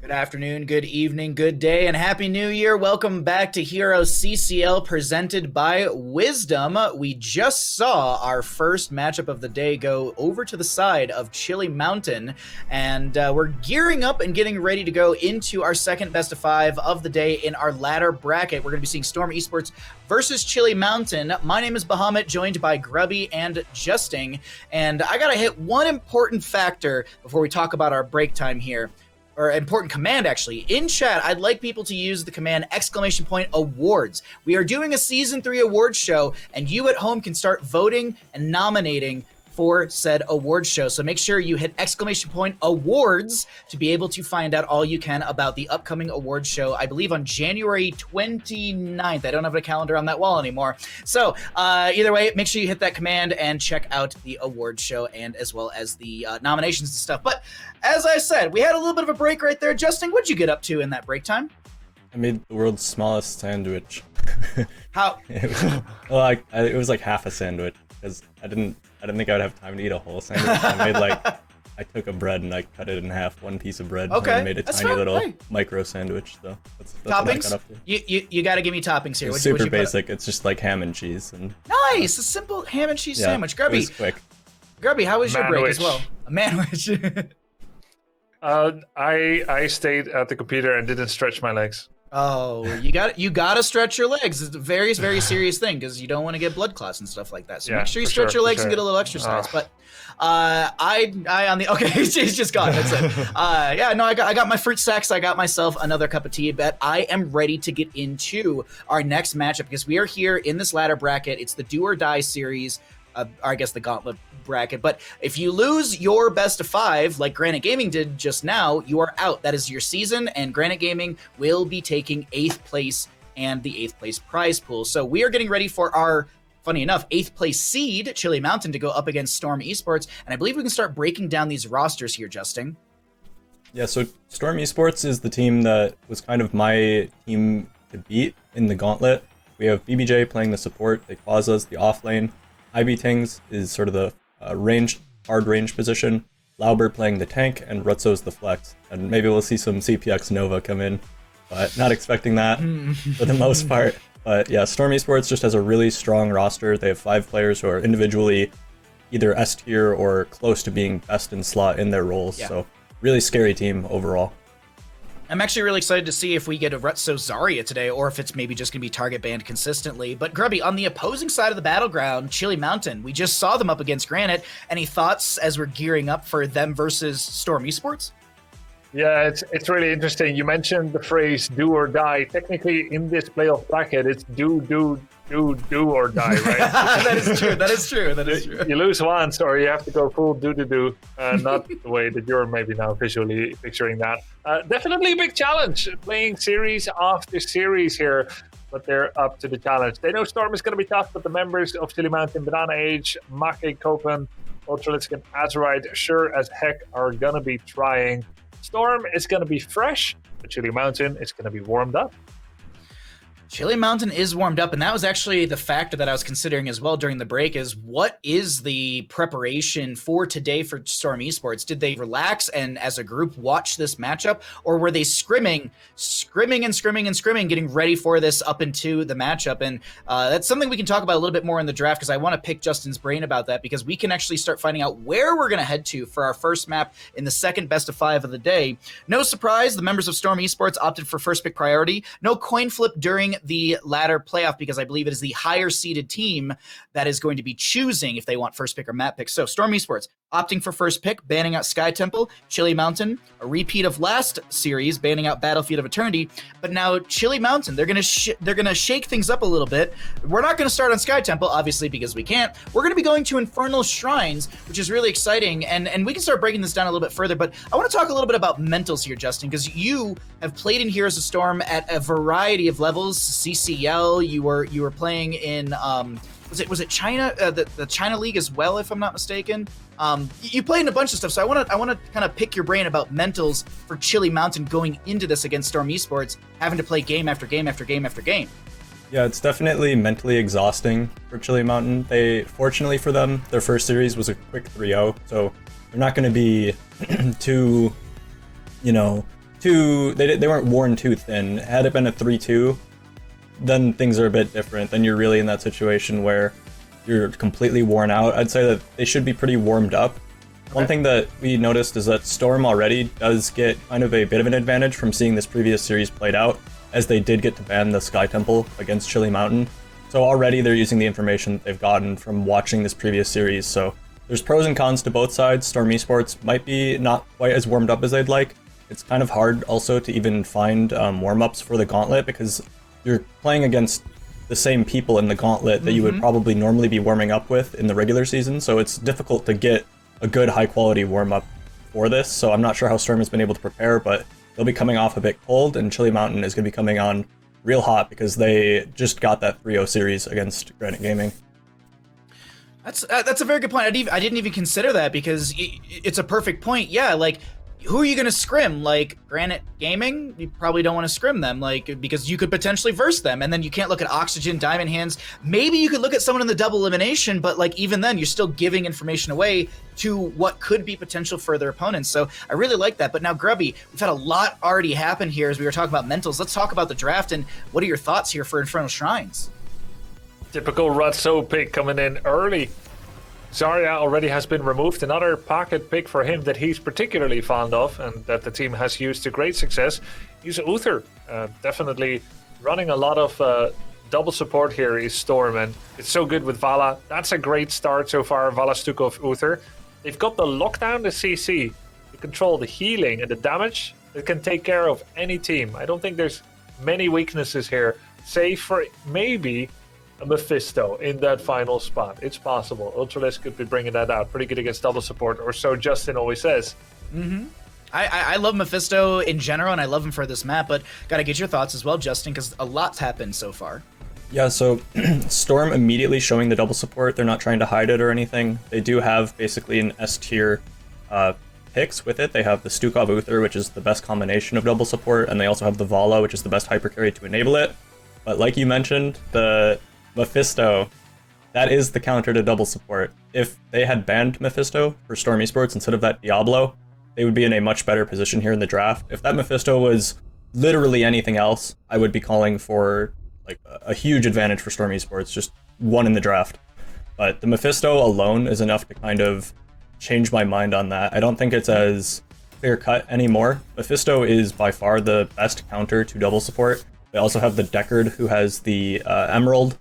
Good afternoon, good evening, good day, and Happy New Year. Welcome back to HeroesCCL presented by Wisdom. We just saw our first matchup of the day go over to the side of Chili Mountain, and we're gearing up and getting ready to go into our second best of 5 of the day in our ladder bracket. We're going to be seeing Storm Esports versus Chili Mountain. My name is Bahamut, joined by Grubby and Justing, and I got to hit one important factor before we talk about our break time here. Or important command, actually. In chat, I'd like people to use the command !awards. We are doing a Season 3 awards show, and you at home can start voting and nominating for said awards show. So make sure you hit !awards to be able to find out all you can about the upcoming awards show, I believe on January 29th. I don't have a calendar on that wall anymore. So either way, make sure you hit that command and check out the awards show and as well as the nominations and stuff. But as I said, we had a little bit of a break right there. Justin, what'd you get up to in that break time? I made the world's smallest sandwich. How? It was like half a sandwich because I didn't think I would have time to eat a whole sandwich. I took a bread and I cut it in half, one piece of bread, and made a tiny little micro sandwich. So that's toppings? What I got up to. You got to give me toppings here. It's super basic. It's just like ham and cheese. And nice, a simple ham and cheese sandwich. Grubby, it was quick. Grubby, how was your break as well? A manwich. I stayed at the computer and didn't stretch my legs. Oh, you got to stretch your legs. It's a very, very serious thing because you don't want to get blood clots and stuff like that. So make sure you stretch your legs and get a little exercise. But I on the he's just gone. That's it. I got my fruit sacks. I got myself another cup of tea. But I am ready to get into our next matchup because we are here in this ladder bracket. It's the Do or Die series. Or I guess the gauntlet bracket. But if you lose your best of 5, like Granite Gaming did just now, you are out. That is your season, and Granite Gaming will be taking 8th place and the 8th place prize pool. So we are getting ready for our, funny enough, 8th place seed, Chili Mountain, to go up against Storm Esports. And I believe we can start breaking down these rosters here, Justin. Yeah, so Storm Esports is the team that was kind of my team to beat in the gauntlet. We have BBJ playing the support, they Quasas, the off lane. IB Tings is sort of the hard range position. Lauber playing the tank, and Rutzo's the flex. And maybe we'll see some CPX Nova come in, but not expecting that for the most part. But yeah, Storm Esports just has a really strong roster. They have 5 players who are individually either S tier or close to being best in slot in their roles. Yeah. So really scary team overall. I'm actually really excited to see if we get a Rutzo Zarya today, or if it's maybe just going to be target banned consistently. But Grubby, on the opposing side of the battleground, Chili Mountain, we just saw them up against Granite. Any thoughts as we're gearing up for them versus Storm Esports? Yeah, it's really interesting. You mentioned the phrase "do or die." Technically, in this playoff bracket, it's do or die, right? That is true. You lose once, or you have to go full do. Not the way that you're maybe now visually picturing that. Definitely a big challenge, playing series after series here, but they're up to the challenge. They know Storm is going to be tough, but the members of Chili Mountain, Banana Age, Make, Copen, Ultralisk, and Azerite sure as heck are going to be trying. Storm is going to be fresh, but Chili Mountain is going to be warmed up. Chili Mountain is warmed up, and that was actually the factor that I was considering as well during the break is what is the preparation for today for Storm Esports? Did they relax and as a group watch this matchup, or were they scrimming, getting ready for this up into the matchup? And that's something we can talk about a little bit more in the draft because I want to pick Justin's brain about that because we can actually start finding out where we're going to head to for our first map in the second best of 5 of the day. No surprise, the members of Storm Esports opted for first pick priority. No coin flip during the ladder playoff because I believe it is the higher seeded team that is going to be choosing if they want first pick or map pick. So Storm Esports opting for first pick, banning out Sky Temple. Chili Mountain, a repeat of last series, banning out Battlefield of Eternity. But now Chili Mountain, they're gonna shake things up a little bit. We're not gonna start on Sky Temple, obviously, because we can't. We're gonna be going to Infernal Shrines, which is really exciting, and we can start breaking this down a little bit further. But I want to talk a little bit about mentals here, Justin, because you have played in Heroes of Storm at a variety of levels. CCL, you were playing in was it China, the China League as well, if I'm not mistaken. You played in a bunch of stuff, so I want to kind of pick your brain about mentals for Chili Mountain going into this against Storm Esports, having to play game after game after game after game. Yeah, it's definitely mentally exhausting for Chili Mountain. Fortunately for them, their first series was a quick 3-0, so they're not going to be too, they weren't worn too thin. Had it been a 3-2, then things are a bit different. Then you're really in that situation where you're completely worn out. I'd say that they should be pretty warmed up. One thing that we noticed is that Storm already does get kind of a bit of an advantage from seeing this previous series played out, as they did get to ban the Sky Temple against Chili Mountain. So already they're using the information that they've gotten from watching this previous series. So there's pros and cons to both sides. Storm Esports might be not quite as warmed up as they'd like. It's kind of hard also to even find warm-ups for the Gauntlet, because you're playing against the same people in the Gauntlet that you would probably normally be warming up with in the regular season. So it's difficult to get a good high-quality warm-up for this. So I'm not sure how Storm has been able to prepare, but they'll be coming off a bit cold, and Chili Mountain is going to be coming on real hot because they just got that 3-0 series against Granite Gaming. That's a very good point. I didn't even consider that, because it's a perfect point. Yeah, like, who are you going to scrim? Like, Granite Gaming? You probably don't want to scrim them, like, because you could potentially verse them, and then you can't look at Oxygen, Diamond Hands. Maybe you could look at someone in the double elimination, but, like, even then, you're still giving information away to what could be potential further opponents. So I really like that. But now, Grubby, we've had a lot already happen here as we were talking about mentals. Let's talk about the draft, and what are your thoughts here for Infernal Shrines? Typical Ratso pick coming in early. Zarya already has been removed. Another pocket pick for him that he's particularly fond of and that the team has used to great success. He's Uther. Definitely running a lot of double support here is Storm, and it's so good with Vala. That's a great start so far. Vala Stukov, Uther. They've got the lockdown, the CC, to control the healing and the damage that can take care of any team. I don't think there's many weaknesses here, save for maybe a Mephisto in that final spot. It's possible. Ultralisk could be bringing that out. Pretty good against double support, or so Justin always says. I love Mephisto in general, and I love him for this map, but gotta get your thoughts as well, Justin, because a lot's happened so far. Yeah, so Storm immediately showing the double support. They're not trying to hide it or anything. They do have basically an S-tier picks with it. They have the Stukov Uther, which is the best combination of double support, and they also have the Vala, which is the best hyper carry to enable it. But like you mentioned, the Mephisto, that is the counter to double support. If they had banned Mephisto for Storm Esports instead of that Diablo, they would be in a much better position here in the draft. If that Mephisto was literally anything else, I would be calling for like a huge advantage for Storm Esports, just one in the draft. But the Mephisto alone is enough to kind of change my mind on that. I don't think it's as clear cut anymore. Mephisto is by far the best counter to double support. They also have the Deckard, who has the Emerald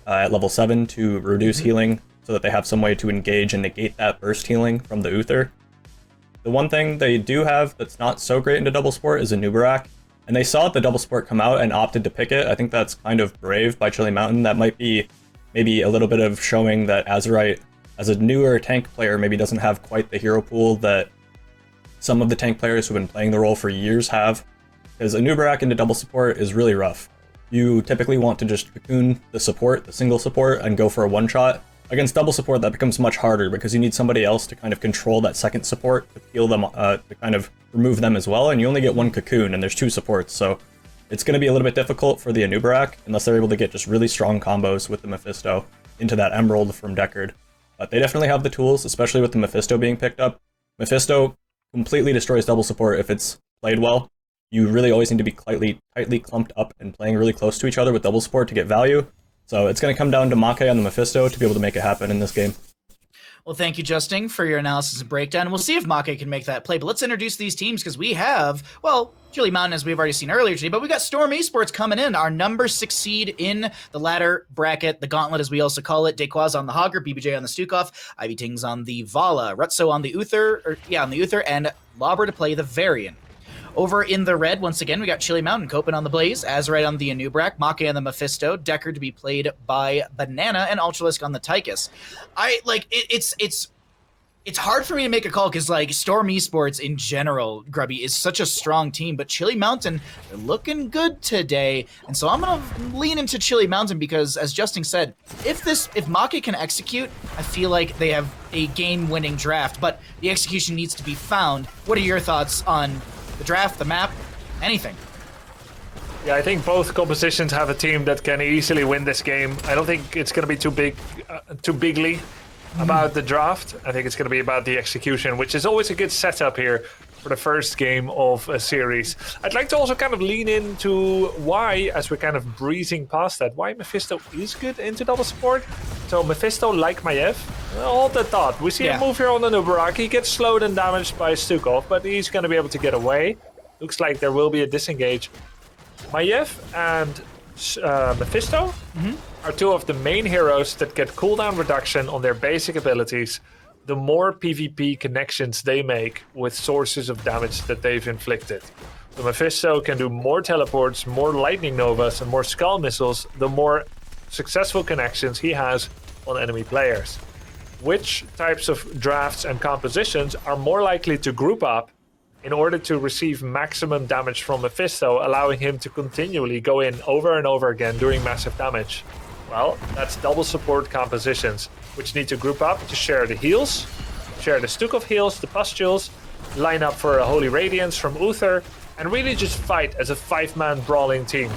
at level 7 to reduce healing, so that they have some way to engage and negate that burst healing from the Uther. The one thing they do have that's not so great into double support is a Nubarak, and they saw the double support come out and opted to pick it. I think that's kind of brave by Chili Mountain. That might be maybe a little bit of showing that Azerite, as a newer tank player, maybe doesn't have quite the hero pool that some of the tank players who've been playing the role for years have, because a Nubarak into double support is really rough. You typically want to just cocoon the support, the single support, and go for a one-shot. Against double support, that becomes much harder because you need somebody else to kind of control that second support to heal them, to kind of remove them as well, and you only get one cocoon, and there's 2 supports, so it's going to be a little bit difficult for the Anubarak unless they're able to get just really strong combos with the Mephisto into that Emerald from Deckard. But they definitely have the tools, especially with the Mephisto being picked up. Mephisto completely destroys double support if it's played well. You really always need to be tightly clumped up and playing really close to each other with double support to get value. So it's going to come down to Make on the Mephisto to be able to make it happen in this game. Well, thank you, Justin, for your analysis and breakdown. We'll see if Make can make that play, but let's introduce these teams because we have, well, Chili Mountain, as we've already seen earlier today, but we got Storm Esports coming in, our number 6 seed in the ladder bracket, the Gauntlet, as we also call it. Dequaz on the Hogger, BBJ on the Stukov, Ivy Tings on the Vala, Rutso on the Uther, and Lauber to play the Varian. Over in the red, once again, we got Chili Mountain, Copen on the Blaze, Azerite on the Anubrak, Make on the Mephisto, Deckard to be played by Banana, and Ultralisk on the Tychus. It's hard for me to make a call because, like, Storm Esports in general, Grubby, is such a strong team, but Chili Mountain, they're looking good today, and so I'm going to lean into Chili Mountain because, as Justin said, if Make can execute, I feel like they have a game-winning draft, but the execution needs to be found. What are your thoughts on the draft, the map, anything? Yeah, I think both compositions have a team that can easily win this game. I don't think it's going to be too bigly about the draft. I think it's going to be about the execution, which is always a good setup here. for the first game of a series. I'd like to also kind of lean into why, as we're kind of breezing past that, why Mephisto is good into double support. So Mephisto, like Maiev, hold that thought. We see a move here on the Nubarak. He gets slowed and damaged by Stukov, but he's going to be able to get away. Looks like there will be a disengage. Maiev and Mephisto are two of the main heroes that get cooldown reduction on their basic abilities the more PvP connections they make with sources of damage that they've inflicted. So Mephisto can do more teleports, more lightning novas, and more skull missiles the more successful connections he has on enemy players. Which types of drafts and compositions are more likely to group up in order to receive maximum damage from Mephisto, allowing him to continually go in over and over again doing massive damage? Well, that's double support compositions, which need to group up to share the heals, share the Stukov heals, the pustules, line up for a Holy Radiance from Uther, and really just fight as a 5-man brawling team.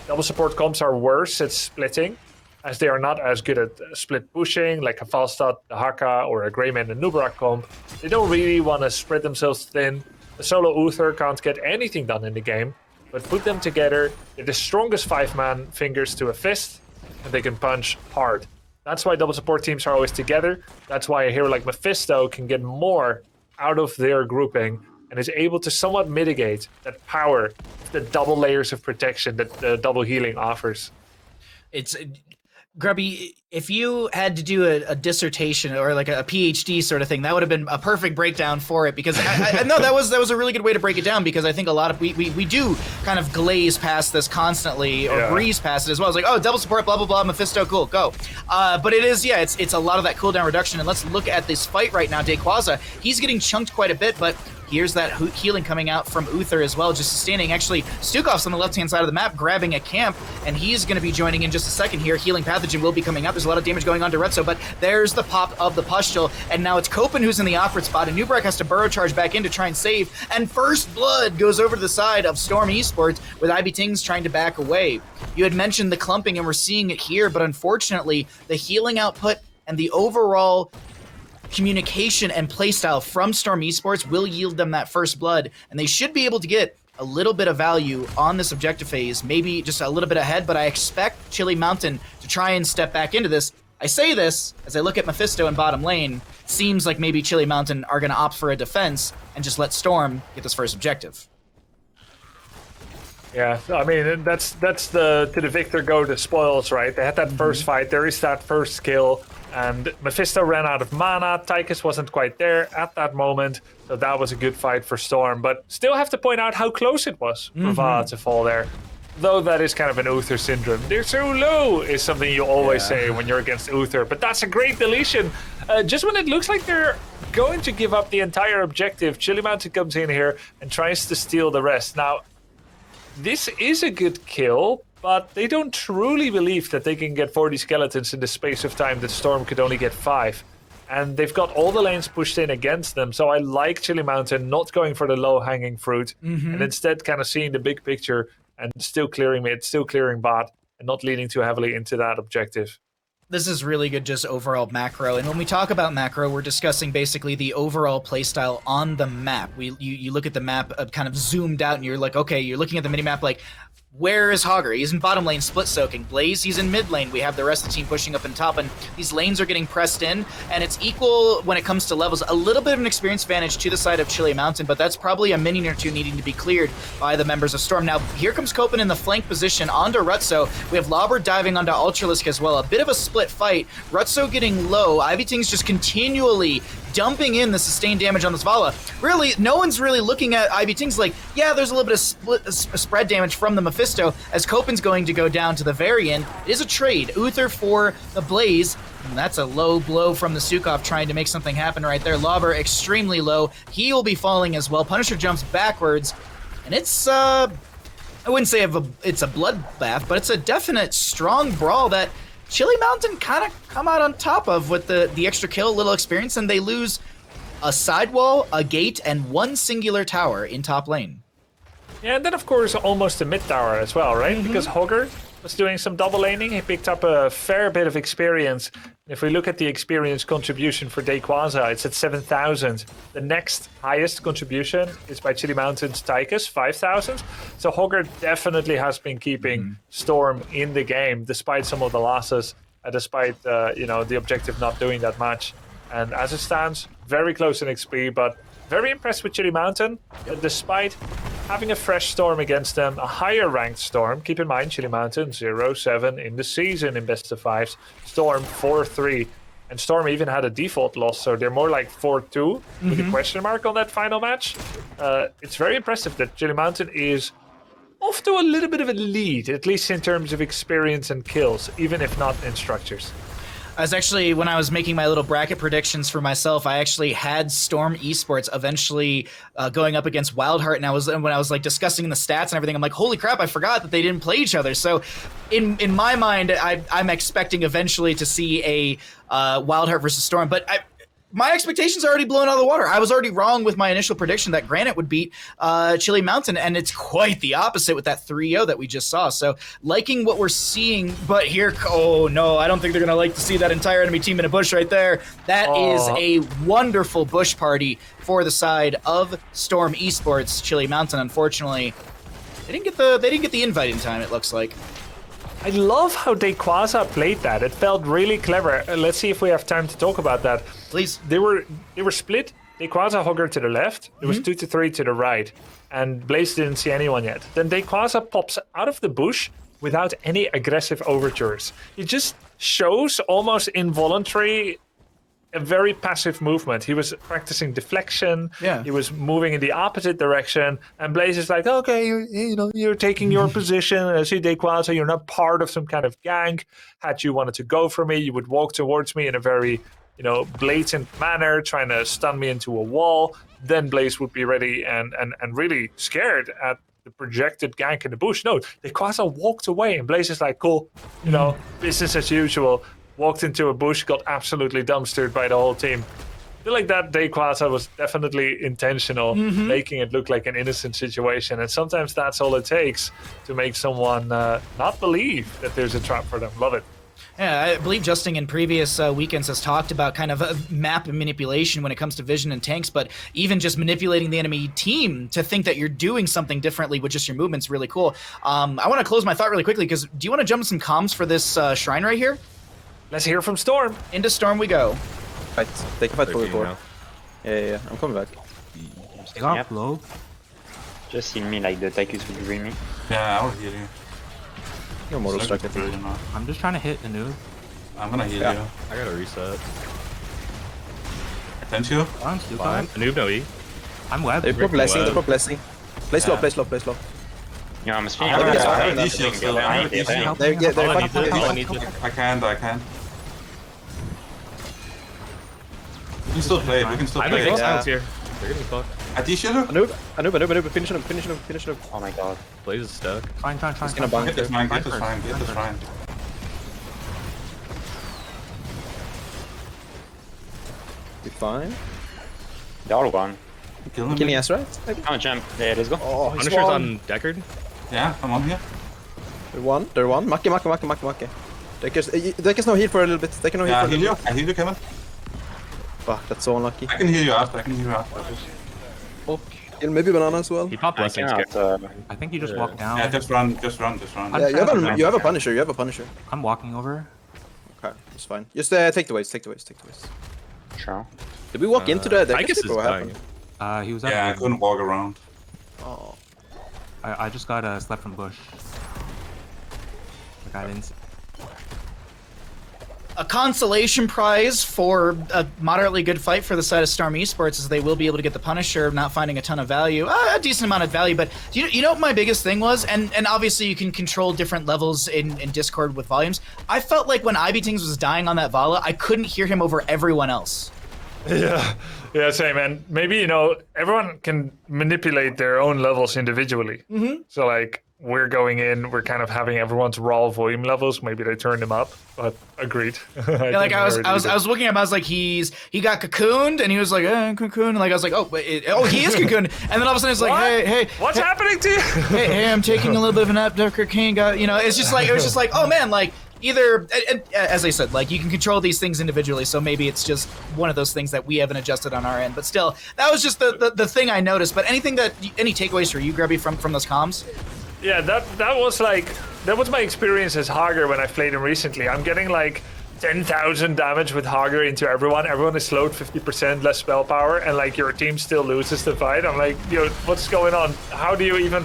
Double support comps are worse at splitting, as they are not as good at split pushing, like a Falstad, the Haka, or a Greyman and Nubarak comp. They don't really want to spread themselves thin. The solo Uther can't get anything done in the game, but put them together, they're the strongest 5-man fingers to a fist, and they can punch hard. That's why double support teams are always together. That's why a hero like Mephisto can get more out of their grouping and is able to somewhat mitigate that power, the double layers of protection that the double healing offers. It's Grubby, if you had to do a dissertation or like a PhD sort of thing, that would have been a perfect breakdown for it, because I know that was a really good way to break it down, because I think a lot of we do kind of glaze past this constantly or breeze past it as well. It's like, oh, double support, blah blah blah, Mephisto, cool, go. But it is, it's a lot of that cooldown reduction. And let's look at this fight right now. Dayquaza, he's getting chunked quite a bit, but here's that healing coming out from Uther as well, just sustaining. Actually, Stukov's on the left-hand side of the map, grabbing a camp, and he's going to be joining in just a second here. Healing Pathogen will be coming out. There's a lot of damage going on to Retso, but there's the pop of the pustule, and now it's Copen who's in the awkward spot, and Nubarak has to burrow charge back in to try and save, and First Blood goes over to the side of Storm Esports, with Ivy Tings trying to back away. You had mentioned the clumping, and we're seeing it here, but unfortunately, the healing output and the overall communication and playstyle from Storm Esports will yield them that first blood, and they should be able to get a little bit of value on this objective phase, maybe just a little bit ahead, but I expect Chili Mountain to try and step back into this. I say this as I look at Mephisto in bottom lane. Seems like maybe Chili Mountain are going to opt for a defense and just let Storm get this first objective. Yeah, I mean, that's the to the victor go the spoils, right? They had that first fight, there is that first kill, and Mephisto ran out of mana. Tychus wasn't quite there at that moment, so that was a good fight for Storm. But still have to point out how close it was for Vala to fall there. Though that is kind of an Uther syndrome. They're so low is something you always say when you're against Uther, but that's a great deletion. Just when it looks like they're going to give up the entire objective, Chili Mountain comes in here and tries to steal the rest. Now, this is a good kill, but they don't truly believe that they can get 40 skeletons in the space of time that Storm could only get 5. And they've got all the lanes pushed in against them, so I like Chili Mountain not going for the low-hanging fruit, and instead kind of seeing the big picture and still clearing mid, still clearing bot, and not leaning too heavily into that objective. This is really good, just overall macro. And when we talk about macro, we're discussing basically the overall playstyle on the map. You look at the map kind of zoomed out, and you're like, okay, you're looking at the minimap like, where is Hogger? He's in bottom lane, split soaking. Blaze, he's in mid lane. We have the rest of the team pushing up and top, and these lanes are getting pressed in, and it's equal when it comes to levels. A little bit of an experience advantage to the side of Chili Mountain, but that's probably a minion or two needing to be cleared by the members of Storm. Now, here comes Copen in the flank position onto Rutso. We have Lauber diving onto Ultralisk as well. A bit of a split fight. Rutso getting low. Ivy Ting's just continually dumping in the sustained damage on this Vala. Really, no one's really looking at Ivy Ting's like, yeah, there's a little bit of spread damage from the Mephisto, as Copen's going to go down to the very end. It is a trade. Uther for the Blaze, and that's a low blow from the Stukov trying to make something happen right there. Lauber extremely low. He will be falling as well. Punisher jumps backwards, and it's, I wouldn't say it's a bloodbath, but it's a definite strong brawl that Chili Mountain kind of come out on top of with the extra kill, little experience, and they lose a sidewall, a gate, and one singular tower in top lane. Yeah, and then of course almost a mid tower as well, right? Because Hogger was doing some double laning. He picked up a fair bit of experience. If we look at the experience contribution for Dayquaza, it's at 7,000. The next highest contribution is by Chili Mountain's Tychus, 5,000. So Hogger definitely has been keeping Storm in the game, despite some of the losses, despite the objective not doing that much. And as it stands, very close in XP, but very impressed with Chili Mountain, despite having a fresh Storm against them, a higher ranked Storm. Keep in mind, Chili Mountain 0-7 in the season in best of fives. Storm 4-3, and Storm even had a default loss, so they're more like 4-2 with a question mark on that final match. It's very impressive that Chili Mountain is off to a little bit of a lead, at least in terms of experience and kills, even if not in structures. I was actually, when I was making my little bracket predictions for myself, I actually had Storm Esports eventually going up against Wildheart, and when I was like discussing the stats and everything, I'm like, holy crap, I forgot that they didn't play each other. So in my mind, I'm expecting eventually to see a Wildheart versus Storm, but my expectations are already blown out of the water. I was already wrong with my initial prediction that Granite would beat Chili Mountain, and it's quite the opposite with that 3-0 that we just saw. So liking what we're seeing, but here, oh no, I don't think they're going to like to see that entire enemy team in a bush right there. That is a wonderful bush party for the side of Storm Esports. Chili Mountain, unfortunately, they didn't get the invite in time, it looks like. I love how Dayquaza played that. It felt really clever. Let's see if we have time to talk about that. Please. They were split. Dayquaza, Hogger to the left. There was 2-3 to the right. And Blaze didn't see anyone yet. Then Dayquaza pops out of the bush without any aggressive overtures. He just shows almost involuntary a very passive movement. He was practicing deflection. Yeah. He was moving in the opposite direction. And Blaze is like, okay, you're taking your position. See, Dayquaza, you're not part of some kind of gang. Had you wanted to go for me, you would walk towards me in a very, blatant manner, trying to stun me into a wall. Then Blaze would be ready and really scared at the projected gank in the bush. No, Dayquaza walked away, and Blaze is like, cool, business as usual. Walked into a bush, got absolutely dumpstered by the whole team. I feel like that Dayquaza was definitely intentional, making it look like an innocent situation. And sometimes that's all it takes to make someone not believe that there's a trap for them. Love it. Yeah, I believe Justin in previous weekends has talked about kind of a map manipulation when it comes to vision and tanks, but even just manipulating the enemy team to think that you're doing something differently with just your movements really cool. I want to close my thought really quickly, because do you want to jump some comms for this shrine right here? Let's hear from Storm. Into Storm we go. Fight. Take a fight for the board. Yeah. I'm coming back. Yep. Low. Just heal me like the Tychus would dream me. Yeah, I'll heal you. No mortal strike. I'm just trying to hit the noob. I'm gonna heal you. I got a reset. Attention you? I'm still Fine. fine. Noob no E. I'm web. They're pro blessing. Play slow. Yeah, I'm I speaking. have a D-shield still. I have a D-shield. They're All I fighting. need is I can. We can still play it. I'm making Yeah. silence here. They're getting fucked. A D-shield? Anub. Finish him. Oh my god. Blaze is stuck. Fine. He's gonna bang. Get this fine. Get this fine. Be fine. They're all gone. Kill him. Killing us, right? Come on, jump. Yeah, let's go. Oh, he's Punisher's one. on Deckard. Yeah, I'm on here. They're one. Maki. They can no heal for a little bit. They can no heal Yeah, for a little bit. I heal you, Kevin. Fuck, that's so unlucky. I can heal you after. Kill maybe banana as well. He popped I blessings. cannot. I think you just walked down. Yeah, just run. Yeah, you have a Punisher. I'm walking over. Okay, it's fine. Just take the waves. Sure. Did we walk into the Tychus is what dying. happened? He was up. Yeah, I couldn't walk around. Oh. I just got slept from bush. Like I didn't see. A consolation prize for a moderately good fight for the side of Storm Esports is they will be able to get the Punisher, not finding a ton of value, a decent amount of value. But you know what my biggest thing was, and obviously you can control different levels in Discord with volumes. I felt like when IBTings was dying on that Vala, I couldn't hear him over everyone else. Yeah, same, and maybe everyone can manipulate their own levels individually. So like we're going in, we're kind of having everyone's raw volume levels. Maybe they turned them up, but agreed. Yeah, like I was looking at him. I was like, he got cocooned, and he was like, cocoon. And like I was like, he is cocooned. And then all of a sudden it's like, What? hey, What's happening to you? hey, I'm taking a little bit of a nap, Dr. King. It's just like, it was just like, oh man, like either, as I said, like you can control these things individually, so maybe it's just one of those things that we haven't adjusted on our end. But still, that was just the thing I noticed. But any takeaways for you, Grubby, from those comms? Yeah, that was my experience as Hager when I played him recently. I'm getting like 10,000 damage with Hager into everyone. Everyone is slowed 50% less spell power, and like your team still loses the fight. I'm like, what's going on? How do you even?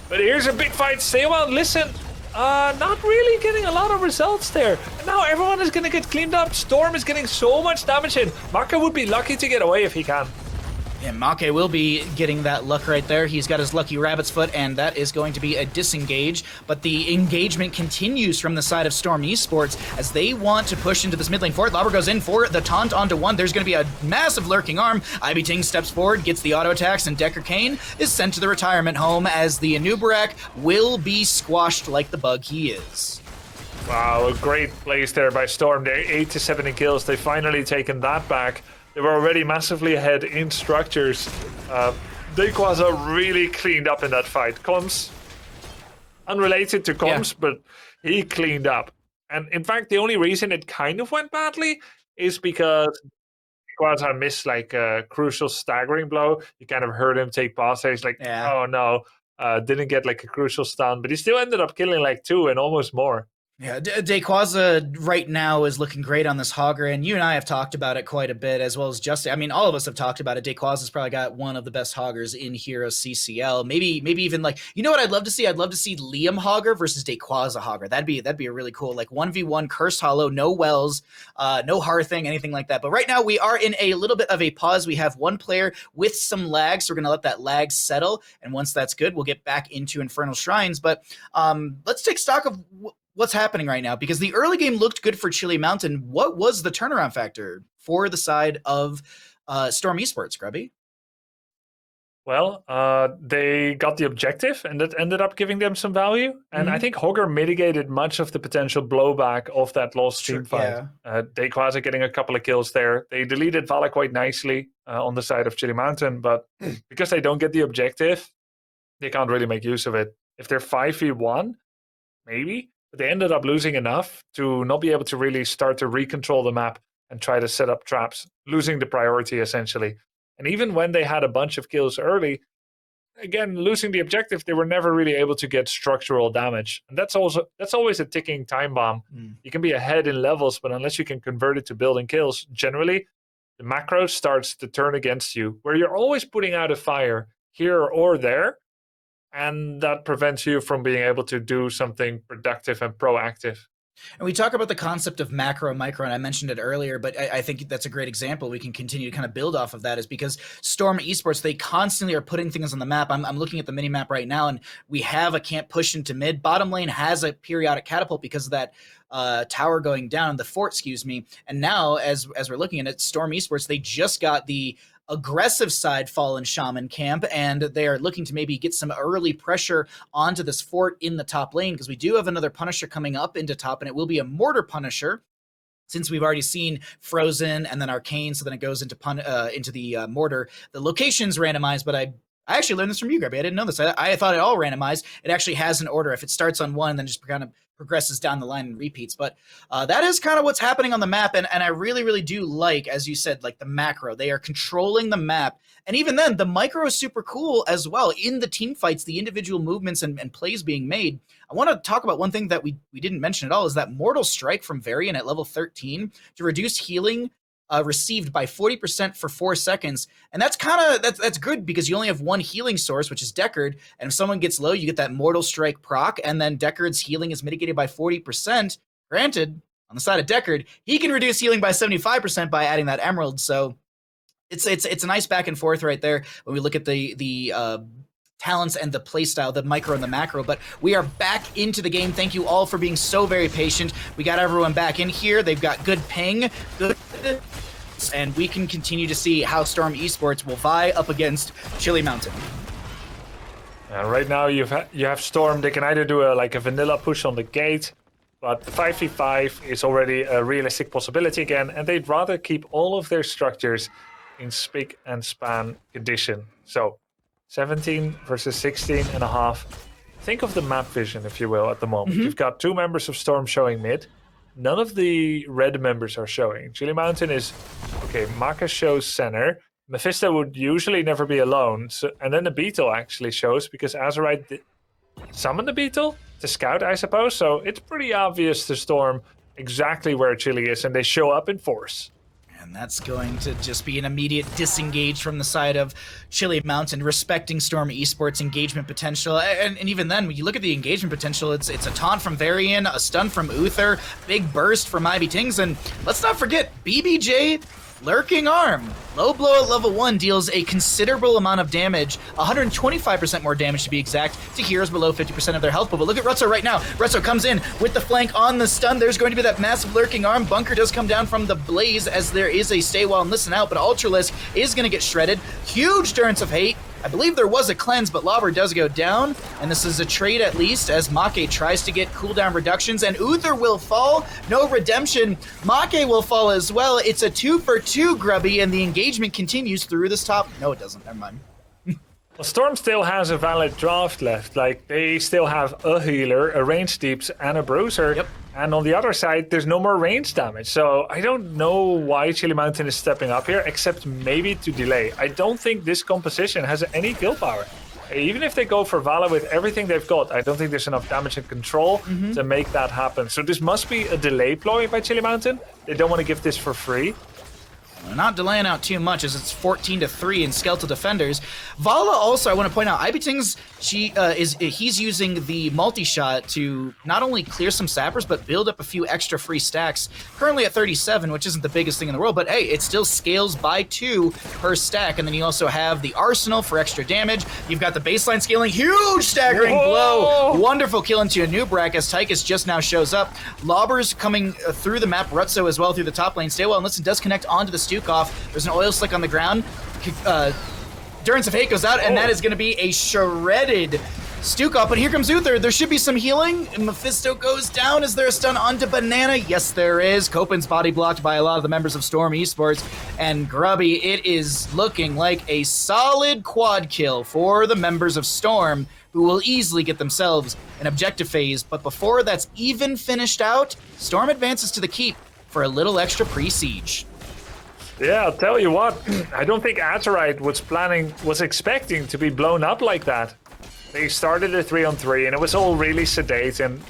But here's a big fight. Stay well. Listen, not really getting a lot of results there. And now everyone is gonna get cleaned up. Storm is getting so much damage in. Maka would be lucky to get away if he can. Yeah, Make will be getting that luck right there. He's got his lucky rabbit's foot, and that is going to be a disengage. But the engagement continues from the side of Storm Esports as they want to push into this mid lane forward. Lauber goes in for the taunt onto one. There's going to be a massive lurking arm. Ivy Ting steps forward, gets the auto attacks, and Decker Kane is sent to the retirement home as the Anubarak will be squashed like the bug he is. Wow, a great place there by Storm. They're 8 to 7 kills. They've finally taken that back. They were already massively ahead in structures. Dequaza really cleaned up in that fight. Combs, unrelated to Combs, but he cleaned up. And in fact, the only reason it kind of went badly is because Dequaza missed like a crucial staggering blow. You kind of heard him take pause there. He's like, oh no, didn't get like a crucial stun, but he still ended up killing like 2 and almost more. Yeah, Dequaza right now is looking great on this Hager, and you and I have talked about it quite a bit, as well as Justin. I mean, all of us have talked about it. Dequaza's probably got one of the best Hagers in HeroesCCL. Maybe even like, you know what I'd love to see? I'd love to see Liam Hager versus Dequaza Hager. That'd be a really cool, like 1v1 Cursed Hollow, no Wells, no Hearthing, anything like that. But right now we are in a little bit of a pause. We have one player with some lag, so we're gonna let that lag settle, and once that's good, we'll get back into Infernal Shrines. But let's take stock of what's happening right now, because the early game looked good for Chili Mountain. What was the turnaround factor for the side of Storm Esports, Grubby? Well, they got the objective, and that ended up giving them some value. And I think Hogger mitigated much of the potential blowback of that lost team fight. Dequaza getting a couple of kills there. They deleted Vala quite nicely on the side of Chili Mountain, but because they don't get the objective, they can't really make use of it. If they're 5v1, maybe. But they ended up losing enough to not be able to really start to recontrol the map and try to set up traps, losing the priority essentially. And even when they had a bunch of kills early, again, losing the objective, they were never really able to get structural damage. And that's always a ticking time bomb. You can be ahead in levels, but unless you can convert it to building kills, generally the macro starts to turn against you, where you're always putting out a fire here or there. And that prevents you from being able to do something productive and proactive. And we talk about the concept of macro and micro, and I mentioned it earlier, but I think that's a great example. We can continue to kind of build off of that, is because Storm Esports, they constantly are putting things on the map. I'm looking at the mini map right now, and we have a camp push into mid. Bottom lane has a periodic catapult because of that tower going down, the fort, excuse me. And now, as we're looking at it, Storm Esports, they just got the aggressive side Fallen Shaman camp, and they are looking to maybe get some early pressure onto this fort in the top lane, because we do have another Punisher coming up into top, and it will be a Mortar Punisher, since we've already seen Frozen and then Arcane, so then it goes into the Mortar. The location's randomized, but I actually learned this from you, Grubby. I didn't know this. I thought it all randomized. It actually has an order. If it starts on one, then just kind of progresses down the line and repeats. But that is kind of what's happening on the map. And I really, really do like, as you said, like the macro. They are controlling the map. And even then, the micro is super cool as well. In the team fights, the individual movements and plays being made. I want to talk about one thing that we didn't mention at all, is that Mortal Strike from Varian at level 13 to reduce healing received by 40% for 4 seconds. And that's that's good, because you only have one healing source, which is Deckard. And if someone gets low, you get that Mortal Strike proc, and then Deckard's healing is mitigated by 40%. Granted, on the side of Deckard, he can reduce healing by 75% by adding that Emerald. So it's a nice back and forth right there when we look at the talents and the playstyle, the micro and the macro. But we are back into the game. Thank you all for being so very patient. We got everyone back in here. They've got good ping, good, and we can continue to see how Storm Esports will vie up against Chili Mountain. Right now you have Storm. They can either do a vanilla push on the gate, but the 5v5 is already a realistic possibility again, and they'd rather keep all of their structures in spick and span condition. So 17 versus 16 and a half. Think of the map vision, if you will, at the moment. You've got 2 members of Storm showing mid. None of the red members are showing. Chili Mountain is... Okay, Maka shows center. Mephisto would usually never be alone. And then the Beetle actually shows, because Azerite summoned the Beetle to scout, I suppose. So it's pretty obvious to Storm exactly where Chili is, and they show up in force. And that's going to just be an immediate disengage from the side of Chili Mountain, respecting Storm Esports' engagement potential. And even then, when you look at the engagement potential, it's a taunt from Varian, a stun from Uther, big burst from Ivy Tings, and let's not forget, BBJ Lurking Arm. Low blow at level 1 deals a considerable amount of damage, 125% more damage to be exact, to heroes below 50% of their health. But look at Rutso right now. Rutso comes in with the flank on the stun. There's going to be that massive Lurking Arm. Bunker does come down from the Blaze as there is a stay while and listen out, but Ultralisk is going to get shredded. Huge Durance of Hate. I believe there was a cleanse, but Lauber does go down, and this is a trade at least, as Make tries to get cooldown reductions, and Uther will fall. No redemption. Make will fall as well. It's a 2-for-2 Grubby, and the engagement continues through this top. No, it doesn't. Never mind. Well, Storm still has a valid draft left. Like, they still have a healer, a range deeps, and a bruiser. Yep. And on the other side, there's no more range damage. So I don't know why Chili Mountain is stepping up here, except maybe to delay. I don't think this composition has any kill power. Even if they go for Vala with everything they've got, I don't think there's enough damage and control to make that happen. So this must be a delay ploy by Chili Mountain. They don't want to give this for free. They're not delaying out too much, as it's 14-3 in Skeletal Defenders. Vala also, I want to point out, Ibitings, he's using the multi-shot to not only clear some sappers, but build up a few extra free stacks. Currently at 37, which isn't the biggest thing in the world, but hey, it still scales by 2 per stack. And then you also have the Arsenal for extra damage. You've got the baseline scaling, huge staggering blow. Wonderful kill into a Nubrak as Tychus just now shows up. Lobbers coming through the map, Rutso as well through the top lane. Stay well and listen does connect onto the Stukov. There's an oil slick on the ground. Durance of Hate goes out, and that is going to be a shredded Stukov. But here comes Uther. There should be some healing. And Mephisto goes down. Is there a stun onto Banana? Yes, there is. Copen's body blocked by a lot of the members of Storm Esports. And Grubby, it is looking like a solid quad kill for the members of Storm, who will easily get themselves an objective phase. But before that's even finished out, Storm advances to the keep for a little extra pre-siege. Yeah, I'll tell you what, I don't think Azerite was expecting to be blown up like that. They started a 3-on-3 and it was all really sedate, and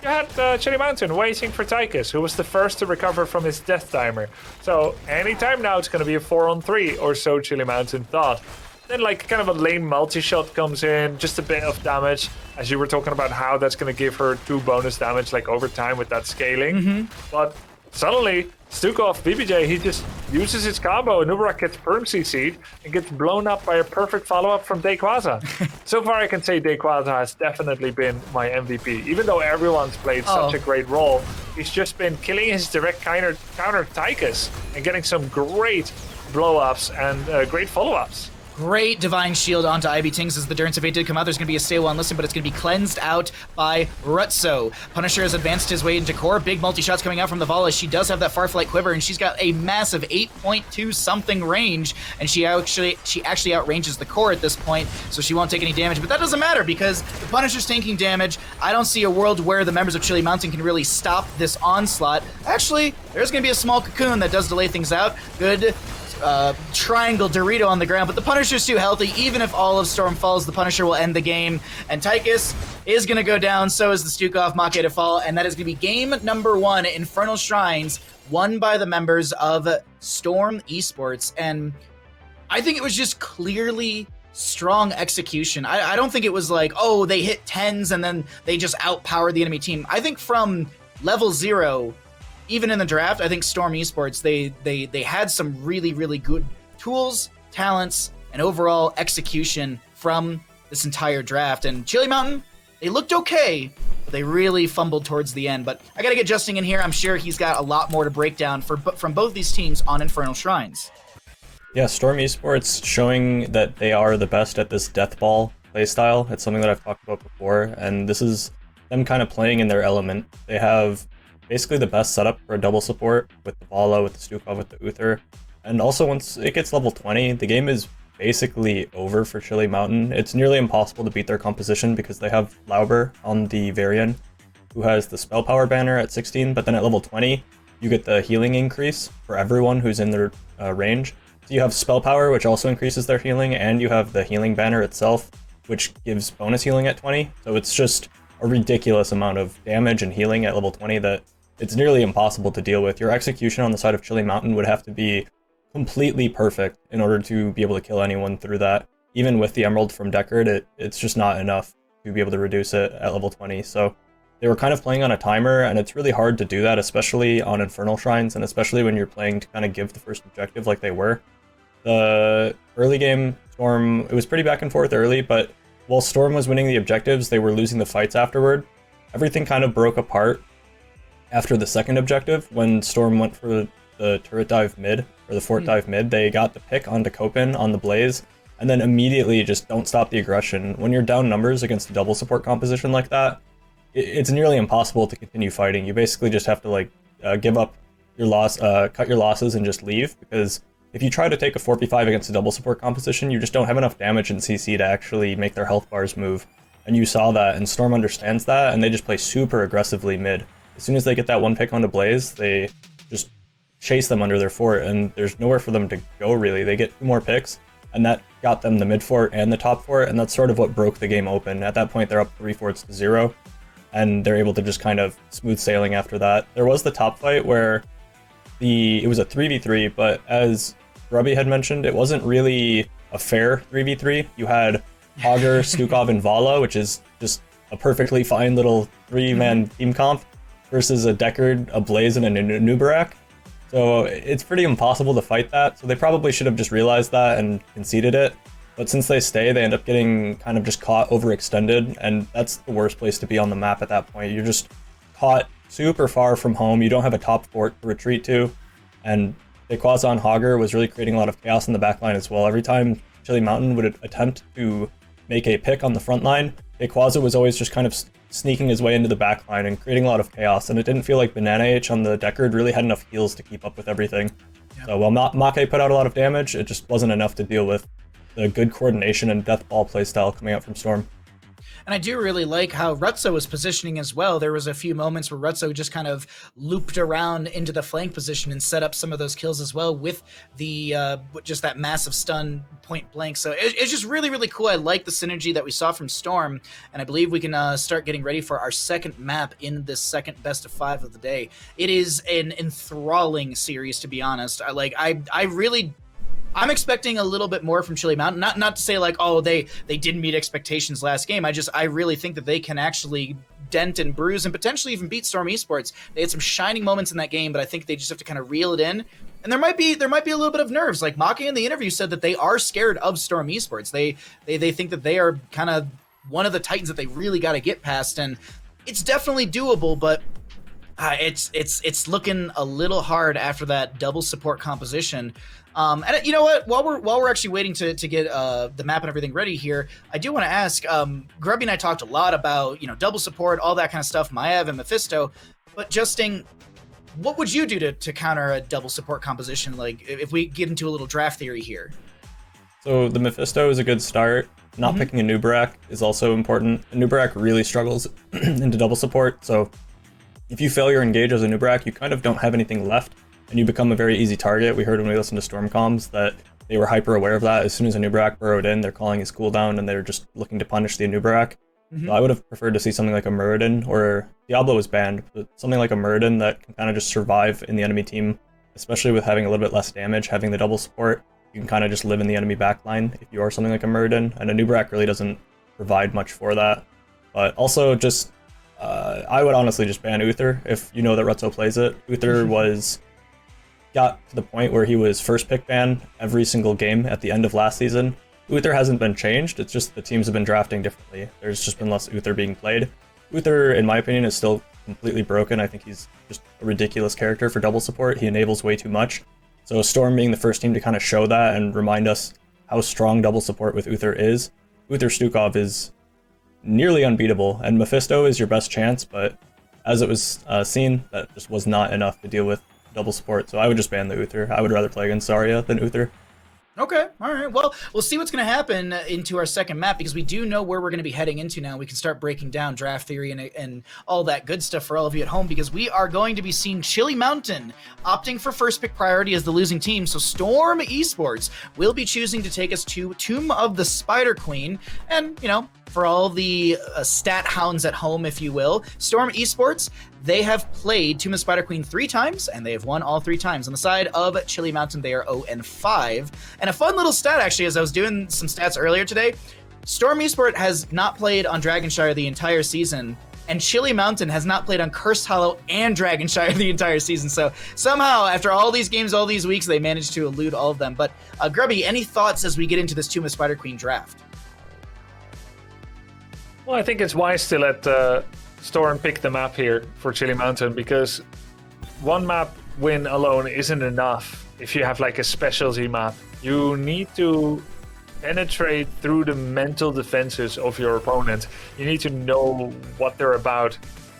you had Chili Mountain waiting for Tychus, who was the first to recover from his death timer. So anytime now it's going to be a 4-on-3 or so, Chili Mountain thought. Then like kind of a lame multi-shot comes in, just a bit of damage, as you were talking about how that's going to give her 2 bonus damage like over time with that scaling. But suddenly, Stukov, BBJ, he just uses his combo, and Nubrak gets perm CC'd and gets blown up by a perfect follow-up from Dayquaza. So far I can say Dayquaza has definitely been my MVP. Even though everyone's played such a great role, he's just been killing his direct counter Tychus and getting some great blow-ups and great follow-ups. Great Divine Shield onto Ivy Tings as the Durance of Fate did come out. There's going to be a stay while and listen, but it's going to be cleansed out by Rutso. Punisher has advanced his way into core. Big multi-shots coming out from the Vala. She does have that Farflight quiver, and she's got a massive 8.2 something range, and she actually outranges the core at this point, so she won't take any damage. But that doesn't matter, because the Punisher's taking damage. I don't see a world where the members of Chili Mountain can really stop this onslaught. Actually, there's going to be a small cocoon that does delay things out. Good triangle Dorito on the ground, but the Punisher's too healthy. Even if all of Storm falls, the Punisher will end the game, and Tychus is going to go down, so is the Stukov, Make to fall, and that is going to be game number 1, Infernal Shrines, won by the members of Storm Esports. And I think it was just clearly strong execution. I don't think it was like, oh, they hit 10s and then they just outpowered the enemy team. I think from level 0, even in the draft, I think Storm Esports, they had some really, really good tools, talents, and overall execution from this entire draft. And Chili Mountain, they looked okay, but they really fumbled towards the end. But I gotta get Justin in here. I'm sure he's got a lot more to break down from both these teams on Infernal Shrines. Yeah, Storm Esports showing that they are the best at this death ball playstyle. It's something that I've talked about before, and this is them kind of playing in their element. They have basically the best setup for a double support with the Vala, with the Stukov, with the Uther. And also once it gets level 20, the game is basically over for Chili Mountain. It's nearly impossible to beat their composition because they have Lauber on the Varian, who has the spell power banner at 16, but then at level 20, you get the healing increase for everyone who's in their range. So you have spell power, which also increases their healing, and you have the healing banner itself, which gives bonus healing at 20. So it's just a ridiculous amount of damage and healing at level 20 that it's nearly impossible to deal with. Your execution on the side of Chili Mountain would have to be completely perfect in order to be able to kill anyone through that. Even with the Emerald from Deckard, it's just not enough to be able to reduce it at level 20. So they were kind of playing on a timer, and it's really hard to do that, especially on Infernal Shrines, and especially when you're playing to kind of give the first objective like they were. The early game, Storm, it was pretty back and forth early, but while Storm was winning the objectives, they were losing the fights afterward. Everything kind of broke apart after the second objective, when Storm went for the turret dive mid, or the fort dive mid. They got the pick onto Copen on the Blaze, and then immediately just don't stop the aggression. When you're down numbers against a double support composition like that, it's nearly impossible to continue fighting. You basically just have to like give up your loss, cut your losses and just leave, because if you try to take a 4v5 against a double support composition, you just don't have enough damage in CC to actually make their health bars move. And you saw that, and Storm understands that, and they just play super aggressively mid. As soon as they get that one pick onto Blaze, they just chase them under their fort, and there's nowhere for them to go really. They get 2 more picks, and that got them the mid fort and the top fort, and that's sort of what broke the game open. At that point, they're up 3 forts to 0, and they're able to just kind of smooth sailing after that. There was the top fight where it was a 3v3, but as Grubby had mentioned, it wasn't really a fair 3v3. You had Augur, Stukov, and Vala, which is just a perfectly fine little 3-man team comp, versus a Deckard, a Blaze, and a Nubarak. So it's pretty impossible to fight that. So they probably should have just realized that and conceded it. But since they stay, they end up getting kind of just caught overextended, and that's the worst place to be on the map at that point. You're just caught super far from home. You don't have a top fort to retreat to, and Rayquaza on Augur was really creating a lot of chaos in the backline as well. Every time Chili Mountain would attempt to make a pick on the front line, Rayquaza was always just kind of sneaking his way into the backline and creating a lot of chaos, and it didn't feel like Banana H on the Deckard really had enough heals to keep up with everything. Yeah. So while Make put out a lot of damage, it just wasn't enough to deal with the good coordination and death ball playstyle coming out from Storm. And I do really like how Rutzo was positioning as well. There was a few moments where Rutzo just kind of looped around into the flank position and set up some of those kills as well with the just that massive stun point blank. So it's just really, really cool. I like the synergy that we saw from Storm, and I believe we can start getting ready for our second map in this second best of 5 of the day. It is an enthralling series, to be honest. I'm expecting a little bit more from Chili Mountain. Not to say like, oh, they didn't meet expectations last game. I really think that they can actually dent and bruise and potentially even beat Storm Esports. They had some shining moments in that game, but I think they just have to kind of reel it in. And there might be a little bit of nerves. Like Maki in the interview said that they are scared of Storm Esports. They think that they are kind of one of the titans that they really got to get past, and it's definitely doable, but it's looking a little hard after that double support composition. And you know what? While we're actually waiting to get the map and everything ready here, I do want to ask. Grubby and I talked a lot about double support, all that kind of stuff, Maev and Mephisto. But Justin, what would you do to counter a double support composition? Like if we get into a little draft theory here. So the Mephisto is a good start. Not picking a Nubarak is also important. A Nubarak really struggles into double support. So if you fail your engage as a Nubarak, you kind of don't have anything left, and you become a very easy target. We heard when we listened to Storm comms that they were hyper aware of that. As soon as a Nubarak burrowed in, they're calling his cooldown, and they're just looking to punish the Nubarak. So I would have preferred to see something like a Muradin, or Diablo was banned, but something like a Muradin that can kind of just survive in the enemy team, especially with having a little bit less damage, having the double support. You can kind of just live in the enemy backline if you are something like a Muradin, and a Nubarak really doesn't provide much for that. But also just, I would honestly just ban Uther if you know that Rutzo plays it. Uther got to the point where he was first pick ban every single game at the end of last season. Uther hasn't been changed, it's just the teams have been drafting differently. There's just been less Uther being played. Uther, in my opinion, is still completely broken. I think he's just a ridiculous character for double support. He enables way too much. So Storm being the first team to kind of show that and remind us how strong double support with Uther is, Uther Stukov is nearly unbeatable, and Mephisto is your best chance, but as it was seen, that just was not enough to deal with double support, so I would just ban the Uther. I would rather play against Zarya than Uther. Okay, all right. Well, we'll see what's going to happen into our second map, because we do know where we're going to be heading into now. We can start breaking down draft theory and all that good stuff for all of you at home, because we are going to be seeing Chili Mountain opting for first pick priority as the losing team. So Storm Esports will be choosing to take us to Tomb of the Spider Queen. And, you know, for all the stat hounds at home, if you will, Storm Esports, they have played Tomb of the Spider Queen 3 times, and they have won all 3 times. On the side of Chili Mountain, they are 0-5. And a fun little stat, actually, as I was doing some stats earlier today, Storm Esports has not played on Dragonshire the entire season, and Chili Mountain has not played on Cursed Hollow and Dragonshire the entire season. So somehow, after all these games, all these weeks, they managed to elude all of them. But Grubby, any thoughts as we get into this Tomb of the Spider Queen draft? Well, I think it's wise to let Storm pick the map here for Chili Mountain, because one map win alone isn't enough. If you have like a specialty map, you need to penetrate through the mental defenses of your opponent. You need to know what they're about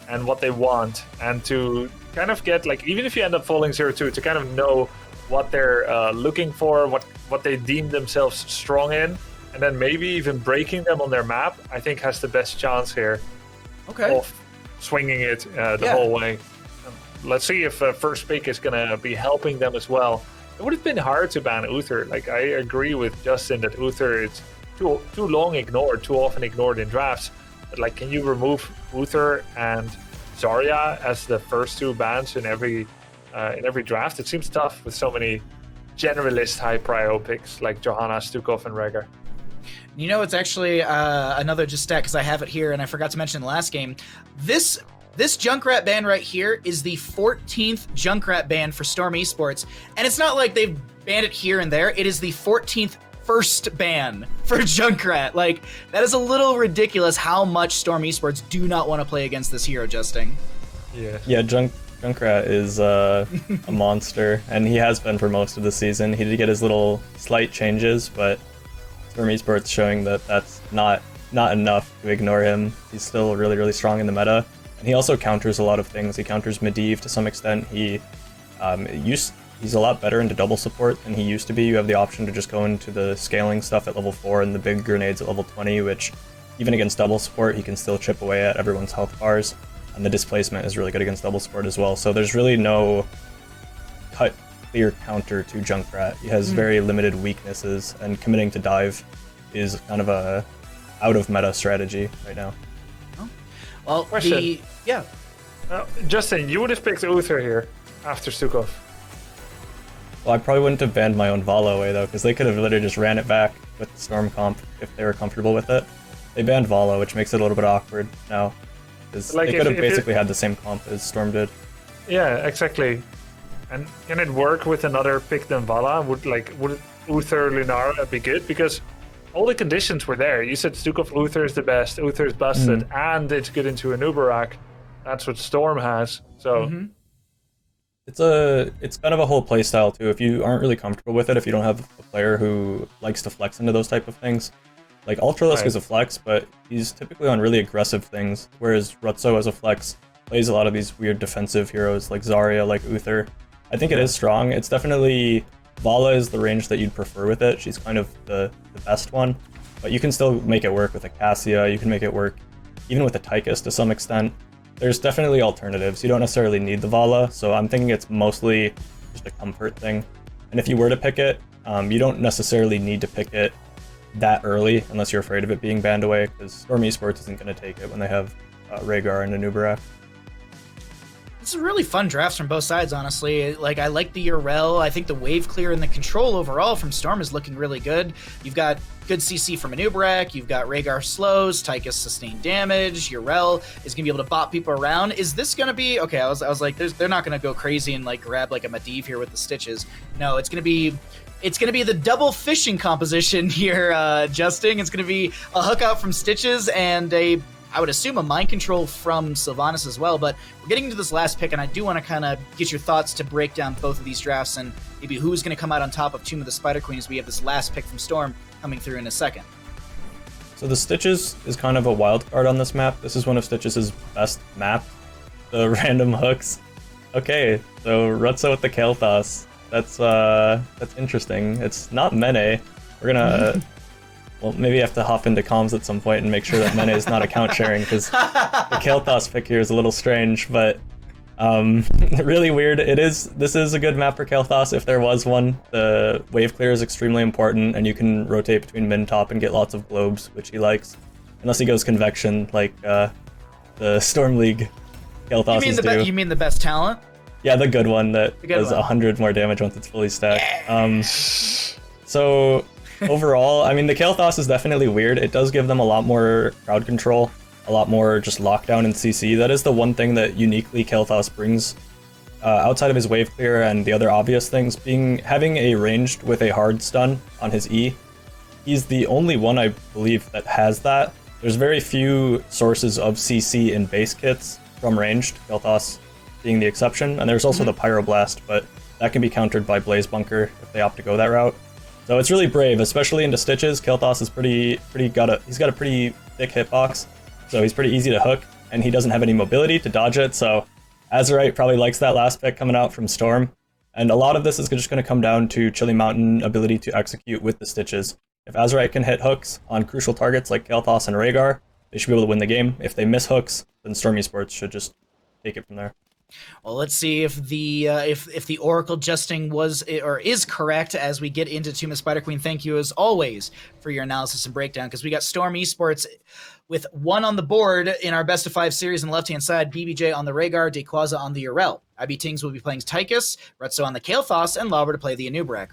and what they want, and to kind of get, like, even if you end up falling 0-2, to kind of know what they're looking for, what they deem themselves strong in, and then maybe even breaking them on their map, I think has the best chance here of swinging it the whole way. Let's see if first pick is going to be helping them as well. It would have been hard to ban Uther. Like, I agree with Justin that Uther is too long ignored, too often ignored in drafts. But, like, can you remove Uther and Zarya as the first 2 bans in every draft? It seems tough with so many generalist high prio picks like Johanna, Stukov, and Rhaegar. You know, it's actually another just stat, because I have it here and I forgot to mention in the last game. This Junkrat ban right here is the 14th Junkrat ban for Storm Esports, and it's not like they've banned it here and there. It is the 14th first ban for Junkrat. Like, that is a little ridiculous how much Storm Esports do not want to play against this hero, Justin. Yeah, Junkrat is a monster, and he has been for most of the season. He did get his little slight changes, but Storm Esports showing that that's not enough to ignore him. He's still really, really strong in the meta, and he also counters a lot of things. He counters Medivh to some extent. He's a lot better into double support than he used to be. You have the option to just go into the scaling stuff at level 4 and the big grenades at level 20, which even against double support, he can still chip away at everyone's health bars. And the displacement is really good against double support as well. So there's really no clear counter to Junkrat. He has very limited weaknesses, and committing to dive is kind of a out of meta strategy right now. Well, Question. Justin, you would have picked Uther here after Stukov. Well, I probably wouldn't have banned my own Vala away though, because they could have literally just ran it back with the Storm comp if they were comfortable with it. They banned Vala, which makes it a little bit awkward now, because Like, they could have if basically had the same comp as Storm did. Yeah, exactly. And can it work with another pick than Vala? Would Uther Lunara be good? Because all the conditions were there. You said Stukov Uther is the best, Uther's busted, and it's good into an Uberak. That's what Storm has. So It's kind of a whole playstyle too. If you aren't really comfortable with it, if you don't have a player who likes to flex into those type of things, like Ultralisk is a flex, but he's typically on really aggressive things, whereas Rutzo as a flex plays a lot of these weird defensive heroes like Zarya, like Uther. I think it is strong. It's definitely, Vala is the range that you'd prefer with it. She's kind of the best one, but you can still make it work with a Cassia. You can make it work even with a Tychus to some extent. There's definitely alternatives. You don't necessarily need the Vala, so I'm thinking it's mostly just a comfort thing. And if you were to pick it, you don't necessarily need to pick it that early unless you're afraid of it being banned away, because Storm Esports isn't going to take it when they have Rhaegar and Anubarak. This is really fun drafts from both sides, honestly. Like, I like the Urel. I think the wave clear and the control overall from Storm is looking really good. You've got good CC from Anubarak. You've got Rhaegar slows, Tychus sustained damage. Urel is going to be able to bop people around. Is this going to be... Okay, I was like, they're not going to go crazy and, like, grab, like, a Medivh here with the stitches. No, it's going to be the double fishing composition here, Justin. It's going to be a hook out from Stitches and I would assume a mind control from Sylvanas as well, but we're getting into this last pick, and I do want to kind of get your thoughts to break down both of these drafts and maybe who's going to come out on top of Tomb of the Spider Queen as we have this last pick from Storm coming through in a second. So the Stitches is kind of a wild card on this map. This is one of Stitches' best map. The random hooks. Okay, so Rutso with the Kael'thas. That's interesting. It's not Mene. We're gonna well, maybe have to hop into comms at some point and make sure that Mene is not account sharing, because the Kael'thas pick here is a little strange, but really weird. This is a good map for Kael'thas if there was one. The wave clear is extremely important, and you can rotate between mid and top and get lots of globes, which he likes. Unless he goes convection, like the Storm League Kael'thas do. You mean the best talent? Yeah, the good one that does 100 more damage once it's fully stacked. So overall, I mean, the Kael'thas is definitely weird. It does give them a lot more crowd control, a lot more just lockdown and CC. That is the one thing that uniquely Kael'thas brings outside of his wave clear and the other obvious things. Having a ranged with a hard stun on his E, he's the only one I believe that has that. There's very few sources of CC in base kits from ranged, Kael'thas being the exception, and there's also the Pyroblast, but that can be countered by Blaze Bunker if they opt to go that route. So it's really brave, especially into Stitches. Kael'thas is he's got a pretty thick hitbox, so he's pretty easy to hook, and he doesn't have any mobility to dodge it, so Azerite probably likes that last pick coming out from Storm. And a lot of this is just going to come down to Chili Mountain ability to execute with the Stitches. If Azerite can hit hooks on crucial targets like Kael'thas and Rhaegar, they should be able to win the game. If they miss hooks, then Storm Esports should just take it from there. Well, let's see if the Oracle Justing was or is correct as we get into Tomb of Spider Queen. Thank you as always for your analysis and breakdown, because we got Storm Esports with 1 on the board in our best of 5 series on the left-hand side, BBJ on the Rhaegar, Dayquaza on the Urel. IB Tings will be playing Tychus, Retso on the Kael'thas, and Lauber to play the Anub'arak.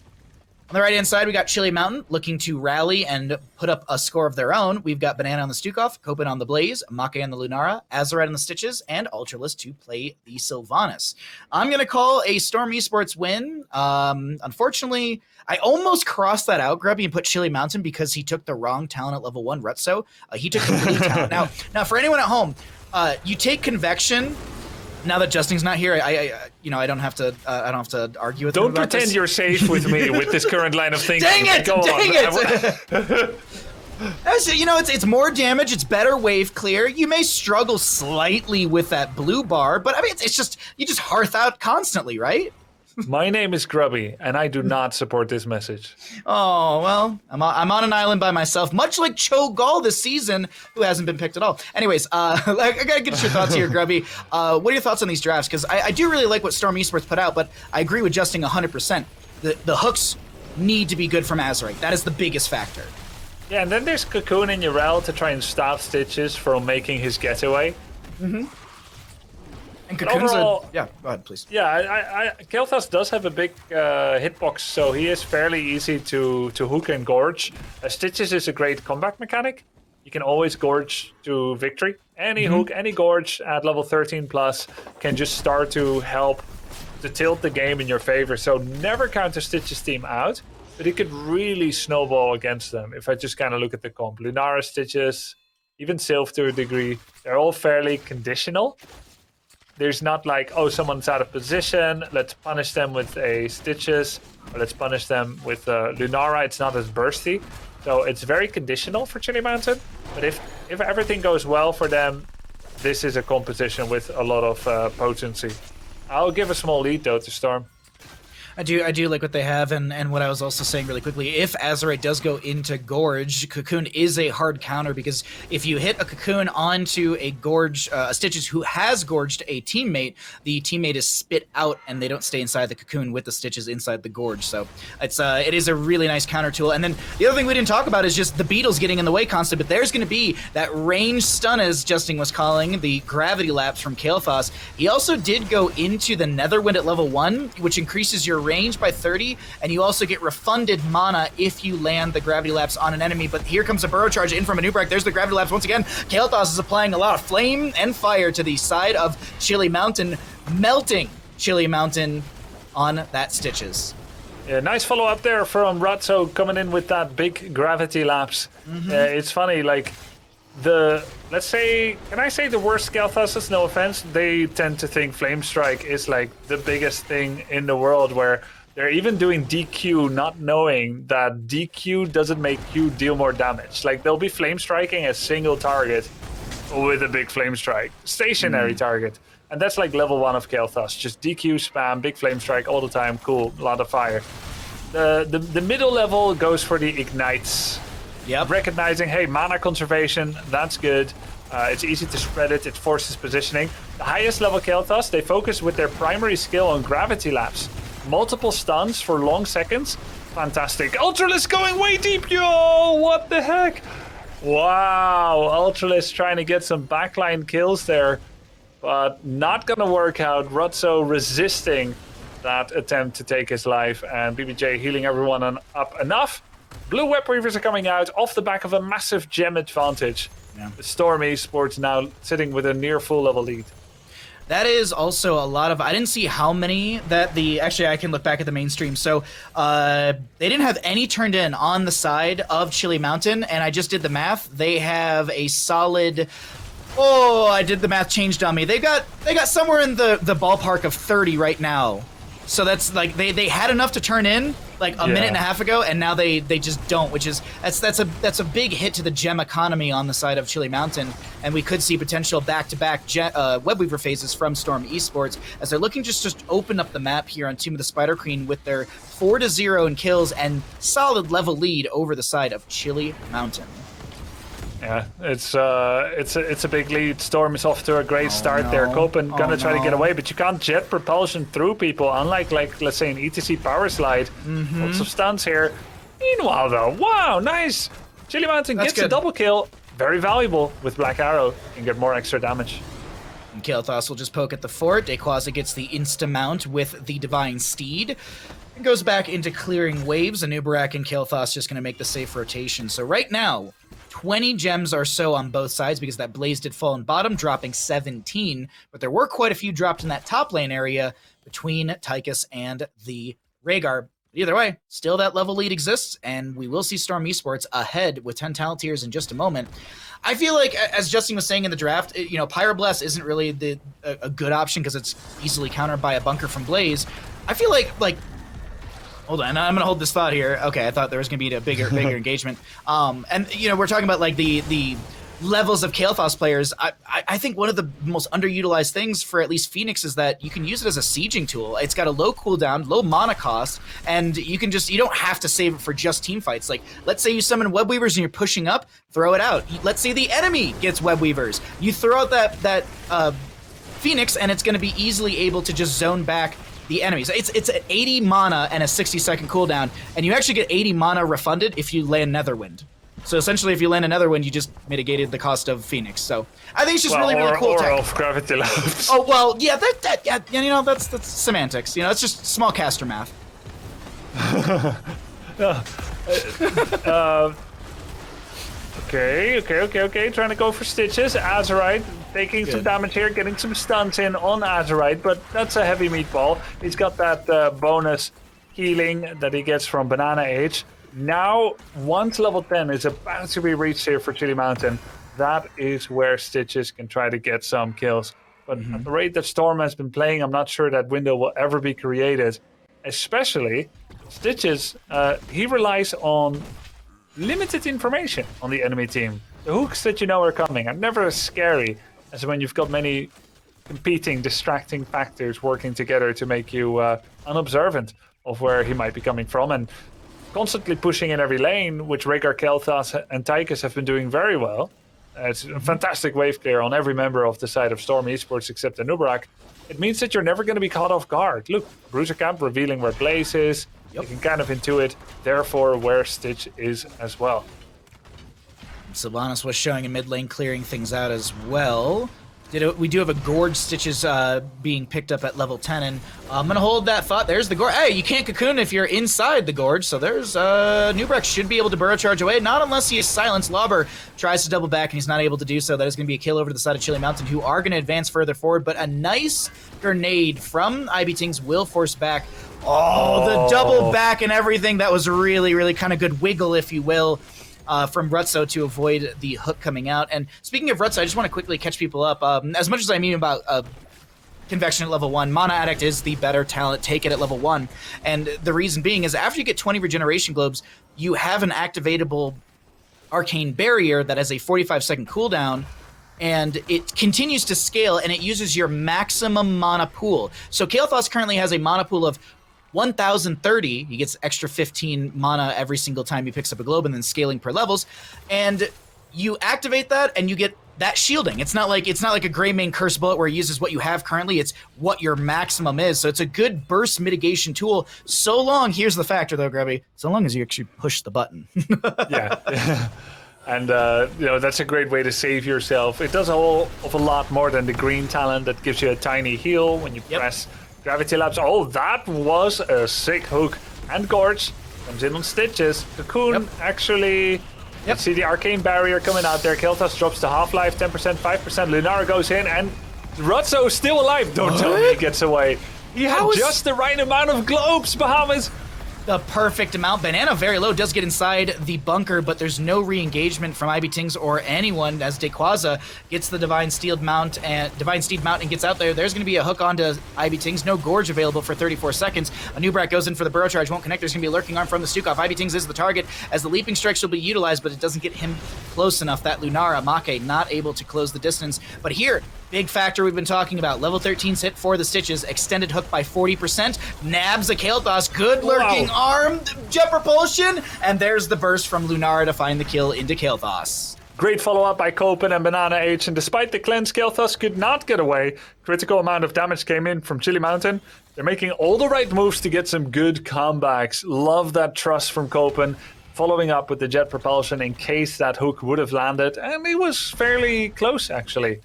On the right-hand side, we got Chili Mountain looking to rally and put up a score of their own. We've got Banana on the Stukov, Copen on the Blaze, Make on the Lunara, Azerite on the Stitches, and Ultralisk to play the Sylvanas. I'm going to call a Storm Esports win. Unfortunately, I almost crossed that out, Grubby, and put Chili Mountain because he took the wrong talent at level 1, Retso. He took the blue talent. Now, for anyone at home, you take Convection. Now that Justin's not here, I don't have to argue with him Don't about pretend this. you're safe with me with this current line of thinking. Dang it! Go on. Dang it! It's more damage. It's better wave clear. You may struggle slightly with that blue bar, but I mean, it's just you just hearth out constantly, right? My name is Grubby, and I do not support this message. Oh, well, I'm on an island by myself, much like Cho Gall this season, who hasn't been picked at all. Anyways, I gotta get your thoughts here, Grubby. What are your thoughts on these drafts? Because I do really like what Storm Esports put out, but I agree with Justin 100%. The hooks need to be good from Azerite. That is the biggest factor. Yeah, and then there's Cocoon and Urel to try and stop Stitches from making his getaway. Mm-hmm. And Cocoon's yeah, go ahead, please. Yeah, Kael'thas does have a big hitbox, so he is fairly easy to hook and gorge. Stitches is a great comeback mechanic. You can always gorge to victory. Any hook, any gorge at level 13 plus can just start to help to tilt the game in your favor. So never counter Stitches team out, but it could really snowball against them. If I just kind of look at the comp, Lunara, Stitches, even Sylph to a degree, they're all fairly conditional. There's not like, oh, someone's out of position, let's punish them with a Stitches, or let's punish them with Lunara. It's not as bursty. So it's very conditional for Chili Mountain. But if everything goes well for them, this is a composition with a lot of potency. I'll give a small lead, though, to Storm. I do like what they have, and what I was also saying really quickly, if Azerite does go into Gorge, Cocoon is a hard counter, because if you hit a Cocoon onto a Gorge, a Stitches who has Gorged a teammate, the teammate is spit out and they don't stay inside the Cocoon with the Stitches inside the Gorge. So it is a really nice counter tool. And then the other thing we didn't talk about is just the Beetles getting in the way constant, but there's going to be that range stun, as Justin was calling, the Gravity Lapse from Kael'thas. He also did go into the Netherwind at level 1, which increases your range by 30, and you also get refunded mana if you land the Gravity Lapse on an enemy. But here comes a Burrow Charge in from Anub'arak. There's the Gravity Lapse once again. Kael'thas is applying a lot of flame and fire to the side of Chili Mountain, melting Chili Mountain on that Stitches. Yeah, nice follow up there from Ratso coming in with that big Gravity Lapse. It's funny, like let's say, can I say the worst Kael'thas? No offense. They tend to think Flame Strike is like the biggest thing in the world, where They're even doing DQ, not knowing that DQ doesn't make Q deal more damage. Like, they'll be flame striking a single target with a big flame strike, stationary target. And that's like level 1 of Kael'thas. Just DQ, spam, big flame strike all the time. Cool, a lot of fire. The middle level goes for the ignites. Yep. Recognizing, hey, mana conservation, that's good. It's easy to spread it, it forces positioning. The highest level Kael'thas, they focus with their primary skill on gravity laps. Multiple stuns for long seconds. Fantastic. Ultralisk going way deep, yo! What the heck? Wow, Ultralisk trying to get some backline kills there, but not gonna work out. Rutso resisting that attempt to take his life, and BBJ healing everyone up enough. Blue Web Weavers are coming out off the back of a massive gem advantage. Yeah. Storm Esports now sitting with a near full level lead. That is also a lot of... I didn't see how many that the... Actually, I can look back at the mainstream. So, they didn't have any turned in on the side of Chili Mountain, and I just did the math. They have a solid... Oh, I did the math, changed on me. They got somewhere in the ballpark of 30 right now. So that's like they had enough to turn in like a minute and a half ago, and now they just don't, which is that's a big hit to the gem economy on the side of Chili Mountain, and we could see potential back-to-back Webweaver phases from Storm Esports as they're looking just open up the map here on Tomb of the Spider Queen with their 4-0 in kills and solid level lead over the side of Chili Mountain. Yeah, it's a big lead. Storm is off to a great start there. Copen gonna try to get away, but you can't jet propulsion through people, unlike, like, let's say an ETC power slide. Lots of stuns here. Meanwhile, though, wow, nice! Chili Mountain gets a double kill. Very valuable with Black Arrow. Can get more extra damage. And Kael'thas will just poke at the fort. Dayquaza gets the insta-mount with the Divine Steed. And goes back into clearing waves. Anubarak and Kael'thas just going to make the safe rotation. So right now, 20 gems or so on both sides because that Blaze did fall in bottom, dropping 17. But there were quite a few dropped in that top lane area between Tychus and the Rhaegar. Either way, still that level lead exists, and we will see Storm Esports ahead with 10 talent tiers in just a moment. I feel like, as Justin was saying in the draft, Pyroblast isn't really a good option because it's easily countered by a bunker from Blaze. I feel like hold on, I'm gonna hold this thought here. Okay, I thought there was gonna be a bigger engagement. And we're talking about like the levels of Kael'thas players. I think one of the most underutilized things for at least Phoenix is that you can use it as a sieging tool. It's got a low cooldown, low mana cost, and you don't have to save it for just team fights. Like, let's say you summon Web Weavers and you're pushing up, throw it out. Let's say the enemy gets Web Weavers. You throw out that Phoenix, and it's gonna be easily able to just zone back the enemies. It's 80 mana and a 60-second cooldown, and you actually get 80 mana refunded if you land Netherwind. So essentially, if you land a Netherwind, you just mitigated the cost of Phoenix. So I think it's just really cool or tech. off gravity loads. Oh well, yeah, that's semantics. It's just small caster math. Okay. Trying to go for stitches. Azurite taking some damage here, getting some stuns in on Azurite, but that's a heavy meatball. He's got that bonus healing that he gets from Banana Age. Now, once level 10 is about to be reached here for Chili Mountain, that is where Stitches can try to get some kills. But at the rate that Storm has been playing, I'm not sure that window will ever be created. Especially, Stitches, he relies on limited information on the enemy team. The hooks that are coming are never as scary as when you've got many competing, distracting factors working together to make you unobservant of where he might be coming from. And constantly pushing in every lane, which Rhaegar, Kael'thas, and Tychus have been doing very well. It's a fantastic wave clear on every member of the side of Storm Esports except Anubarak. It means that you're never going to be caught off guard. Look, Bruiser Camp revealing where Blaze is. You can kind of intuit, therefore, where Stitch is as well. Sylvanas was showing a mid lane clearing things out as well. We do have a Gorge Stitches being picked up at level 10, and I'm going to hold that thought. There's the Gorge. Hey, you can't cocoon if you're inside the Gorge, so there's Nubrex should be able to burrow charge away, not unless he is silenced. Lauber tries to double back, and he's not able to do so. That is going to be a kill over to the side of Chili Mountain, who are going to advance further forward, but a nice grenade from IB Tings will force back. Oh, the double back and everything. That was really, really kind of good wiggle, if you will. From Rutso to avoid the hook coming out. And speaking of Rutso, I just want to quickly catch people up. As much as I mean about Convection at level 1. Mana Addict is the better talent. Take it at level 1. And the reason being is after you get 20 regeneration globes, you have an activatable arcane barrier that has a 45-second cooldown, and it continues to scale, and it uses your maximum mana pool. So Kael'thas currently has a mana pool of 1,030. He gets extra 15 mana every single time he picks up a globe, and then scaling per levels. And you activate that, and you get that shielding. It's not like a Greymane Curse Bullet where it uses what you have currently. It's what your maximum is. So it's a good burst mitigation tool. So long, here's the factor though, Grubby, so long as you actually push the button. Yeah. And, that's a great way to save yourself. It does a whole of a lot more than the green talent that gives you a tiny heal when you press Gravity Lapse. Oh, that was a sick hook. And Gorge comes in on Stitches. Cocoon actually... Let's see the Arcane Barrier coming out there. Kael'thas drops to half-life, 10%, 5%. Lunara goes in, and Rotzo's still alive. Don't tell me he gets away. He had just the right amount of globes, Bahamut. The perfect amount. Banana very low does get inside the bunker, but there's no re-engagement from IB Tings or anyone as Dequaza gets the Divine Steed mount and gets out there. There's going to be a hook onto IB Tings. No Gorge available for 34 seconds. A new Brat goes in for the Burrow Charge. Won't connect. There's going to be a Lurking Arm from the Stukov. IB Tings is the target as the Leaping Strikes will be utilized, but it doesn't get him close enough. That Lunara, Make not able to close the distance. But here, big factor we've been talking about. Level 13's hit for the Stitches. Extended hook by 40%. Nabs a Kael'thas. Good Lurking Arm. Jet Propulsion. And there's the burst from Lunara to find the kill into Kael'thas. Great follow-up by Copen and Banana H. And despite the cleanse, Kael'thas could not get away. Critical amount of damage came in from Chili Mountain. They're making all the right moves to get some good comebacks. Love that trust from Copen. Following up with the Jet Propulsion in case that hook would have landed. And it was fairly close, actually.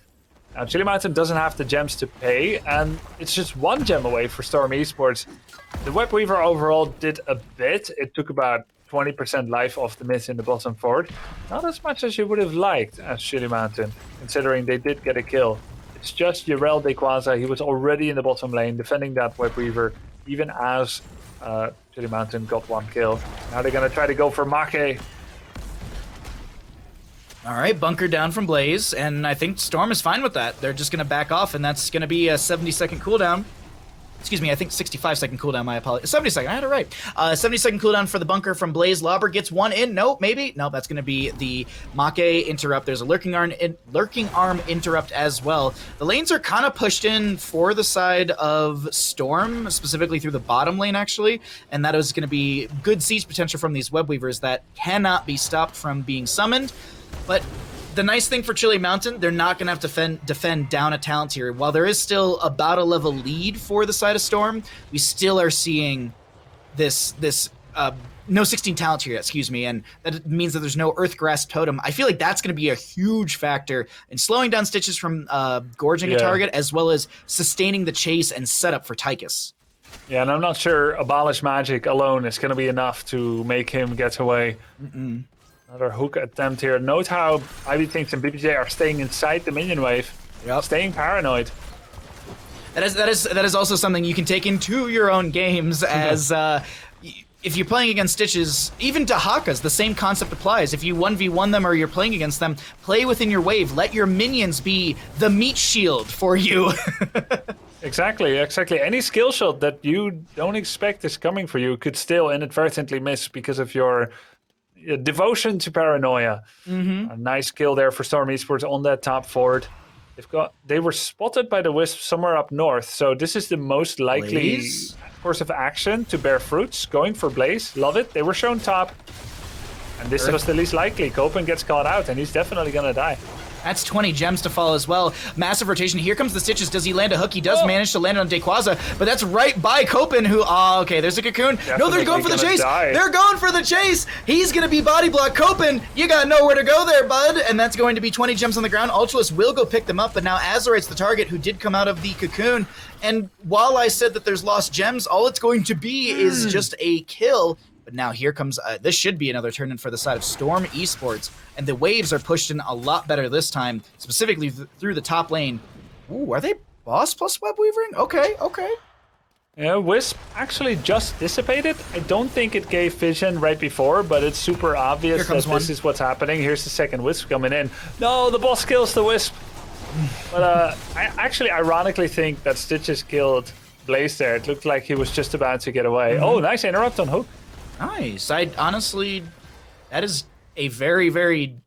Now, Chili Mountain doesn't have the gems to pay, and it's just one gem away for Storm Esports. The Web Weaver overall did a bit. It took about 20% life off the miss in the bottom fort. Not as much as you would have liked as Chili Mountain, considering they did get a kill. It's just Yarel Dequaza. He was already in the bottom lane defending that Web Weaver, even as Chili Mountain got one kill. Now they're going to try to go for Make. All right, bunker down from Blaze, and I think Storm is fine with that. They're just going to back off, and that's going to be a 70-second cooldown. Excuse me, I think 65-second cooldown, my apologies. 70-second, I had it right. 70-second cooldown for the bunker from Blaze. Lauber gets one in. Nope, maybe. No, that's going to be the Make interrupt. There's a Lurking Arm interrupt as well. The lanes are kind of pushed in for the side of Storm, specifically through the bottom lane, actually, and that is going to be good siege potential from these Web Weavers that cannot be stopped from being summoned. But the nice thing for Chili Mountain, they're not going to have to defend down a talent tier. While there is still about a level lead for the side of Storm, we still are seeing this no 16 talent tier, excuse me, and that means that there's no Earthgrass Totem. I feel like that's going to be a huge factor in slowing down Stitches from gorging a target, as well as sustaining the chase and setup for Tychus. Yeah, and I'm not sure Abolish Magic alone is going to be enough to make him get away. Another hook attempt here. Note how IB Tings and BBJ are staying inside the minion wave. Staying paranoid. That is also something you can take into your own games as if you're playing against Stitches, even to Hakas, the same concept applies. If you 1v1 them or you're playing against them, play within your wave. Let your minions be the meat shield for you. Exactly. Any skill shot that you don't expect is coming for you could still inadvertently miss because of your devotion to paranoia. A nice kill there for Storm Esports on that top fort. They were spotted by the Wisp somewhere up north, so this is the most likely course of action to bear fruits. Going for Blaze, love it. They were shown top, and this was the least likely. Copen gets caught out, and he's definitely gonna die. That's 20 gems to fall as well. Massive rotation. Here comes the Stitches. Does he land a hook? He does manage to land it on Dequaza, but that's right by Copen, who... Oh, okay, there's a Cocoon. No, they're going for the chase. They're going for the chase. He's going to be body block. Copen, you got nowhere to go there, bud. And that's going to be 20 gems on the ground. Ultralisk will go pick them up, but now Azurite's the target who did come out of the Cocoon. And while I said that there's lost gems, all it's going to be is just a kill. But now here comes, this should be another turn-in for the side of Storm Esports. And the waves are pushed in a lot better this time, specifically through the top lane. Ooh, are they boss plus web weavering? Okay. Yeah, Wisp actually just dissipated. I don't think it gave vision right before, but it's super obvious that this is what's happening. Here's the second Wisp coming in. No, the boss kills the Wisp. But I actually ironically think that Stitches killed Blaze there. It looked like he was just about to get away. Oh, nice interrupt on Hook. Nice. I honestly, that is a very, very.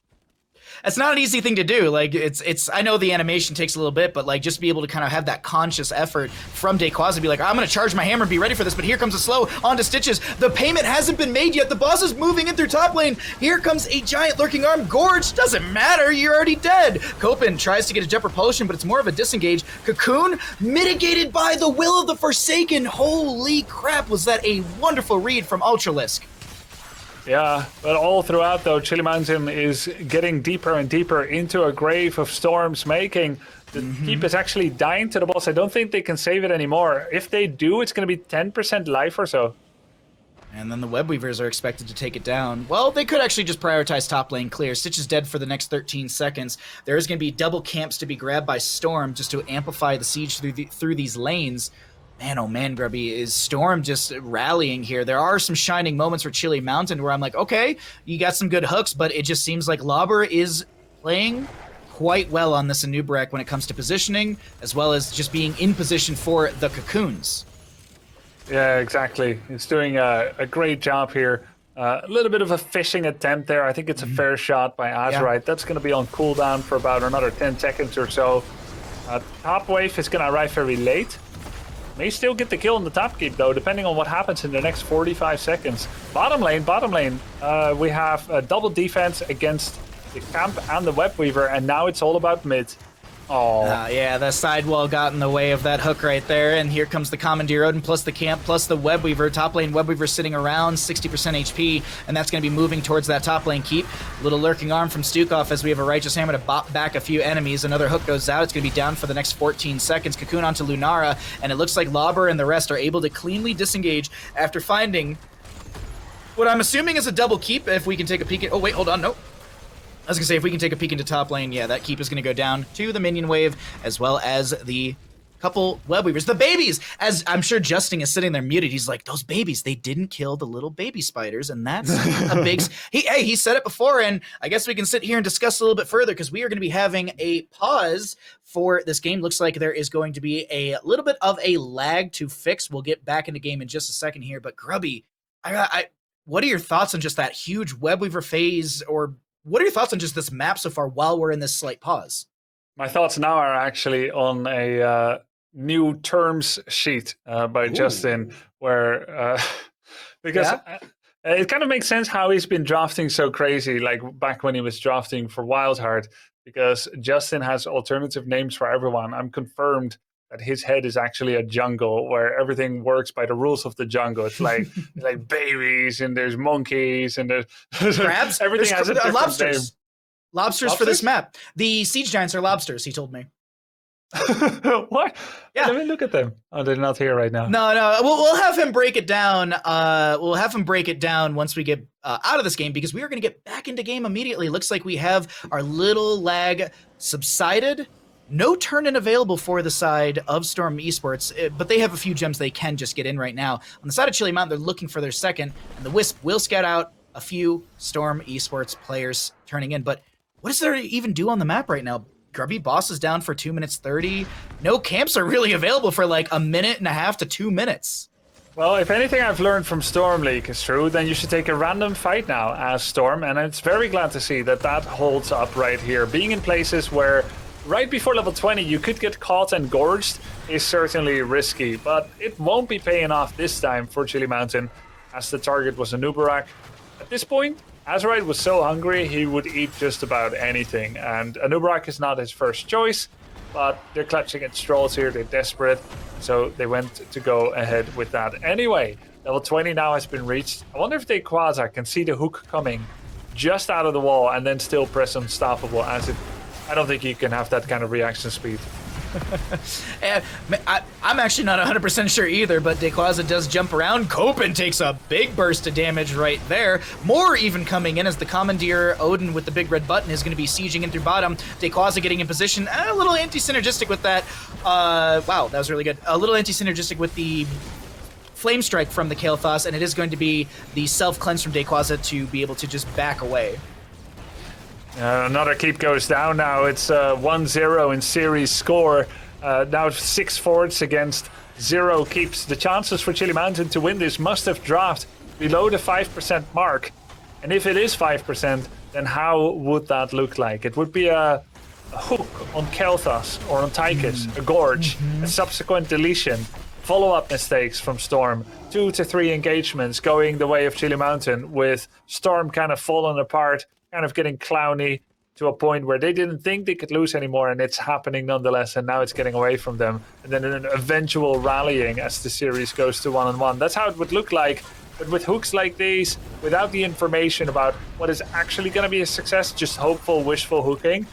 It's not an easy thing to do. Like it's. I know the animation takes a little bit, but like just be able to kind of have that conscious effort from Dayquaza to be like, I'm gonna charge my hammer and be ready for this. But here comes a slow onto Stitches. The payment hasn't been made yet. The boss is moving in through top lane. Here comes a giant lurking arm. Gorge, doesn't matter. You're already dead. Copen tries to get a jet propulsion, but it's more of a disengage. Cocoon mitigated by the will of the Forsaken. Holy crap! Was that a wonderful read from Ultralisk? Yeah, but all throughout though, Chili Mountain is getting deeper and deeper into a grave of storms making. The keep is actually dying to the boss. I don't think they can save it anymore. If they do, it's going to be 10% life or so. And then the Web Weavers are expected to take it down. Well, they could actually just prioritize top lane clear. Stitch is dead for the next 13 seconds. There is going to be double camps to be grabbed by Storm just to amplify the siege through these lanes. Man, oh man, Grubby, is Storm just rallying here? There are some shining moments for Chili Mountain where I'm like, okay, you got some good hooks, but it just seems like Lauber is playing quite well on this Anubarak when it comes to positioning, as well as just being in position for the Cocoons. Yeah, exactly. It's doing a great job here. A little bit of a fishing attempt there. I think it's a fair shot by Azurite. That's going to be on cooldown for about another 10 seconds or so. Top wave is going to arrive very late. May still get the kill on the top keep though, depending on what happens in the next 45 seconds. Bottom lane. We have a double defense against the camp and the Web Weaver, and now it's all about mid. Oh, yeah, the sidewall got in the way of that hook right there, and here comes the Commandeer Odin plus the camp plus the Web Weaver. Top lane Web Weaver sitting around 60% HP, and that's going to be moving towards that top lane keep. Little lurking arm from Stukov as we have a Righteous Hammer to bop back a few enemies. Another hook goes out. It's going to be down for the next 14 seconds. Cocoon onto Lunara, and it looks like Lauber and the rest are able to cleanly disengage after finding what I'm assuming is a double keep. If we can take a peek at... Oh, wait, hold on. Nope. I was going to say, if we can take a peek into top lane, yeah, that keep is going to go down to the minion wave, as well as the couple Web Weavers. The babies! As I'm sure Justin is sitting there muted, he's like, those babies, they didn't kill the little baby spiders, and that's a big... He said it before, and I guess we can sit here and discuss a little bit further, because we are going to be having a pause for this game. Looks like there is going to be a little bit of a lag to fix. We'll get back into game in just a second here, but Grubby, what are your thoughts on just that huge Web Weaver phase, or... What are your thoughts on just this map so far while we're in this slight pause? My thoughts now are actually on a new terms sheet by Justin, where because it kind of makes sense how he's been drafting so crazy, like back when he was drafting for Wildheart, because Justin has alternative names for everyone. I'm confirmed that his head is actually a jungle where everything works by the rules of the jungle. It's like it's like babies, and there's monkeys, and there's crabs. Everything has a different lobsters. name. Lobsters for this map. The siege giants are lobsters, he told me. What? Yeah. Let me look at them. Oh, they're not here right now. No. We'll have him break it down. We'll have him break it down once we get out of this game, because we are going to get back into game immediately. Looks like we have our little lag subsided. No turn-in available for the side of Storm Esports, but they have a few gems they can just get in right now. On the side of Chili Mountain, they're looking for their second, and the Wisp will scout out a few Storm Esports players turning in. But what is there to even do on the map right now? Grubby boss is down for 2 minutes 30. No camps are really available for like a minute and a half to 2 minutes. Well, if anything I've learned from Storm League is true, then you should take a random fight now as Storm, and it's very glad to see that that holds up right here. Being in places where right before level 20 you could get caught and gorged is certainly risky, but it won't be paying off this time for Chili Mountain, as the target was a Anubarak. At this point, Azurite was so hungry he would eat just about anything, and Anubarak is not his first choice, but they're clutching at straws here, they're desperate, so they went to go ahead with that. Anyway, level 20 now has been reached. I wonder if Dayquaza can see the hook coming just out of the wall and then still press unstoppable, as it I don't think you can have that kind of reaction speed. I'm actually not 100% sure either, but Dayquaza does jump around. Copen takes a big burst of damage right there. More even coming in as the Commandeer Odin with the big red button is going to be sieging in through bottom. Dayquaza getting in position. A little anti-synergistic with that. Wow, that was really good. A little anti-synergistic with the Flame Strike from the Kael'thas, and it is going to be the self-cleanse from Dayquaza to be able to just back away. Another keep goes down now. It's 1-0 in series score. Now 6 forwards against 0 keeps. The chances for Chili Mountain to win this must have dropped below the 5% mark. And if it is 5%, then how would that look like? It would be a hook on Kel'Thas or on Tychus, a gorge, a subsequent deletion, follow-up mistakes from Storm, 2 to 3 engagements going the way of Chili Mountain, with Storm kind of falling apart, kind of getting clowny to a point where they didn't think they could lose anymore, and it's happening nonetheless, and now it's getting away from them. And then an eventual rallying as the series goes to 1-1. That's how it would look like. But with hooks like these, without the information about what is actually going to be a success, just hopeful, wishful hooking,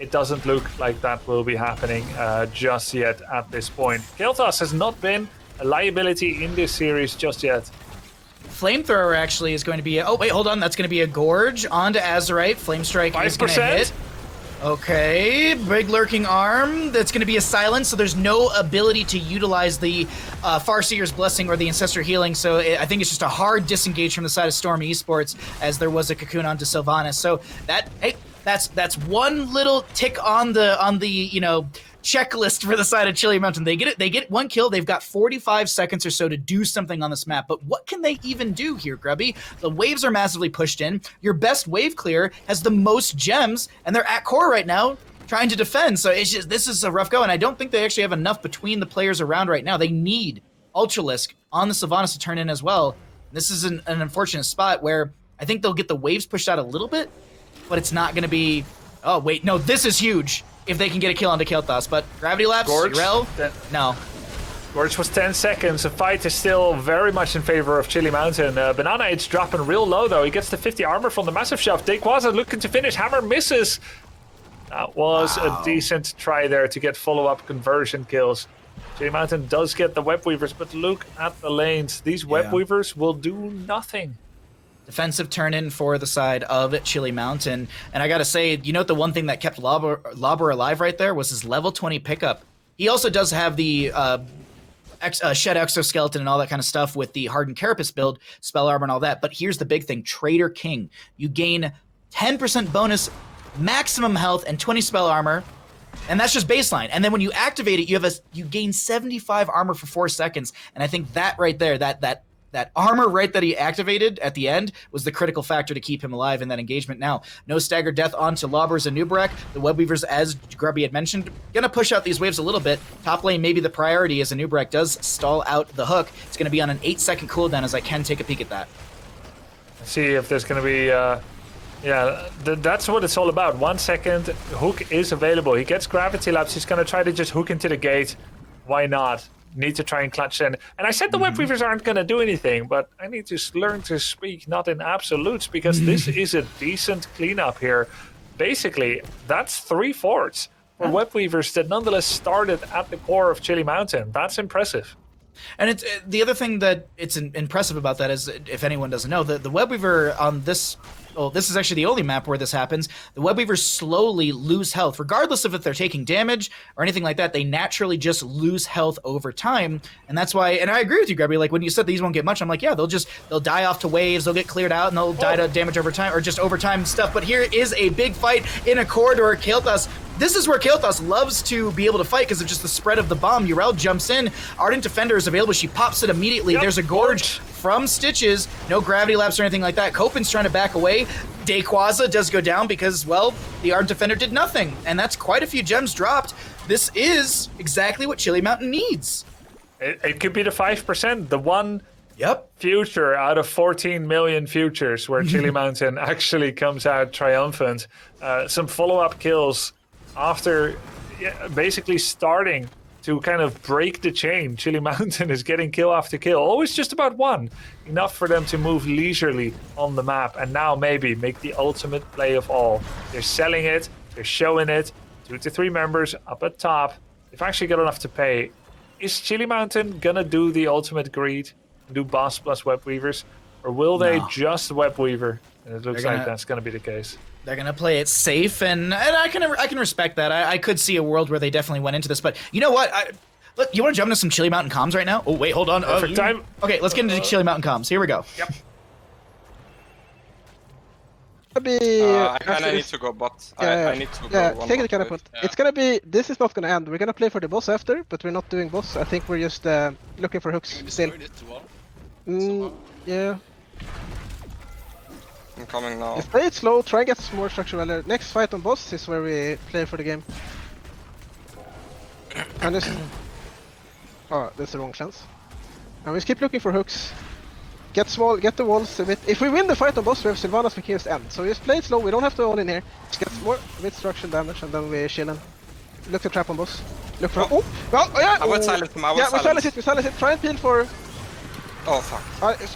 it doesn't look like that will be happening just yet at this point. Kel'Thas has not been a liability in this series just yet. Flamethrower actually is going to be... Oh, wait, hold on. That's going to be a Gorge onto Azurite. Flame Strike is going to hit. Okay, big lurking arm. That's going to be a silence, so there's no ability to utilize the Farseer's Blessing or the Ancestor Healing, so I think it's just a hard disengage from the side of Storm Esports, as there was a Cocoon onto Sylvanas. So that... Hey, that's one little tick on the you know, checklist for the side of Chili Mountain. They get 1 kill. They've got 45 seconds or so to do something on this map. But what can they even do here, Grubby? The waves are massively pushed in. Your best wave clear has the most gems, and they're at core right now trying to defend. So it's just, this is a rough go, and I don't think they actually have enough between the players around right now. They need Ultralisk on the Sylvanas to turn in as well. This is an unfortunate spot where I think they'll get the waves pushed out a little bit, but it's not going to be... Oh, wait, no, this is huge if they can get a kill onto Kel'Thas, but Gravity Lapse, Gorge? no. Gorge was 10 seconds. The fight is still very much in favor of Chili Mountain. Banana Age dropping real low, though. He gets the 50 armor from the massive shove. Dayquaza looking to finish. Hammer misses. That was a decent try there to get follow-up conversion kills. Chili Mountain does get the Web Weavers, but look at the lanes. These Web Weavers will do nothing. Defensive turn-in for the side of Chili Mountain. And I gotta say, you know, the one thing that kept Lobber alive right there was his level 20 pickup. He also does have the Shed Exoskeleton and all that kind of stuff with the Hardened Carapace build, Spell Armor and all that. But here's the big thing, Trader King. You gain 10% bonus maximum health and 20 Spell Armor, and that's just baseline. And then when you activate it, you gain 75 armor for 4 seconds. And I think that right there, that armor right that he activated at the end was the critical factor to keep him alive in that engagement. Now, no staggered death onto Lobbers and Nubarak. The Web Weavers, as Grubby had mentioned, gonna push out these waves a little bit. Top lane may be the priority as Nubarak does stall out the hook. It's gonna be on an 8-second cooldown as I can take a peek at that. See if there's gonna be... that's what it's all about. 1 second, hook is available. He gets Gravity Lapse. He's gonna try to just hook into the gate. Why not? Need to try and clutch in. And I said the Web Weavers aren't going to do anything, but I need to learn to speak not in absolutes, because this is a decent cleanup here. Basically, that's 3 forts for Web Weavers that nonetheless started at the core of Chili Mountain. That's impressive. And it's the other thing that it's impressive about that is, if anyone doesn't know, the Web Weaver on this... Well, this is actually the only map where this happens. The Web Weavers slowly lose health. Regardless of if they're taking damage or anything like that, they naturally just lose health over time. And that's why, and I agree with you, Grubby, like when you said these won't get much, I'm like, yeah, they'll die off to waves, they'll get cleared out, and they'll die to damage over time, or just over time stuff. But here is a big fight in a corridor. Kel'Thas, this is where Kel'Thas loves to be able to fight because of just the spread of the bomb. Urel jumps in, Ardent Defender is available, she pops it immediately. Yep, there's a Gorge from Stitches, no Gravity Lapse or anything like that. Copen's trying to back away. Dayquaza does go down because, well, the Ardent Defender did nothing, and that's quite a few gems dropped. This is exactly what Chili Mountain needs. It could be the 5%, the one Yep. future out of 14 million futures where Chili Mountain actually comes out triumphant. Some follow-up kills after basically starting to kind of break the chain. Chili Mountain is getting kill after kill, always just about one, enough for them to move leisurely on the map and now maybe make the ultimate play of all. They're selling it, they're showing it, 2 to 3 members up at top. They've actually got enough to pay. Is Chili Mountain gonna do the ultimate greed, do boss plus Web Weavers, or will they just Web Weaver? And it looks like that's gonna be the case. They're gonna play it safe, and I can respect that. I could see a world where they definitely went into this, but you know what? Look, you want to jump into some Chili Mountain comms right now? Oh wait, hold on. Perfect time. Okay, let's get into Chili Mountain comms. Here we go. Yep. be. I kind of need to go bot. Yeah, I need to go yeah, one take bot the catapult. wave. Yeah. It's gonna be. This is not gonna end. We're gonna play for the boss after, but we're not doing boss. I think we're just looking for hooks still. Yeah. I'm coming now. Just play it slow. Try and get some more structure value. Next fight on boss is where we play for the game. And this. Oh, that's the wrong chance. And we just keep looking for hooks. Get small, get the walls a bit. If we win the fight on boss, we have Sylvanas, we can just end. So we just play it slow, we don't have to all in here. Just get more a bit structure damage and then we chillin'. Look to trap on boss. Look for. Oh! Well, yeah! I would silence him, Yeah, we silence it. Try and peel for. Oh fuck.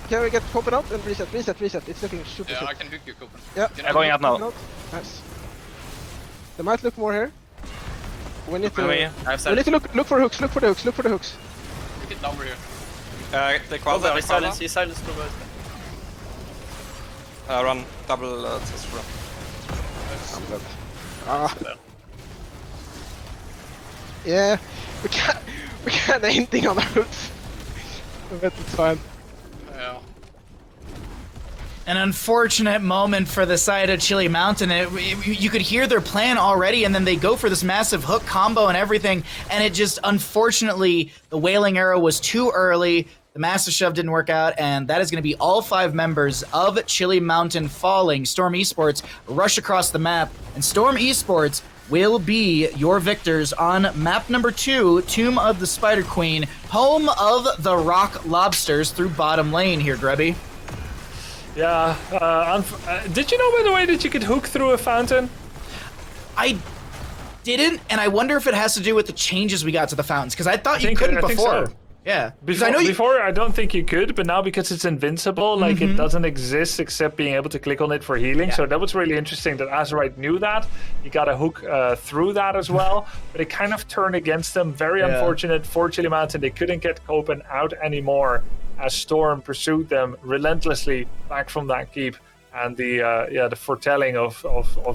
Can we get Copen out and reset? It's looking super shit. I can hook you, Copen. Yeah. I'm going out now. Nice. They might look more here. We need to. I have We need to look for hooks. Look for the hooks. Look at number here. They quadra, He silenced the rest. run double test run. Yeah, we can't anything on the hooks. But it's fine. Yeah. An unfortunate moment for the side of Chili Mountain. You could hear their plan already, and then they go for this massive hook combo and everything, and it just, unfortunately, the Wailing Arrow was too early. The Massive Shove didn't work out, and that is going to be all 5 members of Chili Mountain falling. Storm Esports rush across the map, and Storm Esports will be your victors on map number 2, Tomb of the Spider Queen, home of the Rock Lobsters through bottom lane here, Grubby. Yeah. Did you know, by the way, that you could hook through a fountain? I didn't, and I wonder if it has to do with the changes we got to the fountains, because I thought you couldn't I think before. so. Yeah. Before, I don't think you could, but now because it's invincible, like it doesn't exist except being able to click on it for healing. Yeah. So that was really interesting that Azerite knew that. He got a hook through that as well, but it kind of turned against them. Very unfortunate for Chili Mountain. They couldn't get Copen out anymore as Storm pursued them relentlessly back from that keep. And the foretelling of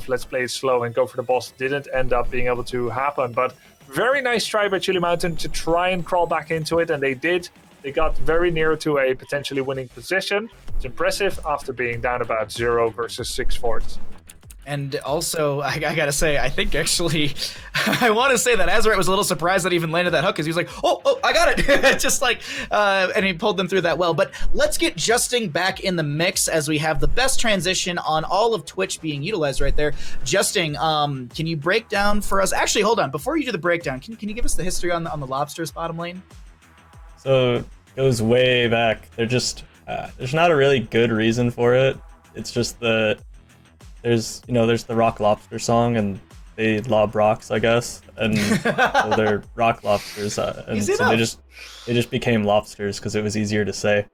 let's play it slow and go for the boss didn't end up being able to happen. But very nice try by Chili Mountain to try and crawl back into it, and they did. They got very near to a potentially winning position. It's impressive after being down about 0 versus 6 forts. And also, I gotta say, I think actually, I want to say that Azerite was a little surprised that he even landed that hook, because he was like, oh, I got it! Just like, and he pulled them through that well. But let's get Justing back in the mix, as we have the best transition on all of Twitch being utilized right there. Justing, can you break down for us? Actually, hold on, before you do the breakdown, can you give us the history on the Lobsters bottom lane? So, it goes way back. They're just, there's not a really good reason for it. It's just that there's the Rock Lobster song, and they lob rocks, I guess, and so they're rock lobsters, and so they just became lobsters because it was easier to say.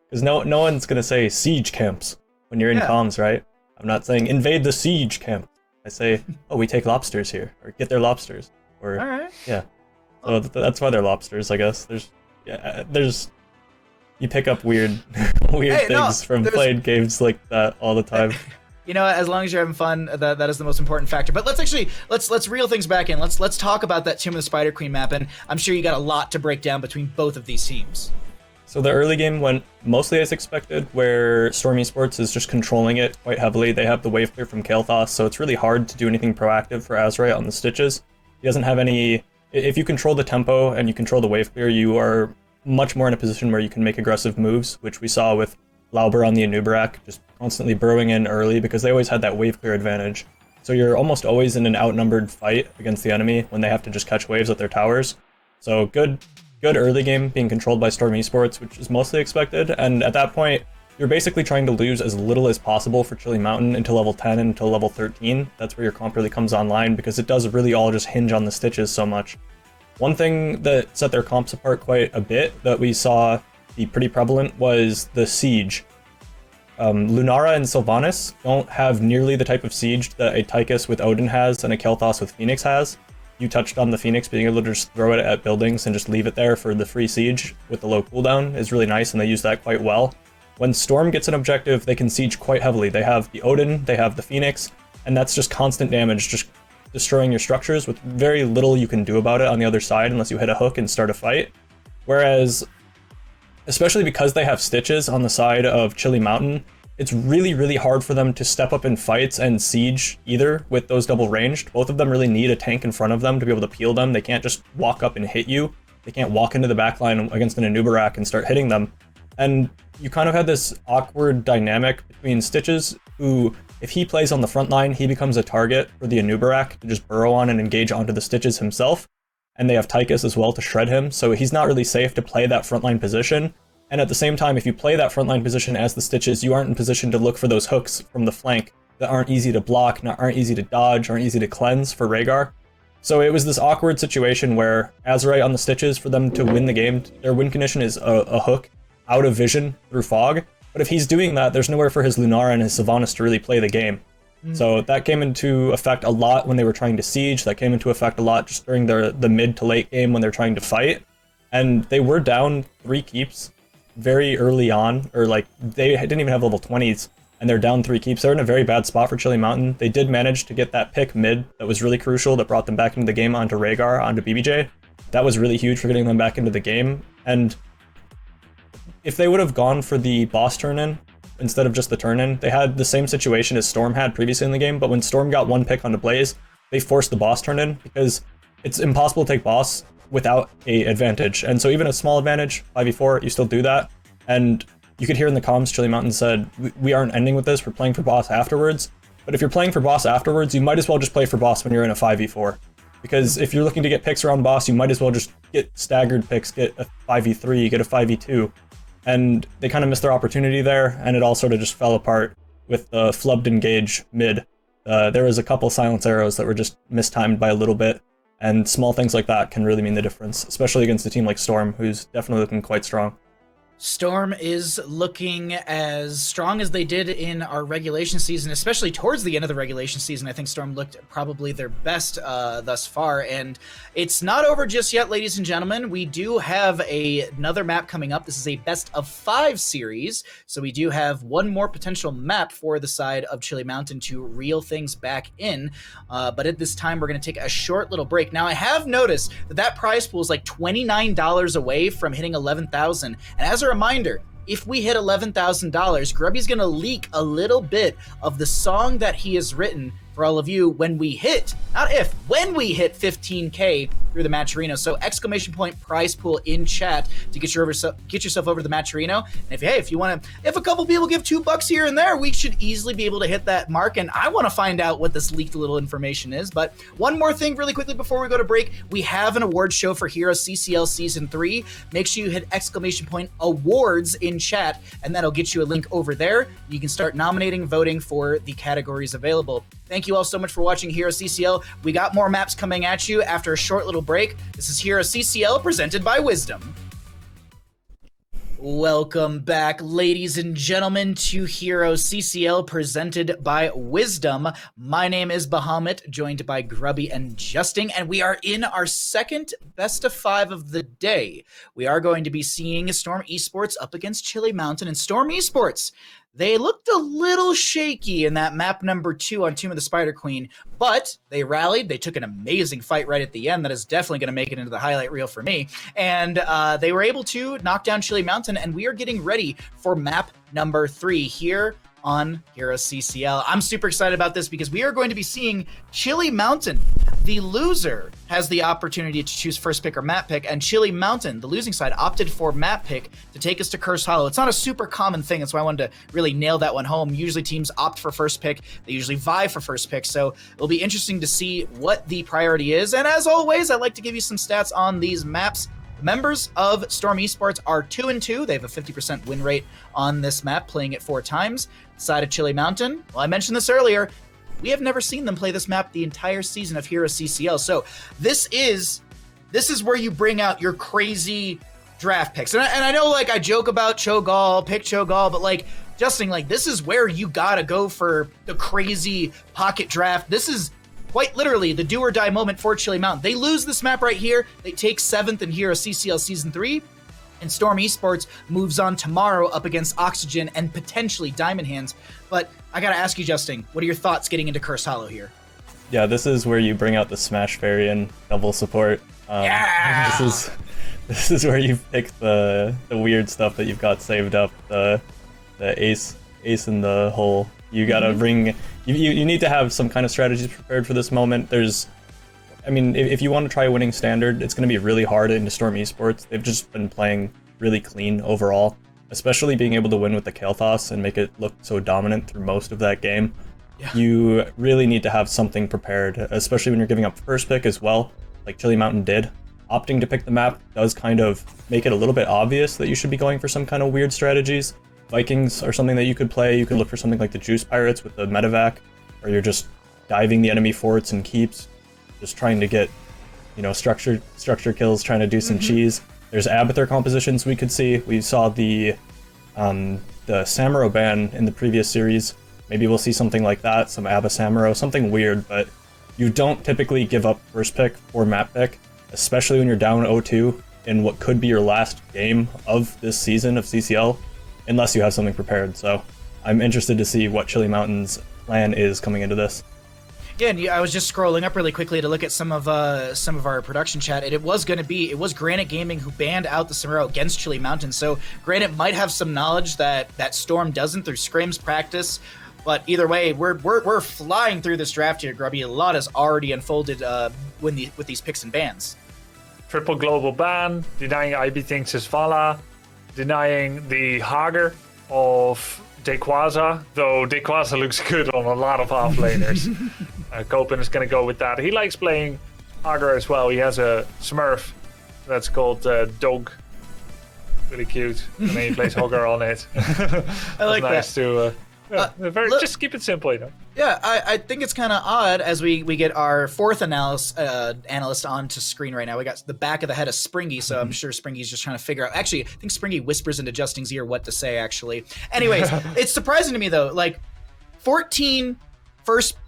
Because no one's gonna say siege camps when you're in comms, right? I'm not saying invade the siege camp. I say, oh, we take lobsters here, or get their lobsters, or yeah. So that's why they're lobsters, I guess. There's you pick up weird things from playing games like that all the time. You know, as long as you're having fun, that is the most important factor. But let's reel things back in. Let's talk about that Tomb of the Spider Queen map, and I'm sure you got a lot to break down between both of these teams. So the early game went mostly as expected, where Storm Esports is just controlling it quite heavily. They have the wave clear from Kael'thas, so it's really hard to do anything proactive for Azerite on the Stitches. He doesn't have any. If you control the tempo and you control the wave clear, you are much more in a position where you can make aggressive moves, which we saw with Lauber on the Anubarak, just constantly burrowing in early because they always had that wave clear advantage. So you're almost always in an outnumbered fight against the enemy when they have to just catch waves at their towers. So good early game being controlled by Storm Esports, which is mostly expected, and at that point, you're basically trying to lose as little as possible for Chili Mountain until level 10 and until level 13. That's where your comp really comes online, because it does really all just hinge on the Stitches so much. One thing that set their comps apart quite a bit that we saw be pretty prevalent was the siege. Lunara and Sylvanas don't have nearly the type of siege that a Tychus with Odin has and a Kael'thas with Phoenix has. You touched on the Phoenix being able to just throw it at buildings and just leave it there for the free siege with the low cooldown is really nice, and they use that quite well. When Storm gets an objective, they can siege quite heavily. They have the Odin, they have the Phoenix, and that's just constant damage, just destroying your structures with very little you can do about it on the other side unless you hit a hook and start a fight. Whereas, especially because they have Stitches on the side of Chili Mountain, it's really, really hard for them to step up in fights and siege either with those double ranged. Both of them really need a tank in front of them to be able to peel them. They can't just walk up and hit you. They can't walk into the backline against an Anubarak and start hitting them. And you kind of had this awkward dynamic between Stitches, who, if he plays on the front line, he becomes a target for the Anubarak to just burrow on and engage onto the Stitches himself. And they have Tychus as well to shred him, so he's not really safe to play that frontline position. And at the same time, if you play that frontline position as the Stitches, you aren't in position to look for those hooks from the flank that aren't easy to block, aren't easy to dodge, aren't easy to cleanse for Rhaegar. So it was this awkward situation where Azrai on the Stitches, for them to win the game, their win condition is a hook out of vision through fog. But if he's doing that, there's nowhere for his Lunara and his Sylvanas to really play the game. So that came into effect a lot when they were trying to siege. That came into effect a lot just during the mid to late game when they're trying to fight. And they were down 3 keeps very early on, or like they didn't even have level 20s, and they're down 3 keeps. They're in a very bad spot for Chili Mountain. They did manage to get that pick mid that was really crucial, that brought them back into the game onto Rhaegar, onto BBJ. That was really huge for getting them back into the game. And if they would have gone for the boss turn-in instead of just the turn-in, they had the same situation as Storm had previously in the game, but when Storm got 1 pick onto Blaze, they forced the boss turn-in because it's impossible to take boss without a advantage. And so even a small advantage, 5v4, you still do that. And you could hear in the comms, Chili Mountain said, we aren't ending with this, we're playing for boss afterwards. But if you're playing for boss afterwards, you might as well just play for boss when you're in a 5v4. Because if you're looking to get picks around boss, you might as well just get staggered picks, get a 5v3, get a 5v2. And they kind of missed their opportunity there, and it all sort of just fell apart with the flubbed engage mid. There was a couple silence arrows that were just mistimed by a little bit, and small things like that can really mean the difference, especially against a team like Storm, who's definitely looking quite strong. Storm is looking as strong as they did in our regulation season, especially towards the end of the regulation season. I think Storm looked probably their best thus far, and it's not over just yet, ladies and gentlemen. We do have another map coming up. This is a best of 5 series, so we do have one more potential map for the side of Chili Mountain to reel things back in, but at this time we're going to take a short little break. Now, I have noticed that prize pool is like $29 away from hitting 11,000, and as a reminder, if we hit $11,000, Grubby's going to leak a little bit of the song that he has written for all of you when we hit, not if, when we hit 15K through the Matcherino. So exclamation point prize pool in chat to get yourself over to the Matcherino. And if a couple people give $2 here and there, we should easily be able to hit that mark. And I want to find out what this leaked little information is. But one more thing really quickly before we go to break, we have an award show for HeroesCCL Season 3. Make sure you hit exclamation point awards in chat, and that'll get you a link over there. You can start nominating, voting for the categories available. Thank you all so much for watching HeroesCCL. We got more maps coming at you after a short little break. This is HeroesCCL presented by Wisdom. Welcome back, ladies and gentlemen, to HeroesCCL presented by Wisdom. My name is Bahamut, joined by Grubby and Justing, and we are in our second best of 5 of the day. We are going to be seeing Storm Esports up against Chili Mountain, and Storm Esports, they looked a little shaky in that map number 2 on Tomb of the Spider Queen, but they rallied. They took an amazing fight right at the end that is definitely going to make it into the highlight reel for me. And they were able to knock down Chili Mountain, and we are getting ready for map number 3 here on HeroesCCL. I'm super excited about this because we are going to be seeing Chili Mountain. The loser has the opportunity to choose first pick or map pick, and Chili Mountain, the losing side, opted for map pick to take us to Cursed Hollow. It's not a super common thing, that's why I wanted to really nail that one home. Usually teams opt for first pick, they usually vie for first pick, so it'll be interesting to see what the priority is. And as always, I'd like to give you some stats on these maps. Members of Storm Esports are 2-2. They have a 50% win rate on this map, playing it 4 times. Side of Chili Mountain, well, I mentioned this earlier, we have never seen them play this map the entire season of HeroesCCL. So this is where you bring out your crazy draft picks. And I know, like, I joke about Cho'Gall, pick Cho'Gall, but like, Justin, like, this is where you gotta go for the crazy pocket draft. This is quite literally the do or die moment for Chili Mountain. They lose this map right here. They take 7th in HeroesCCL Season 3. And Storm Esports moves on tomorrow up against Oxygen and potentially Diamond Hands. But I gotta ask you, Justin, what are your thoughts getting into Cursed Hollow here? Yeah, this is where you bring out the Smash Fairy and double support. Yeah! This is where you pick the weird stuff that you've got saved up, the Ace ace in the hole. You gotta bring. You need to have some kind of strategies prepared for this moment. I mean, if you want to try winning standard, it's going to be really hard into Storm Esports. They've just been playing really clean overall, especially being able to win with the Kael'thas and make it look so dominant through most of that game. Yeah. You really need to have something prepared, especially when you're giving up first pick as well, like Chili Mountain did. Opting to pick the map does kind of make it a little bit obvious that you should be going for some kind of weird strategies. Vikings are something that you could play. You could look for something like the Juice Pirates with the Medevac, where you're just diving the enemy forts and keeps, just trying to get, structure kills, trying to do some cheese. There's Abathur compositions we could see. We saw the Samuro ban in the previous series. Maybe we'll see something like that, some Abba Samuro, something weird, but you don't typically give up first pick or map pick, especially when you're down 0-2 in what could be your last game of this season of CCL, unless you have something prepared. So I'm interested to see what Chili Mountain's plan is coming into this. Yeah, and I was just scrolling up really quickly to look at some of our production chat, and it was Granite Gaming who banned out the Samuro against Chili Mountain. So Granite might have some knowledge that Storm doesn't through scrims practice. But either way, we're flying through this draft here, Grubby. A lot has already unfolded with these picks and bans. Triple global ban, denying IB Things as Vala, denying the Hager of Dequaza, though Dequaza looks good on a lot of offlaners. Copen is going to go with that. He likes playing Hager as well. He has a Smurf that's called Dog. Really cute. And then he plays Hager on it. I like nice that. Just keep it simple, Yeah, I think it's kind of odd as we get our fourth analyst onto screen right now. We got the back of the head of Springy, so I'm sure Springy's just trying to figure out. Actually, I think Springy whispers into Justin's ear what to say, actually. Anyways, it's surprising to me, though. Like, 14 first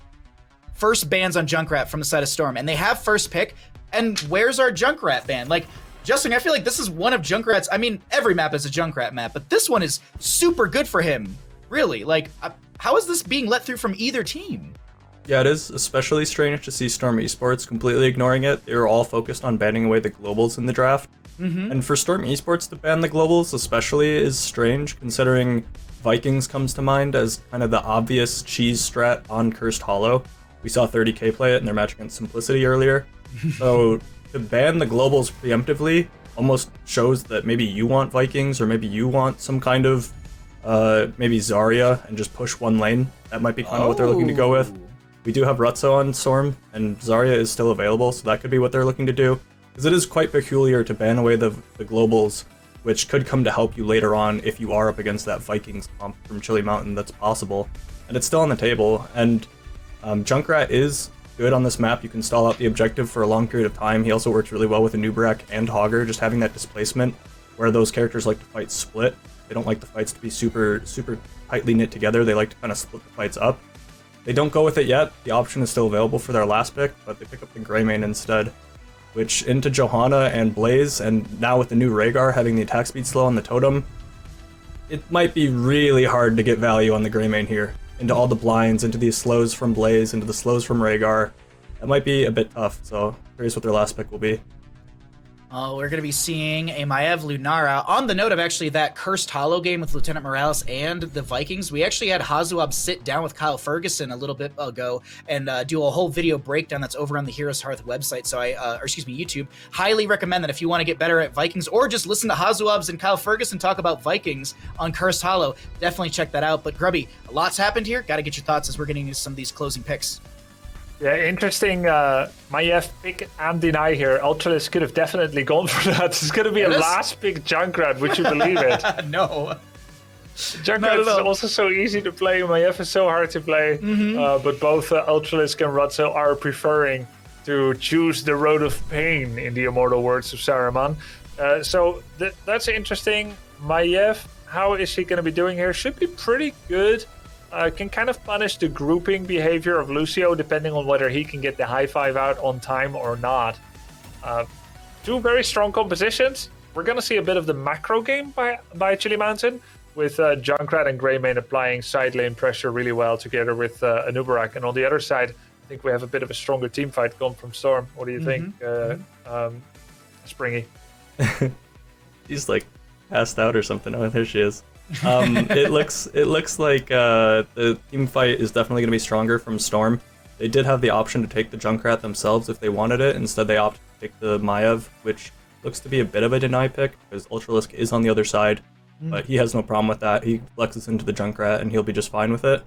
bans on Junkrat from the side of Storm, and they have first pick, and where's our Junkrat ban? Like, Justin, I feel like this is one of Junkrat's. I mean, every map is a Junkrat map, but this one is super good for him. Really, like, how is this being let through from either team? Yeah, it is especially strange to see Storm Esports completely ignoring it. They were all focused on banning away the globals in the draft. And for Storm Esports to ban the globals especially is strange, considering Vikings comes to mind as kind of the obvious cheese strat on Cursed Hollow. We saw 30k play it in their match against Simplicity earlier. So to ban the globals preemptively almost shows that maybe you want Vikings, or maybe you want some kind of maybe Zarya and just push one lane. That might be kind of what they're looking to go with. We do have Rutzo on Storm, and Zarya is still available, so that could be what they're looking to do. Because it is quite peculiar to ban away the globals, which could come to help you later on if you are up against that Vikings comp from Chili Mountain. That's possible. And it's still on the table, and Junkrat is good on this map. You can stall out the objective for a long period of time. He also works really well with Anubarak and Hogger, just having that displacement where those characters like to fight split. They don't like the fights to be super tightly knit together. They like to kind of split the fights up. They don't go with it yet. The option is still available for their last pick, but they pick up the Greymane instead, which into Johanna and Blaze, and now with the new Rhaegar having the attack speed slow on the totem, it might be really hard to get value on the Greymane here. Into all the blinds, into these slows from Blaze, into the slows from Rhaegar. That might be a bit tough, so curious what their last pick will be. We're going to be seeing a Maiev Lunara. On the note of actually that Cursed Hollow game with Lieutenant Morales and the Vikings, we actually had Hazuab sit down with Kyle Ferguson a little bit ago and do a whole video breakdown that's over on the HeroesHearth website. So YouTube. Highly recommend that if you want to get better at Vikings or just listen to Hazuabs and Kyle Ferguson talk about Vikings on Cursed Hollow, definitely check that out. But Grubby, a lot's happened here. Got to get your thoughts as we're getting into some of these closing picks. Yeah, interesting. Maiev pick and deny here. Ultralisk could have definitely gone for that. It's going to be a last pick Junkrat. Would you believe it? No. Junkrat is also so easy to play. Maiev is so hard to play. But both Ultralisk and Rutzo are preferring to choose the road of pain, in the immortal words of Saruman. So that's interesting. Maiev, how is he going to be doing here? Should be pretty good. Can kind of punish the grouping behavior of Lucio depending on whether he can get the high five out on time or not. Two very strong compositions. We're going to see a bit of the macro game by Chili Mountain, with Junkrat and Greymane applying side lane pressure really well together with Anubarak. And on the other side, I think we have a bit of a stronger team fight going from Storm. What do you think, Springy? She's like passed out or something. Oh, there she is. It looks like the team fight is definitely going to be stronger from Storm. They did have the option to take the Junkrat themselves if they wanted it. Instead, they opted to take the Maiev, which looks to be a bit of a deny pick because Ultralisk is on the other side, but he has no problem with that. He flexes into the Junkrat and he'll be just fine with it.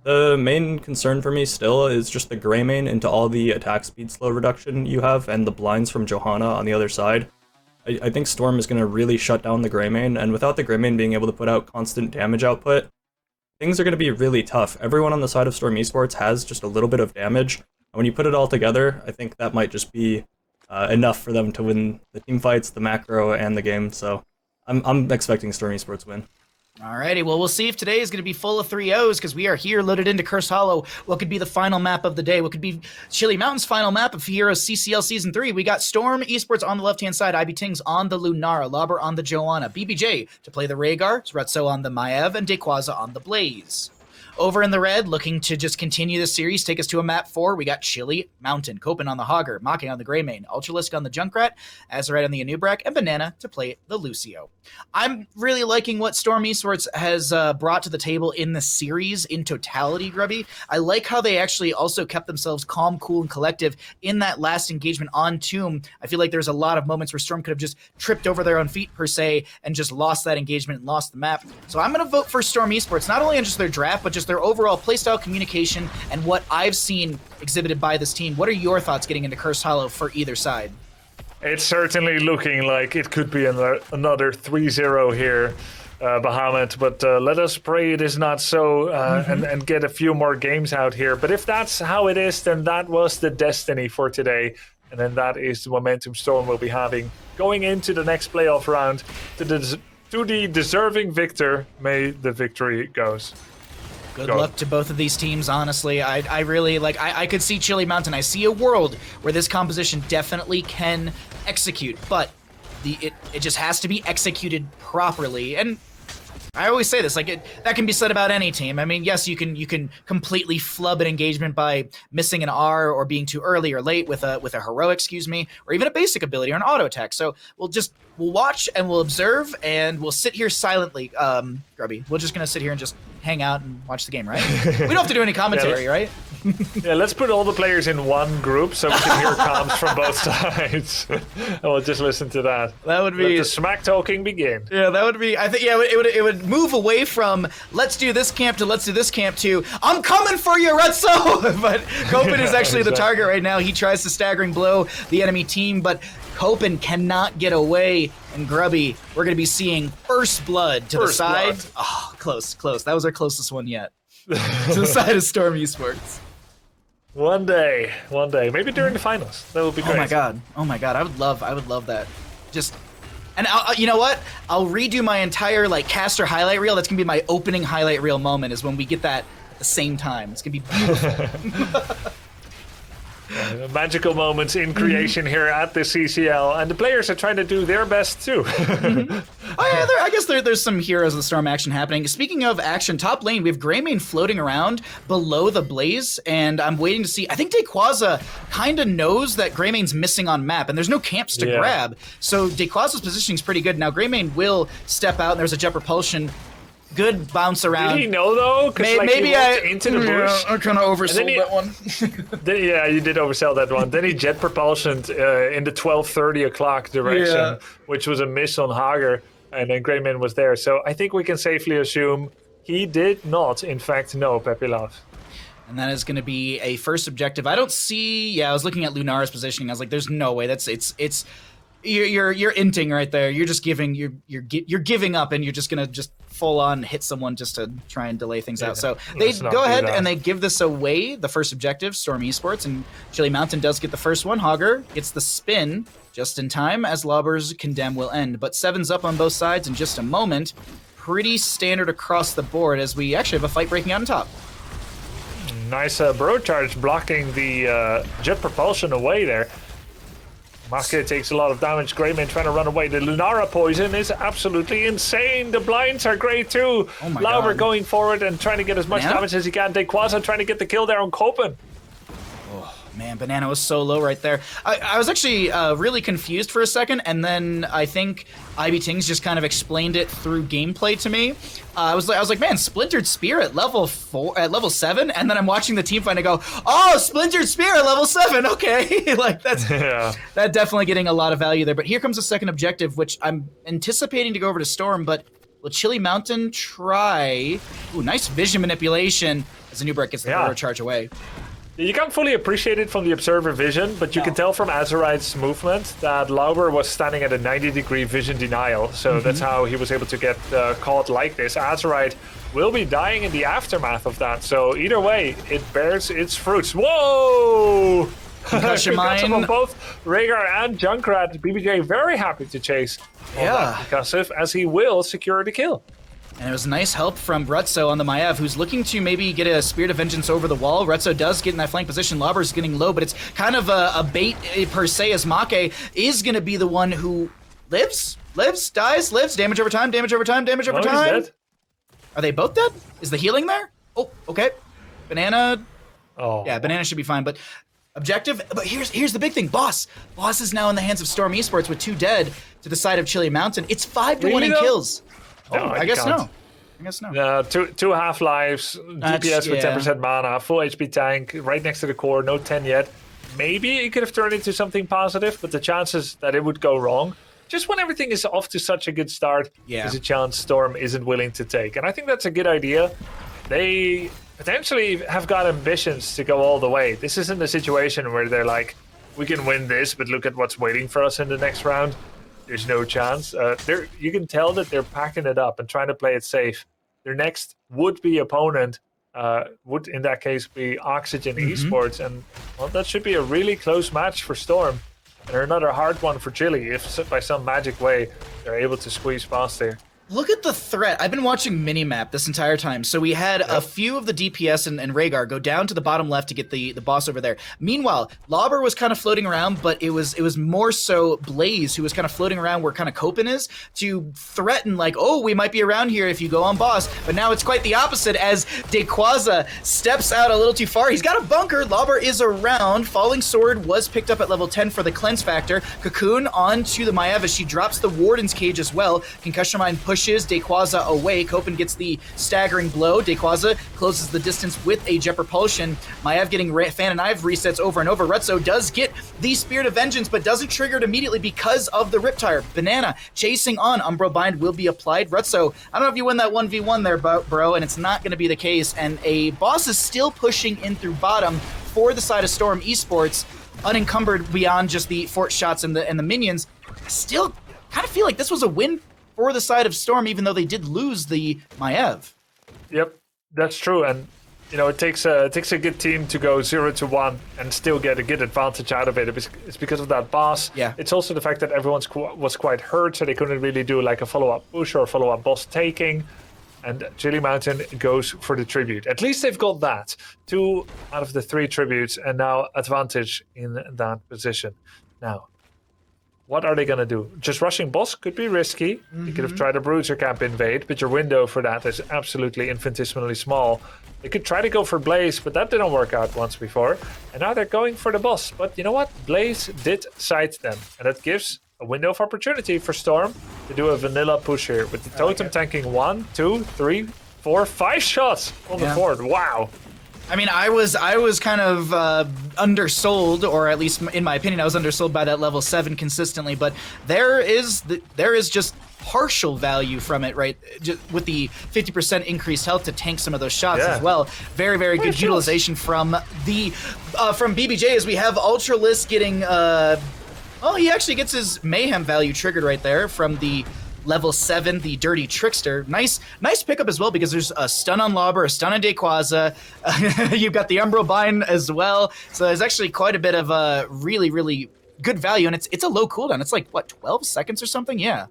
The main concern for me still is just the Greymane into all the attack speed slow reduction you have and the blinds from Johanna on the other side. I think Storm is going to really shut down the Greymane, and without the Greymane being able to put out constant damage output, things are going to be really tough. Everyone on the side of Storm Esports has just a little bit of damage, and when you put it all together, I think that might just be enough for them to win the team fights, the macro, and the game, so I'm expecting Storm Esports win. Alrighty, well, we'll see if today is going to be full of 3-0s because we are here loaded into Curse Hollow. What could be the final map of the day? What could be Chili Mountain's final map of HeroesCCL Season 3? We got Storm Esports on the left-hand side, IB Tings on the Lunara, Lauber on the Joanna, BBJ to play the Rhaegar, Zretso on the Maiev, and Dequaza on the Blaze. Over in the red, looking to just continue the series, take us to a map 4, we got Chili Mountain, Copen on the Hogger, Mocking on the Greymane, Ultralisk on the Junkrat, Azerite on the Anubrak, and Banana to play the Lucio. I'm really liking what Storm Esports has brought to the table in the series in totality, Grubby. I like how they actually also kept themselves calm, cool, and collective in that last engagement on Tomb. I feel like there's a lot of moments where Storm could have just tripped over their own feet, per se, and just lost that engagement and lost the map. So I'm going to vote for Storm Esports, not only on just their draft, but just their overall playstyle, communication, and what I've seen exhibited by this team. What are your thoughts getting into Cursed Hollow for either side? It's certainly looking like it could be another 3-0 here, Bahamut, but let us pray it is not so and get a few more games out here. But if that's how it is, then that was the destiny for today. And then that is the momentum Storm will be having going into the next playoff round. To the deserving victor, may the victory goes. Good luck to both of these teams, honestly. I really, like, I could see Chili Mountain. I see a world where this composition definitely can execute, but it just has to be executed properly. And I always say this, like, that can be said about any team. I mean, yes, you can completely flub an engagement by missing an R or being too early or late with a heroic, or even a basic ability or an auto attack. So we'll watch and we'll observe and we'll sit here silently, Grubby. We're just gonna sit here and just hang out and watch the game, right? We don't have to do any commentary, right? Yeah, let's put all the players in one group so we can hear comms from both sides. And we'll just listen to that. That would be... Let the smack talking begin. Yeah, that would be... I think, yeah, it would move away from let's do this camp to let's do this camp to I'm coming for you, Retso! But Copen is actually the target right now. He tries to staggering blow the enemy team, but Copen cannot get away. And Grubby, we're going to be seeing first blood to the side. Oh, close. That was our closest one yet. To the side of Storm Esports. One day, maybe during the finals. That would be great. Oh my god, I would love that. Just, and you know what? I'll redo my entire caster highlight reel. That's gonna be my opening highlight reel moment. Is when we get that at the same time. It's gonna be beautiful. Magical moments in creation here at the CCL, and the players are trying to do their best too. Oh yeah, I guess there's some Heroes of the Storm action happening. Speaking of action, top lane, we have Greymane floating around below the Blaze, and I'm waiting to see. I think Dequaza kind of knows that Greymane's missing on map, and there's no camps to grab, so Dequaza's positioning is pretty good. Now Greymane will step out, and there's a Jet Propulsion. Good bounce around. Did he know though? Maybe into the bush. I kind of oversold that one. Yeah, you did oversell that one. Then he jet propulsioned in the 12:30 o'clock direction, which was a miss on Hager, and then Greymane was there. So I think we can safely assume he did not, in fact, know Pepe Love. And that is going to be a first objective. I don't see. Yeah, I was looking at Lunara's positioning. I was like, "There's no way. It's." You're inting right there. You're just giving. You're giving up, and you're just gonna full on hit someone just to try and delay things out. So they go ahead and they give this away. The first objective, Storm Esports, and Chili Mountain does get the first one. Hogger gets the spin just in time as Lauber's Condemn will end. But 7's up on both sides in just a moment. Pretty standard across the board as we actually have a fight breaking out on top. Nice bro charge blocking the jet propulsion away there. Maske takes a lot of damage. Greymane trying to run away. The Lunara poison is absolutely insane. The blinds are great too. Oh my Lauber god. going forward and trying to get as much damage as he can. Dequaza trying to get the kill there on Copen. Man, Banana was so low right there. I was actually really confused for a second, and then I think IB Tings just kind of explained it through gameplay to me. I was like, man, Splintered Spear at level 7, and then I'm watching the team fight and I go, oh, Splintered Spear at level 7, okay. Like that's that definitely getting a lot of value there. But here comes the second objective, which I'm anticipating to go over to Storm, but will Chili Mountain try? Ooh, nice vision manipulation as the new Brick gets the auto charge away. You can't fully appreciate it from the observer vision, but you can tell from Azerite's movement that Lauber was standing at a 90-degree vision denial, so that's how he was able to get caught like this. Azerite will be dying in the aftermath of that, so either way, it bears its fruits. Whoa! Concussion Mine on both Rhaegar and Junkrat. BBJ very happy to chase that concussive, as he will secure the kill. And it was nice help from Rutso on the Maiev, who's looking to maybe get a Spirit of Vengeance over the wall. Rutso does get in that flank position. Lauber's getting low, but it's kind of a bait per se, as Make is going to be the one who lives, dies, lives. Damage over time, damage over time, damage over time. He's dead. Are they both dead? Is the healing there? Oh, okay. Banana. Oh. Yeah, Banana should be fine, but objective. But here's the big thing. Boss is now in the hands of Storm Esports with 2 dead to the side of Chili Mountain. It's 5-1 in kills. No, I guess no. I guess no. Two half-lives, DPS with 10% mana, full HP tank, right next to the core, no 10 yet. Maybe it could have turned into something positive, but the chances that it would go wrong, just when everything is off to such a good start, is a chance Storm isn't willing to take. And I think that's a good idea. They potentially have got ambitions to go all the way. This isn't a situation where they're like, we can win this, but look at what's waiting for us in the next round. There's no chance. You can tell that they're packing it up and trying to play it safe. Their next would-be opponent would, in that case, be Oxygen Esports, and well, that should be a really close match for Storm, and another hard one for Chili if, by some magic way, they're able to squeeze past there. Look at the threat. I've been watching Minimap this entire time. So we had a few of the DPS and Rhaegar go down to the bottom left to get the boss over there. Meanwhile, Lauber was kind of floating around, but it was more so Blaze who was kind of floating around where kind of Copen is to threaten like, oh, we might be around here if you go on boss. But now it's quite the opposite as Dequaza steps out a little too far. He's got a bunker. Lauber is around. Falling Sword was picked up at level 10 for the cleanse factor. Cocoon onto the Maiev as she drops the Warden's Cage as well. Concussion Mine pushes Dequaza away. Copen gets the staggering blow. Dequaza closes the distance with a Jet Propulsion. Maiev getting Fan and Ive resets over and over. Rutso does get the Spirit of Vengeance, but doesn't trigger it immediately because of the Riptire. Banana chasing on. Umbral Bind will be applied. Rutso, I don't know if you win that 1v1 there, bro, and it's not going to be the case. And a boss is still pushing in through bottom for the side of Storm Esports, unencumbered beyond just the fort shots and the minions. I still kind of feel like this was a win for the side of Storm, even though they did lose the Maiev. Yep, that's true, and you know it takes a good team to go 0-1 and still get a good advantage out of it. It's because of that boss. Yeah. It's also the fact that everyone was quite hurt, so they couldn't really do like a follow-up push or a follow-up boss taking. And Chili Mountain goes for the tribute. At least they've got that. 2 out of the 3 tributes, and now advantage in that position. Now, what are they going to do? Just rushing boss could be risky. You could have tried a Bruiser Camp invade, but your window for that is absolutely infinitesimally small. They could try to go for Blaze, but that didn't work out once before. And now they're going for the boss. But you know what? Blaze did side them, and that gives a window of opportunity for Storm to do a vanilla push here, with the totem tanking 1, 2, 3, 4, 5 shots on the board. Wow. I mean, I was kind of undersold, or at least in my opinion, I was undersold by that level 7 consistently. But there is just partial value from it, right? Just with the 50% increased health to tank some of those shots as well. Very, very good utilization from BBJ as we have Ultralisk getting. Well, he actually gets his mayhem value triggered right there from the level 7, the Dirty Trickster. Nice pickup as well, because there's a stun on Lauber, a stun on Dequaza. You've got the Umbral Bind as well. So there's actually quite a bit of really, really good value, and it's a low cooldown. It's like, what, 12 seconds or something? Yeah.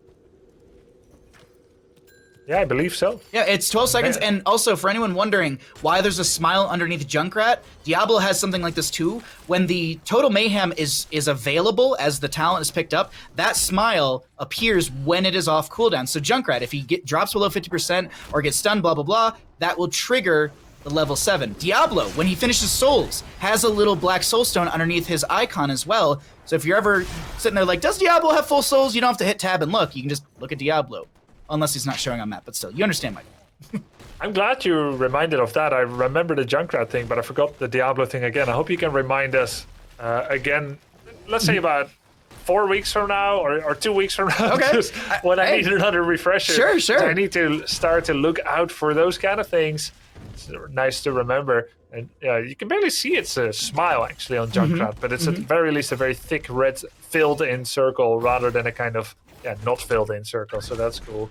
Yeah, I believe so. Yeah, it's 12 seconds, and also for anyone wondering why there's a smile underneath Junkrat, Diablo has something like this too. When the Total Mayhem is available as the talent is picked up, that smile appears when it is off cooldown. So Junkrat, if he drops below 50% or gets stunned, blah, blah, blah, that will trigger the level 7. Diablo, when he finishes Souls, has a little black soulstone underneath his icon as well. So if you're ever sitting there like, does Diablo have full souls? You don't have to hit tab and look. You can just look at Diablo. Unless he's not showing on map, but still, you understand my point. I'm glad you reminded of that. I remember the Junkrat thing, but I forgot the Diablo thing again. I hope you can remind us again, let's say about 4 weeks from now or 2 weeks from now. Okay. When I need another refresher. Sure. I need to start to look out for those kind of things. It's nice to remember. And you can barely see its smile actually on Junkrat, but it's at the very least a very thick red filled in circle rather than a kind of not filled in circle. So that's cool.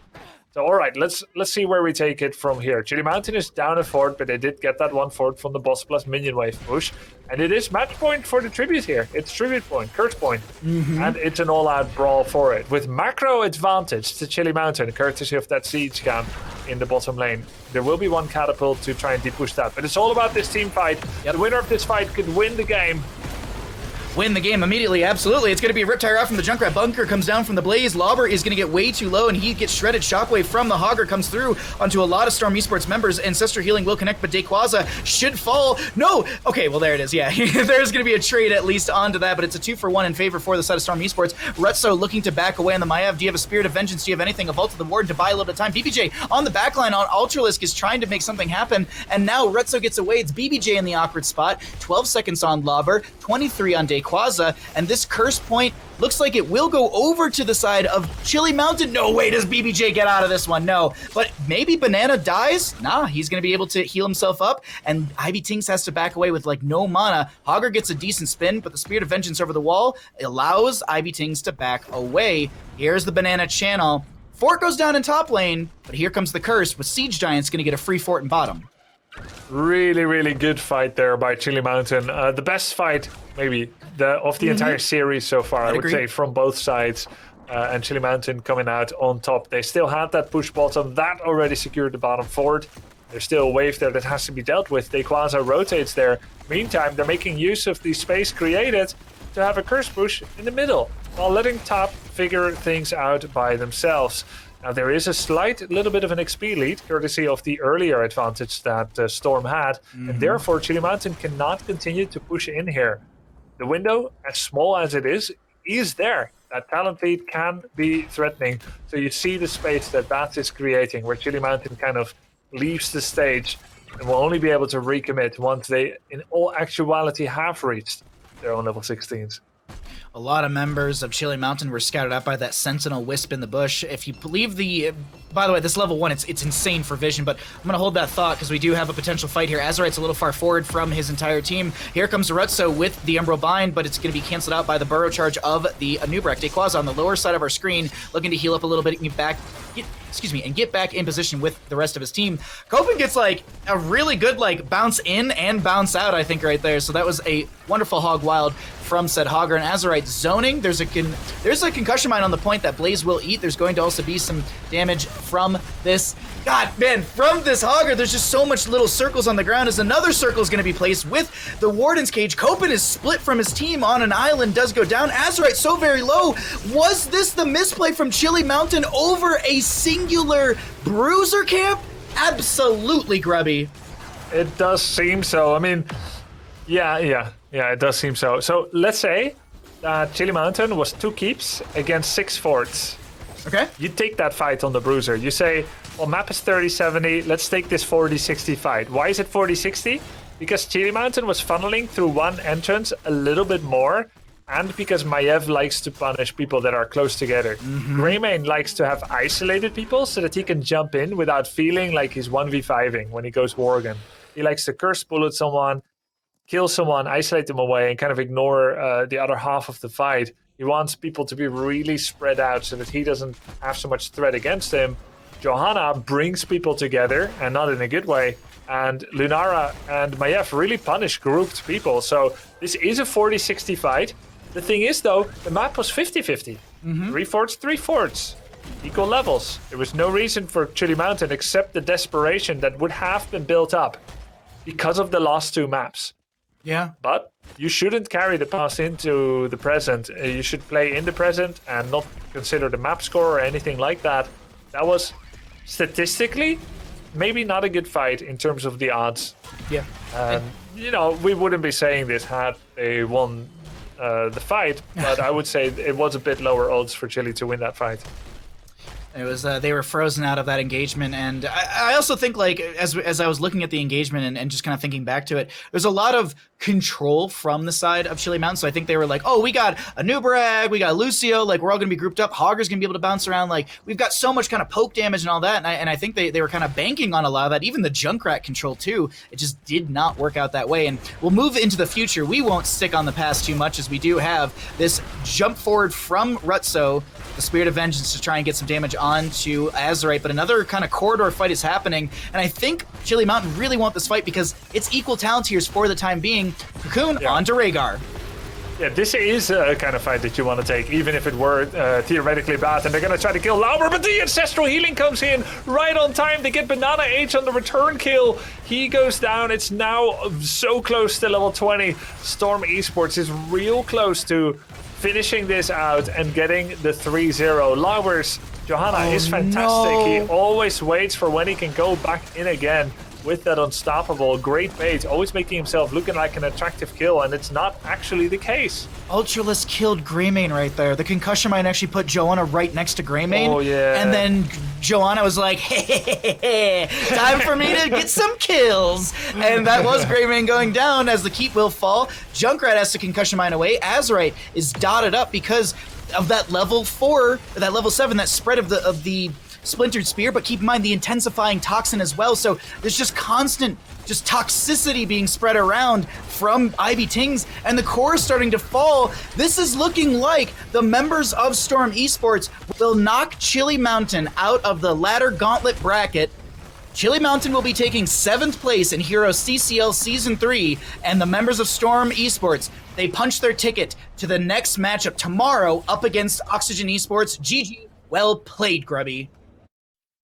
So all right, let's see where we take it from here. Chili Mountain is down a fort, but they did get that 1 fort from the boss plus minion wave push. And it is match point for the tribute here. It's tribute point, curse point. And it's an all-out brawl for it. With macro advantage to Chili Mountain, courtesy of that siege camp in the bottom lane. There will be one catapult to try and depush that. But it's all about this team fight. The winner of this fight could win the game. Win the game immediately, absolutely. It's going to be a Riptire out from the Junkrat. Bunker comes down from the Blaze. Lauber is going to get way too low, and he gets shredded. Shockwave from the Hogger comes through onto a lot of Storm Esports members. Ancestor Healing will connect, but Dayquaza should fall. No! Okay, well, there it is, yeah. There's going to be a trade at least onto that, but it's a 2-for-1 in favor for the side of Storm Esports. Retso looking to back away on the Maiev. Do you have a Spirit of Vengeance? Do you have anything? A Vault of the Warden to buy a little bit of time. BBJ on the backline on Ultralisk is trying to make something happen, and now Retso gets away. It's BBJ in the awkward spot. 12 seconds on Lauber, 23 on Dayquaza, and this curse point looks like it will go over to the side of Chili Mountain. No way does BBJ get out of this one. No. But maybe Banana dies? Nah, he's going to be able to heal himself up, and Ivy Tinks has to back away with like no mana. Hogger gets a decent spin, but the Spirit of Vengeance over the wall allows Ivy Tinks to back away. Here's the Banana channel. Fort goes down in top lane, but here comes the curse with Siege Giants going to get a free fort in bottom. Really, really good fight there by Chili Mountain. The best fight, maybe, of the entire series so far, I would agree. say, from both sides. And Chili Mountain coming out on top. They still had that push bottom. That already secured the bottom fort. There's still a wave there that has to be dealt with. Dayquaza rotates there. Meantime, they're making use of the space created to have a curse push in the middle, while letting top figure things out by themselves. Now, there is a slight little bit of an XP lead, courtesy of the earlier advantage that Storm had, and therefore Chili Mountain cannot continue to push in here. The window, as small as it is there. That talent lead can be threatening, so you see the space that Bats is creating, where Chili Mountain kind of leaves the stage and will only be able to recommit once they, in all actuality, have reached their own level 16s. A lot of members of Chili Mountain were scouted out by that Sentinel Wisp in the bush. If you believe the... By the way, this level 1, it's insane for vision, but I'm going to hold that thought because we do have a potential fight here. Azurite's a little far forward from his entire team. Here comes Retso with the Emerald Bind, but it's going to be canceled out by the Burrow Charge of the Anubrek. Dayquaza on the lower side of our screen, looking to heal up a little bit and get back in position with the rest of his team. Copen gets like a really good like bounce in and bounce out, I think, right there. So that was a wonderful Hog Wild from said Hogger. And Azurite zoning. There's a concussion mine on the point that Blaze will eat. There's going to also be some damage from this. God, man, from this Hogger, there's just so much little circles on the ground as another circle is going to be placed with the Warden's Cage. Copen is split from his team on an island, does go down. Azurite so very low. Was this the misplay from Chili Mountain over a singular bruiser camp? Absolutely, Grubby. It does seem so. I mean, yeah, it does seem so. So let's say that Chili Mountain was 2 keeps against 6 forts. Okay. You take that fight on the bruiser. You say, well, map is 30-70. Let's take this 40-60 fight. Why is it 40-60? Because Chili Mountain was funneling through one entrance a little bit more, and because Maiev likes to punish people that are close together. Greymane likes to have isolated people so that he can jump in without feeling like he's 1v5ing when he goes Worgen. He likes to curse bullet someone, kill someone, isolate them away, and kind of ignore the other half of the fight. He wants people to be really spread out so that he doesn't have so much threat against him. Johanna brings people together, and not in a good way. And Lunara and Maiev really punish grouped people. So this is a 40-60 fight. The thing is, though, the map was 50-50. 3 forts, 3 forts. Equal levels. There was no reason for Chili Mountain except the desperation that would have been built up because of the last 2 maps. Yeah. But you shouldn't carry the past into the present. You should play in the present and not consider the map score or anything like that. That was statistically maybe not a good fight in terms of the odds. Yeah. You know, we wouldn't be saying this had they won the fight, but I would say it was a bit lower odds for Chile to win that fight. It was they were frozen out of that engagement, and I also think, like, as I was looking at the engagement and just kind of thinking back to it, there's a lot of control from the side of Chile Mountain. So I think they were like, oh, we got a Nubarag, we got Lucio, like, we're all going to be grouped up. Hogger's going to be able to bounce around. Like, we've got so much kind of poke damage and all that, and I think they were kind of banking on a lot of that. Even the Junkrat control too. It just did not work out that way. And we'll move into the future. We won't stick on the past too much, as we do have this jump forward from Rutso, the Spirit of Vengeance, to try and get some damage onto Azerite. But another kind of corridor fight is happening, and I think Chile Mountain really want this fight because it's equal talent tiers for the time being. Cocoon onto Rhaegar. Yeah, this is a kind of fight that you want to take, even if it were theoretically bad. And they're going to try to kill Lauber, but the Ancestral Healing comes in right on time. They get Banana H on the return kill. He goes down. It's now so close to level 20. Storm Esports is real close to finishing this out and getting the 3-0. Lauber's Johanna is fantastic. No. He always waits for when he can go back in again with that unstoppable. Great bait, always making himself looking like an attractive kill, and it's not actually the case. Ultralisk killed Greymane right there. The concussion mine actually put Joanna right next to Greymane. Oh, yeah. And then Joanna was like, hey, time for me to get some kills. And that was Greymane going down as the keep will fall. Junkrat has to concussion mine away. Azerite is dotted up because of that level 4, that level 7, that spread of the Splintered Spear, but keep in mind the intensifying toxin as well. So there's just constant toxicity being spread around from Ivy Tings, and the core is starting to fall. This is looking like the members of Storm Esports will knock Chile Mountain out of the ladder gauntlet bracket. Chile Mountain will be taking 7th place in HeroesCCL Season 3, and the members of Storm Esports, they punch their ticket to the next matchup tomorrow up against Oxygen Esports. GG, well played, Grubby.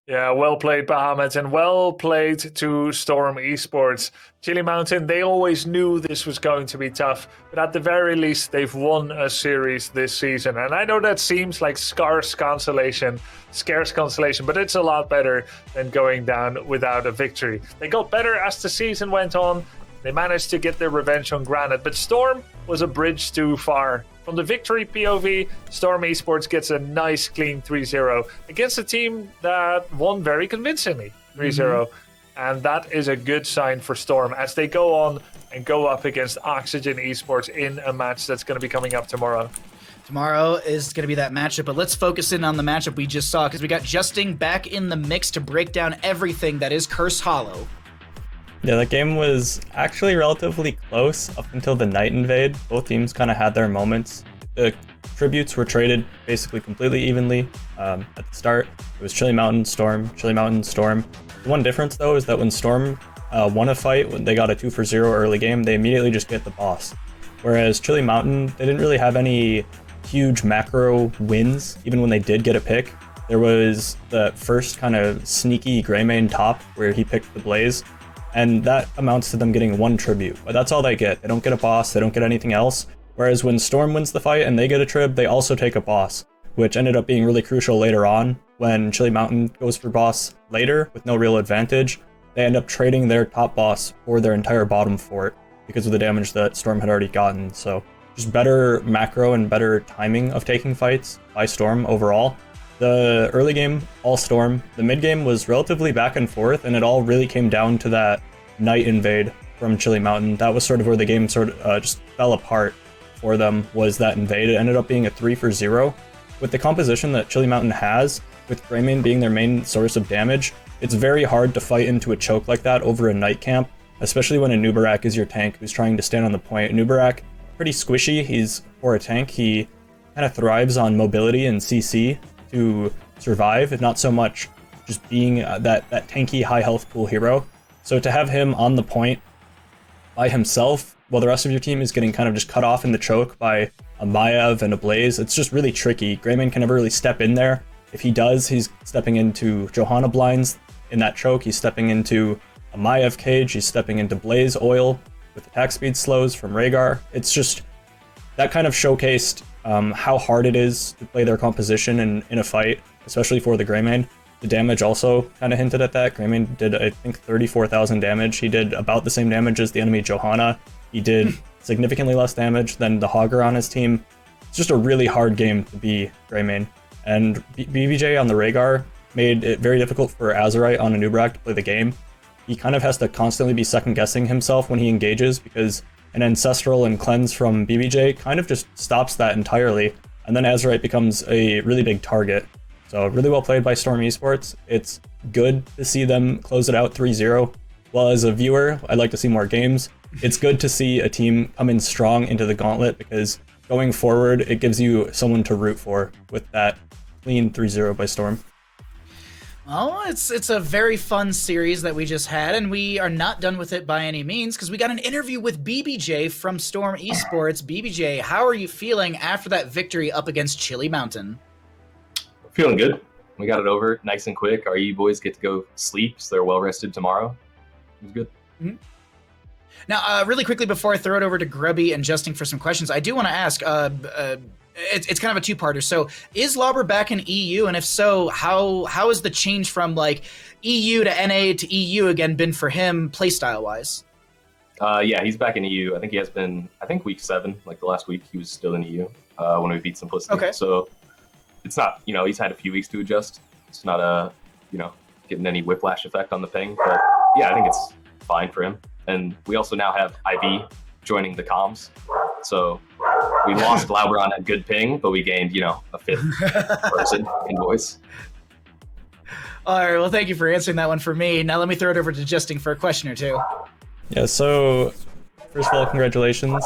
Yeah, well played, Bahamut, and well played to Storm Esports. Chile Mountain, they always knew this was going to be tough, but at the very least, they've won a series this season. And I know that seems like scarce consolation, but it's a lot better than going down without a victory. They got better as the season went on. They managed to get their revenge on Granite, but Storm was a bridge too far. From the victory POV, Storm Esports gets a nice clean 3-0 against a team that won very convincingly 3-0. And that is a good sign for Storm as they go on and go up against Oxygen Esports in a match that's going to be coming up tomorrow. Tomorrow is going to be that matchup, but let's focus in on the matchup we just saw, because we got Justing back in the mix to break down everything that is Curse Hollow. Yeah, that game was actually relatively close up until the Night Invade. Both teams kind of had their moments. The tributes were traded basically completely evenly at the start. It was Chile Mountain, Storm, Chile Mountain, Storm. The one difference, though, is that when Storm won a fight, when they got a 2-0 early game, they immediately just get the boss. Whereas Chile Mountain, they didn't really have any huge macro wins, even when they did get a pick. There was the first kind of sneaky Greymane top where he picked the Blaze, and that amounts to them getting 1 tribute. But that's all they get. They don't get a boss, they don't get anything else. Whereas when Storm wins the fight and they get a trib, they also take a boss, which ended up being really crucial later on. When Chile Mountain goes for boss later with no real advantage, they end up trading their top boss for their entire bottom fort because of the damage that Storm had already gotten. So just better macro and better timing of taking fights by Storm overall. The early game, all Storm. The mid game was relatively back and forth, and it all really came down to that Night Invade from Chile Mountain. That was sort of where the game just fell apart for them, was that invade. It ended up being a 3-0. With the composition that Chile Mountain has, with Greymane being their main source of damage, it's very hard to fight into a choke like that over a night camp, especially when a Nubarak is your tank who's trying to stand on the point. Nubarak, pretty squishy. For a tank, he kind of thrives on mobility and CC to survive, not so much just being that tanky high health pool hero. So to have him on the point by himself while the rest of your team is getting kind of just cut off in the choke by a Maiev and a Blaze, it's just really tricky. Greymane can never really step in there. If he does, he's stepping into Johanna blinds in that choke, he's stepping into a Maiev cage, he's stepping into Blaze oil with attack speed slows from Rhaegar. It's just, that kind of showcased how hard it is to play their composition in a fight, especially for the Greymane. the damage also kind of hinted at that. Greymane did, I think, 34,000 damage. He did about the same damage as the enemy Johanna. He did significantly less damage than the Hogger on his team. It's just a really hard game to be Greymane. And BBJ on the Rhaegar made it very difficult for Azerite on Anub'arak to play the game. He kind of has to constantly be second-guessing himself when he engages, because an Ancestral and Cleanse from BBJ kind of just stops that entirely, and then Azerite becomes a really big target. So really well played by Storm Esports. It's good to see them close it out 3-0. Well, as a viewer, I'd like to see more games. It's good to see a team come in strong into the gauntlet, because going forward, it gives you someone to root for with that clean 3-0 by Storm. Well, it's a very fun series that we just had, and we are not done with it by any means, because we got an interview with BBJ from Storm Esports. BBJ, how are you feeling after that victory up against Chili Mountain? Feeling good. We got it over nice and quick. Our E boys get to go sleep, so they're well rested tomorrow. It was good. Mm-hmm. Now, really quickly before I throw it over to Grubby and Justin for some questions, I do want to ask. It's kind of a two-parter. So, is Lauber back in EU, and if so, how has the change from like EU to NA to EU again been for him, playstyle wise? Yeah, he's back in EU. I think he has been. I think week 7, like the last week, he was still in EU when we beat Simplicity. Okay. So it's not, he's had a few weeks to adjust. It's not getting any whiplash effect on the ping. But yeah, I think it's fine for him. And we also now have IB joining the comms. So we lost Laubron at good ping, but we gained, a fifth person in voice. All right, well, thank you for answering that one for me. Now let me throw it over to Justin for a question or two. Yeah, so first of all, congratulations.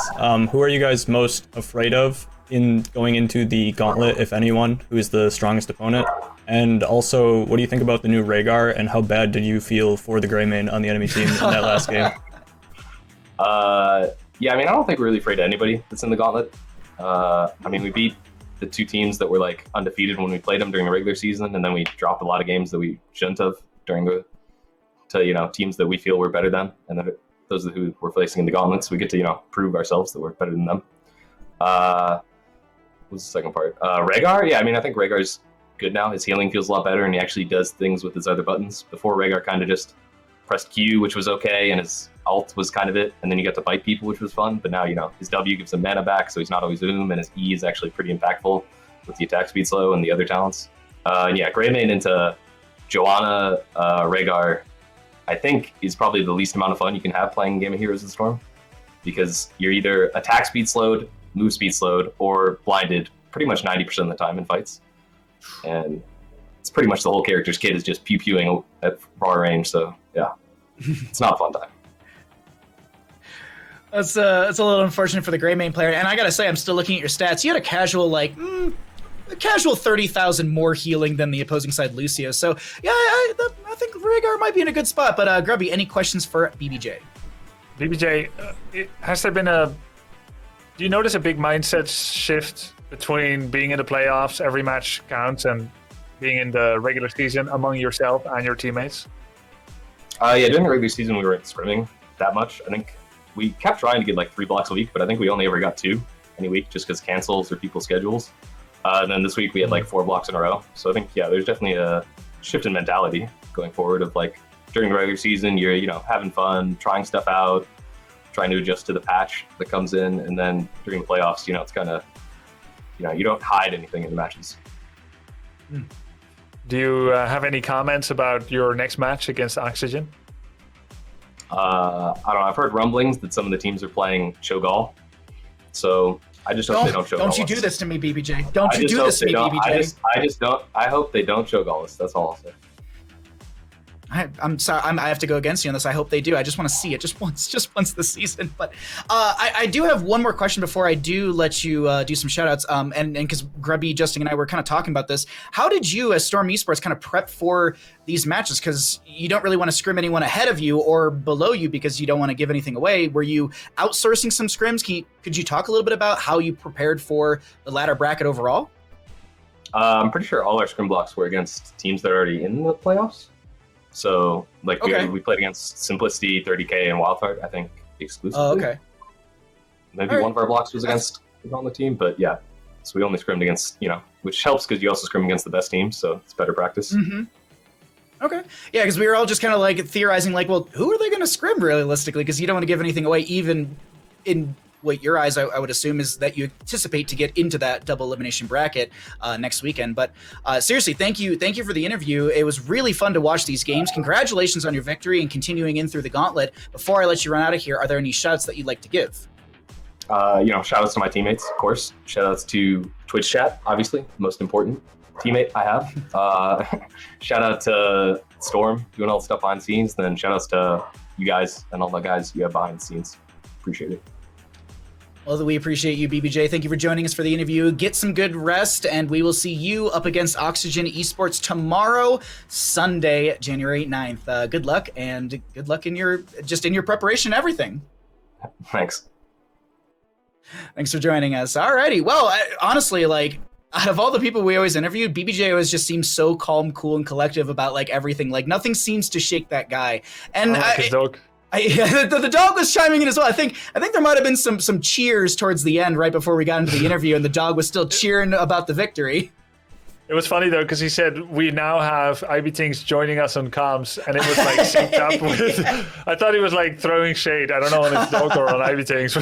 Who are you guys most afraid of in going into the gauntlet, if anyone? Who is the strongest opponent? And also, what do you think about the new Rhaegar, and how bad did you feel for the Greymane on the enemy team in that last game? Yeah, I don't think we're really afraid of anybody that's in the gauntlet. We beat the 2 teams that were like undefeated when we played them during the regular season, and then we dropped a lot of games that we shouldn't have to teams that we feel we're better than, and then those are who we're facing in the gauntlet. So we get to prove ourselves that we're better than them. What was the second part? Rhaegar, yeah, I think Rhaegar's good now. His healing feels a lot better, and he actually does things with his other buttons. Before, Rhaegar kind of just pressed Q, which was okay, and his alt was kind of it, and then you got to bite people, which was fun. But now, his W gives him mana back, so he's not always Zoom, and his E is actually pretty impactful with the attack speed slow and the other talents. Yeah, Greymane into Joanna, Rhaegar, I think is probably the least amount of fun you can have playing Game of Heroes in Storm, because you're either attack speed slowed, move speed slowed, or blinded pretty much 90% of the time in fights. And it's pretty much the whole character's kit is just pew-pewing at far range, so yeah, it's not a fun time. It's a little unfortunate for the Greymane player, and I gotta say, I'm still looking at your stats. You had a casual 30,000 more healing than the opposing side Lucio. So yeah, I think Rhaegar might be in a good spot. But Grubby, any questions for BBJ? BBJ, do you notice a big mindset shift between being in the playoffs, every match counts, and being in the regular season among yourself and your teammates? Yeah, during the regular season, we weren't scrimming that much. I think we kept trying to get like 3 blocks a week, but I think we only ever got 2 any week just because cancels or people's schedules. And then this week we had like 4 blocks in a row. So I think, yeah, there's definitely a shift in mentality going forward of like during the regular season, you're, having fun, trying stuff out, trying to adjust to the patch that comes in. And then during the playoffs, it's kind of, you don't hide anything in the matches. Do you have any comments about your next match against Oxygen? I don't know. I've heard rumblings that some of the teams are playing Shogal. So I just hope they don't Shogal. Don't you do this to me, BBJ. Don't you do this to me, BBJ. I just don't. I hope they don't Shogal us. That's all I'll say. I'm sorry. I have to go against you on this. I hope they do. I just want to see it just once this season. But I do have one more question before I do let you do some shoutouts. And because Grubby, Justin, and I were kind of talking about this, how did you, as Storm Esports, kind of prep for these matches? Because you don't really want to scrim anyone ahead of you or below you because you don't want to give anything away. Were you outsourcing some scrims? Could you talk a little bit about how you prepared for the ladder bracket overall? I'm pretty sure all our scrim blocks were against teams that are already in the playoffs. So, like, we played against Simplicity, 30K, and Wildheart, I think, exclusively. Oh, okay. Maybe one of our blocks was against on the team, but yeah. So we only scrimmed against, which helps because you also scrim against the best teams, so it's better practice. Mm-hmm. Okay. Yeah, because we were all just kind of like theorizing, like, well, who are they going to scrim realistically? Because you don't want to give anything away, even in what your eyes, I would assume, is that you anticipate to get into that double elimination bracket next weekend. But seriously, thank you for the interview. It was really fun to watch these games. Congratulations on your victory and continuing in through the gauntlet. Before I let you run out of here, are there any shouts that you'd like to give? Shout outs to my teammates, of course. Shout outs to Twitch chat, obviously, the most important teammate I have. Shout out to Storm doing all the stuff behind the scenes. Then shout outs to you guys and all the guys you have behind the scenes. Appreciate it. Well, we appreciate you, BBJ. Thank you for joining us for the interview. Get some good rest, and we will see you up against Oxygen Esports tomorrow, Sunday, January 9th. Good luck, and good luck in your preparation, everything. Thanks. Thanks for joining us. Alrighty. Well, honestly, like, out of all the people we always interviewed, BBJ always just seems so calm, cool, and collective about like everything. Like nothing seems to shake that guy. And his dog. The dog was chiming in as well. I think there might have been some cheers towards the end, right before we got into the interview, and the dog was still cheering about the victory. It was funny though, because he said we now have IB Things joining us on comms, and it was like synced up with. I thought he was like throwing shade. I don't know on his dog or on IB Things.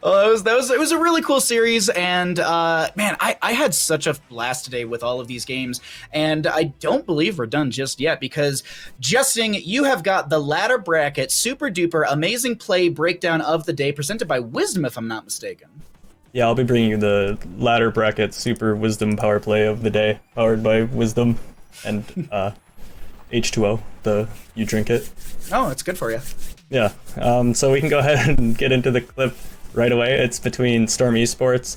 It was a really cool series, and man, I had such a blast today with all of these games, and I don't believe we're done just yet, because Justin, you have got the ladder bracket super duper amazing play breakdown of the day presented by Wisdom, if I'm not mistaken. Yeah, I'll be bringing you the ladder bracket super wisdom power play of the day, powered by Wisdom and H2O, you drink it. Oh, it's good for you. Yeah, so we can go ahead and get into the clip right away. It's between Storm Esports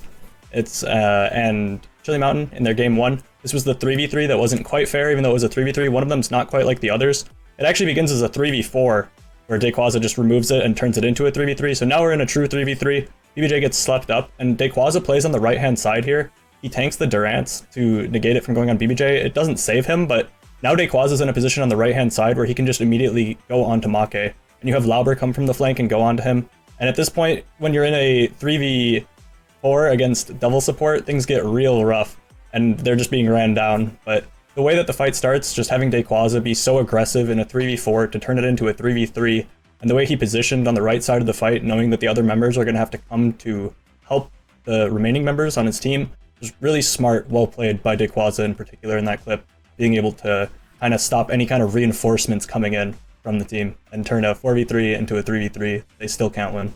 and Chili Mountain in their game 1. This was the 3v3 that wasn't quite fair, even though it was a 3v3. One of them's not quite like the others. It actually begins as a 3v4, where Dayquaza just removes it and turns it into a 3v3. So now we're in a true 3v3. BBJ gets slept up, and Dayquaza plays on the right-hand side here. He tanks the Durance to negate it from going on BBJ. It doesn't save him, but now Dayquaza's in a position on the right-hand side where he can just immediately go onto Make. And you have Lauber come from the flank and go onto him. And at this point, when you're in a 3v4 against Devil support, things get real rough, and they're just being ran down. But the way that the fight starts, just having Dayquaza be so aggressive in a 3v4 to turn it into a 3v3, and the way he positioned on the right side of the fight, knowing that the other members are going to have to come to help the remaining members on his team, was really smart, well played by Dayquaza in particular in that clip, being able to kind of stop any kind of reinforcements coming in from the team and turn a 4v3 into a 3v3. They still can't win.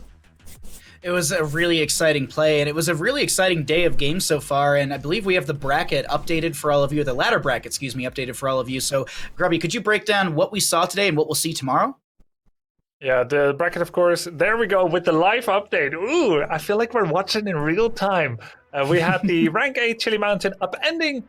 It was a really exciting play, and it was a really exciting day of games so far, and I believe we have the bracket updated for all of you, the ladder bracket, updated for all of you. So, Grubby, could you break down what we saw today and what we'll see tomorrow? Yeah, the bracket, of course. There we go with the live update. Ooh, I feel like we're watching in real time. We had the rank 8 Chili Mountain upending,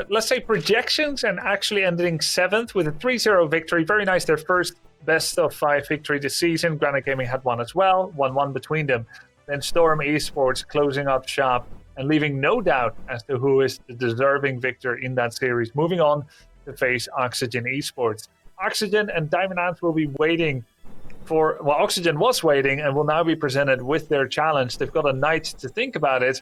let's say, projections and actually ending 7th with a 3-0 victory. Very nice, their first best of 5 victory this season. Granite Gaming had one as well, 1-1 between them. Then Storm Esports closing up shop and leaving no doubt as to who is the deserving victor in that series. Moving on to face Oxygen Esports. Oxygen and Diamond Ants will be waiting for, well, Oxygen was waiting and will now be presented with their challenge. They've got a night to think about it.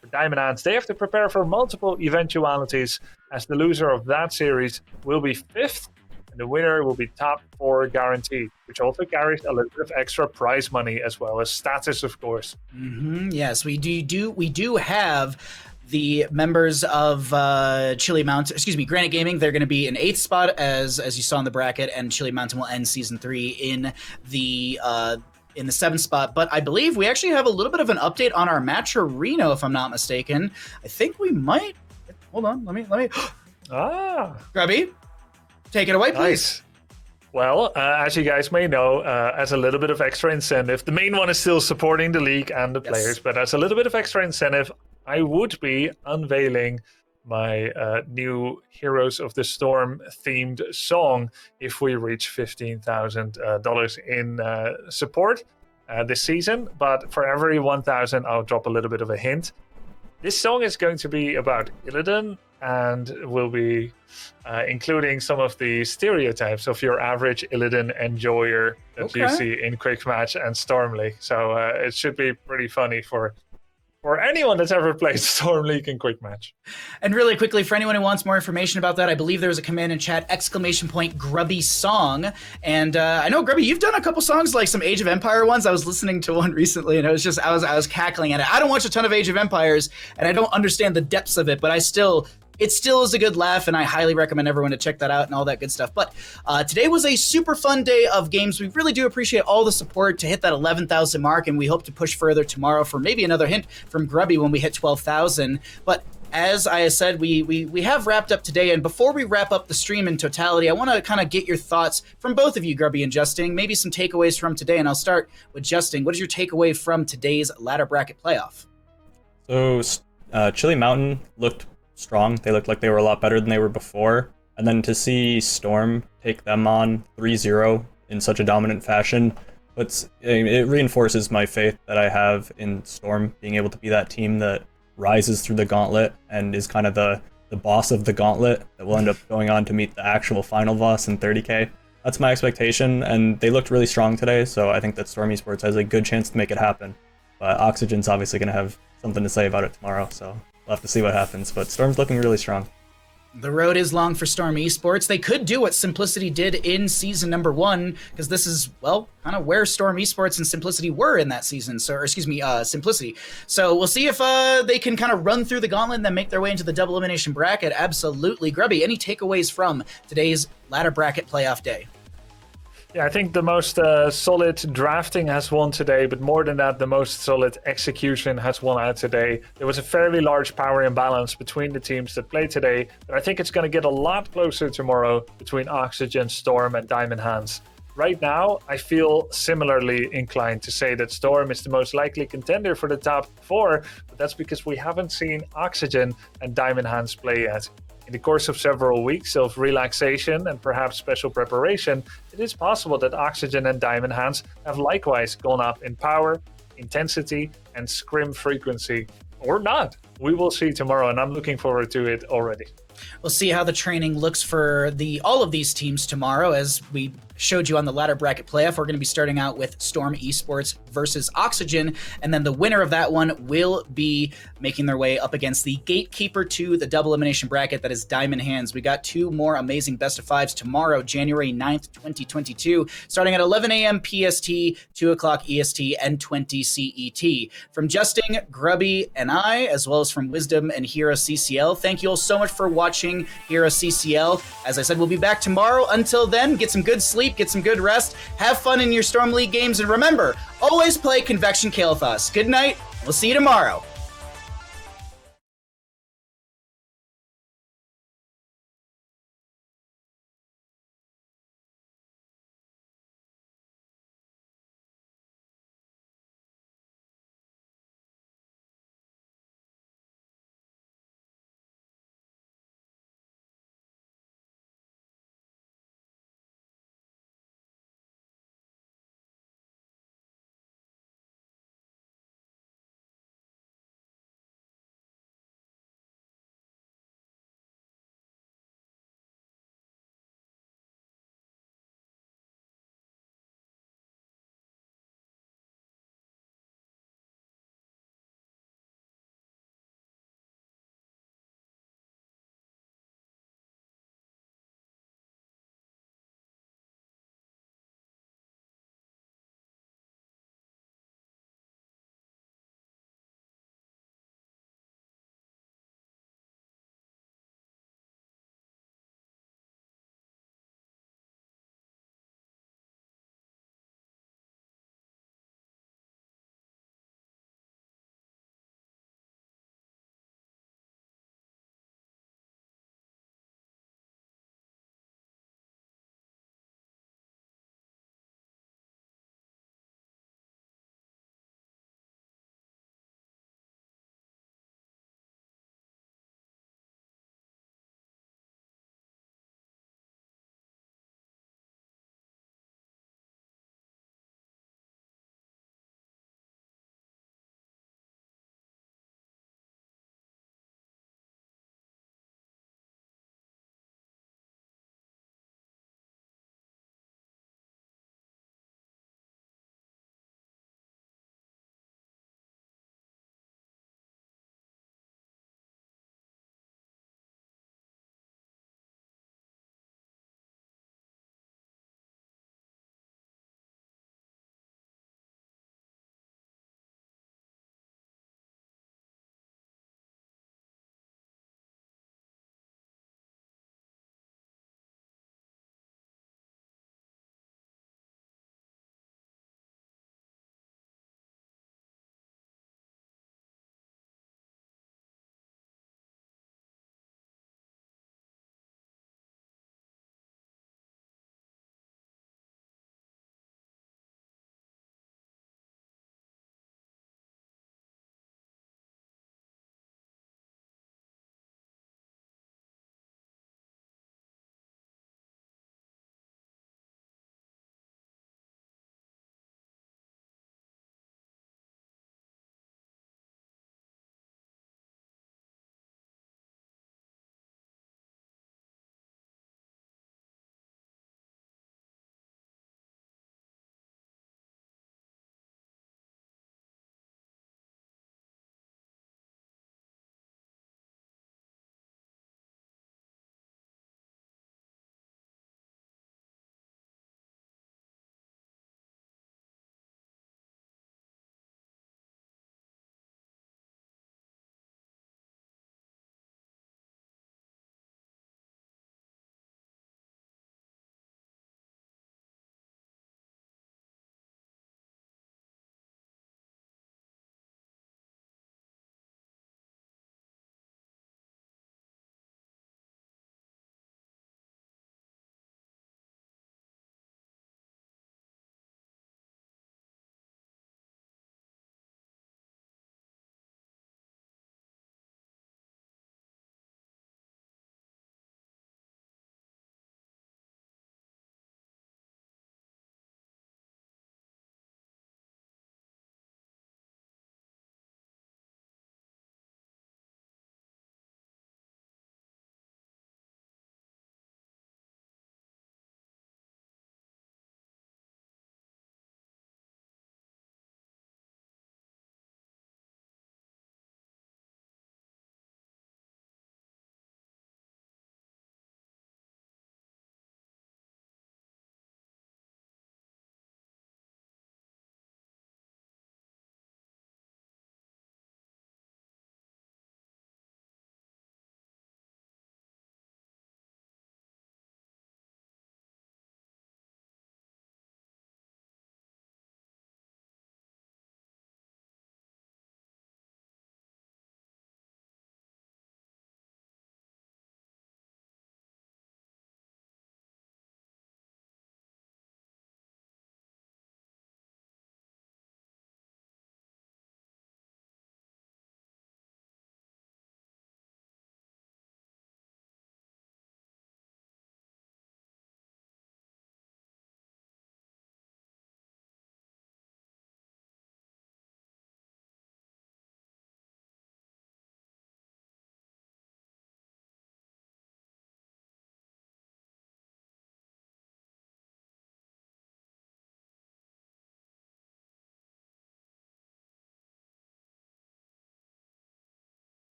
For Diamond Ants, they have to prepare for multiple eventualities, as the loser of that series will be 5th, and the winner will be top 4 guaranteed, which also carries a little bit of extra prize money as well as status, of course. Yes, we do have the members of Granite Gaming. They're going to be in 8th spot as you saw in the bracket, and Chili Mountain will end season 3 in the 7th spot. But I believe we actually have a little bit of an update on our match Reno, if I'm not mistaken. I think we might. Hold on, let me. Grubby, take it away, please. Nice. Well, as you guys may know, as a little bit of extra incentive, the main one is still supporting the league and the players, but as a little bit of extra incentive, I would be unveiling my new Heroes of the Storm themed song if we reach $15,000 in support this season. But for every 1,000, I'll drop a little bit of a hint. This song is going to be about Illidan and will be including some of the stereotypes of your average Illidan enjoyer that you see in Quick Match and Storm League. So it should be pretty funny for for anyone that's ever played Storm League in Quick Match. And really quickly, for anyone who wants more information about that, I believe there was a command in chat, !Grubby song. And I know, Grubby, you've done a couple songs, like some Age of Empire ones. I was listening to one recently, and I was cackling at it. I don't watch a ton of Age of Empires, and I don't understand the depths of it, but it still is a good laugh, and I highly recommend everyone to check that out and all that good stuff. But today was a super fun day of games. We really do appreciate all the support to hit that 11,000 mark, and we hope to push further tomorrow for maybe another hint from Grubby when we hit 12,000. But as I said, we have wrapped up today, and before we wrap up the stream in totality, I want to kind of get your thoughts from both of you, Grubby and Justin, maybe some takeaways from today, and I'll start with Justin. What is your takeaway from today's ladder bracket playoff? So Chili Mountain looked strong. They looked like they were a lot better than they were before. And then to see Storm take them on 3-0 in such a dominant fashion, it reinforces my faith that I have in Storm being able to be that team that rises through the gauntlet and is kind of the boss of the gauntlet that will end up going on to meet the actual final boss in 30K. That's my expectation, and they looked really strong today, so I think that Storm Esports has a good chance to make it happen. But Oxygen's obviously going to have something to say about it tomorrow, so we'll have to see what happens, but Storm's looking really strong. The road is long for Storm Esports. They could do what Simplicity did in season number 1, because this is, well, kind of where Storm Esports and Simplicity were in that season. Simplicity. So we'll see if they can kind of run through the gauntlet and then make their way into the double elimination bracket. Absolutely. Grubby, any takeaways from today's ladder bracket playoff day? Yeah, I think the most solid drafting has won today, but more than that, the most solid execution has won out today. There was a fairly large power imbalance between the teams that played today, but I think it's going to get a lot closer tomorrow between Oxygen, Storm, and Diamond Hands. Right now, I feel similarly inclined to say that Storm is the most likely contender for the top 4, but that's because we haven't seen Oxygen and Diamond Hands play yet. In the course of several weeks of relaxation and perhaps special preparation, it is possible that Oxygen and Diamond Hands have likewise gone up in power, intensity, and scrim frequency. Or not. We will see tomorrow, and I'm looking forward to it already. We'll see how the training looks for all of these teams tomorrow. As we showed you on the ladder bracket playoff, we're going to be starting out with Storm Esports versus Oxygen, and then the winner of that one will be making their way up against the gatekeeper to the double elimination bracket, that is Diamond Hands. We got 2 more amazing best of 5s tomorrow, January 9th, 2022, starting at 11 a.m. PST, 2 o'clock EST, and 20 CET. From Justin, Grubby, and I, as well as from Wisdom and HeroesCCL, thank you all so much for watching HeroesCCL. As I said, we'll be back tomorrow. Until then, get some good sleep, get some good rest, have fun in your Storm League games, and remember, always play Convection Kael'thas. Good night, we'll see you tomorrow.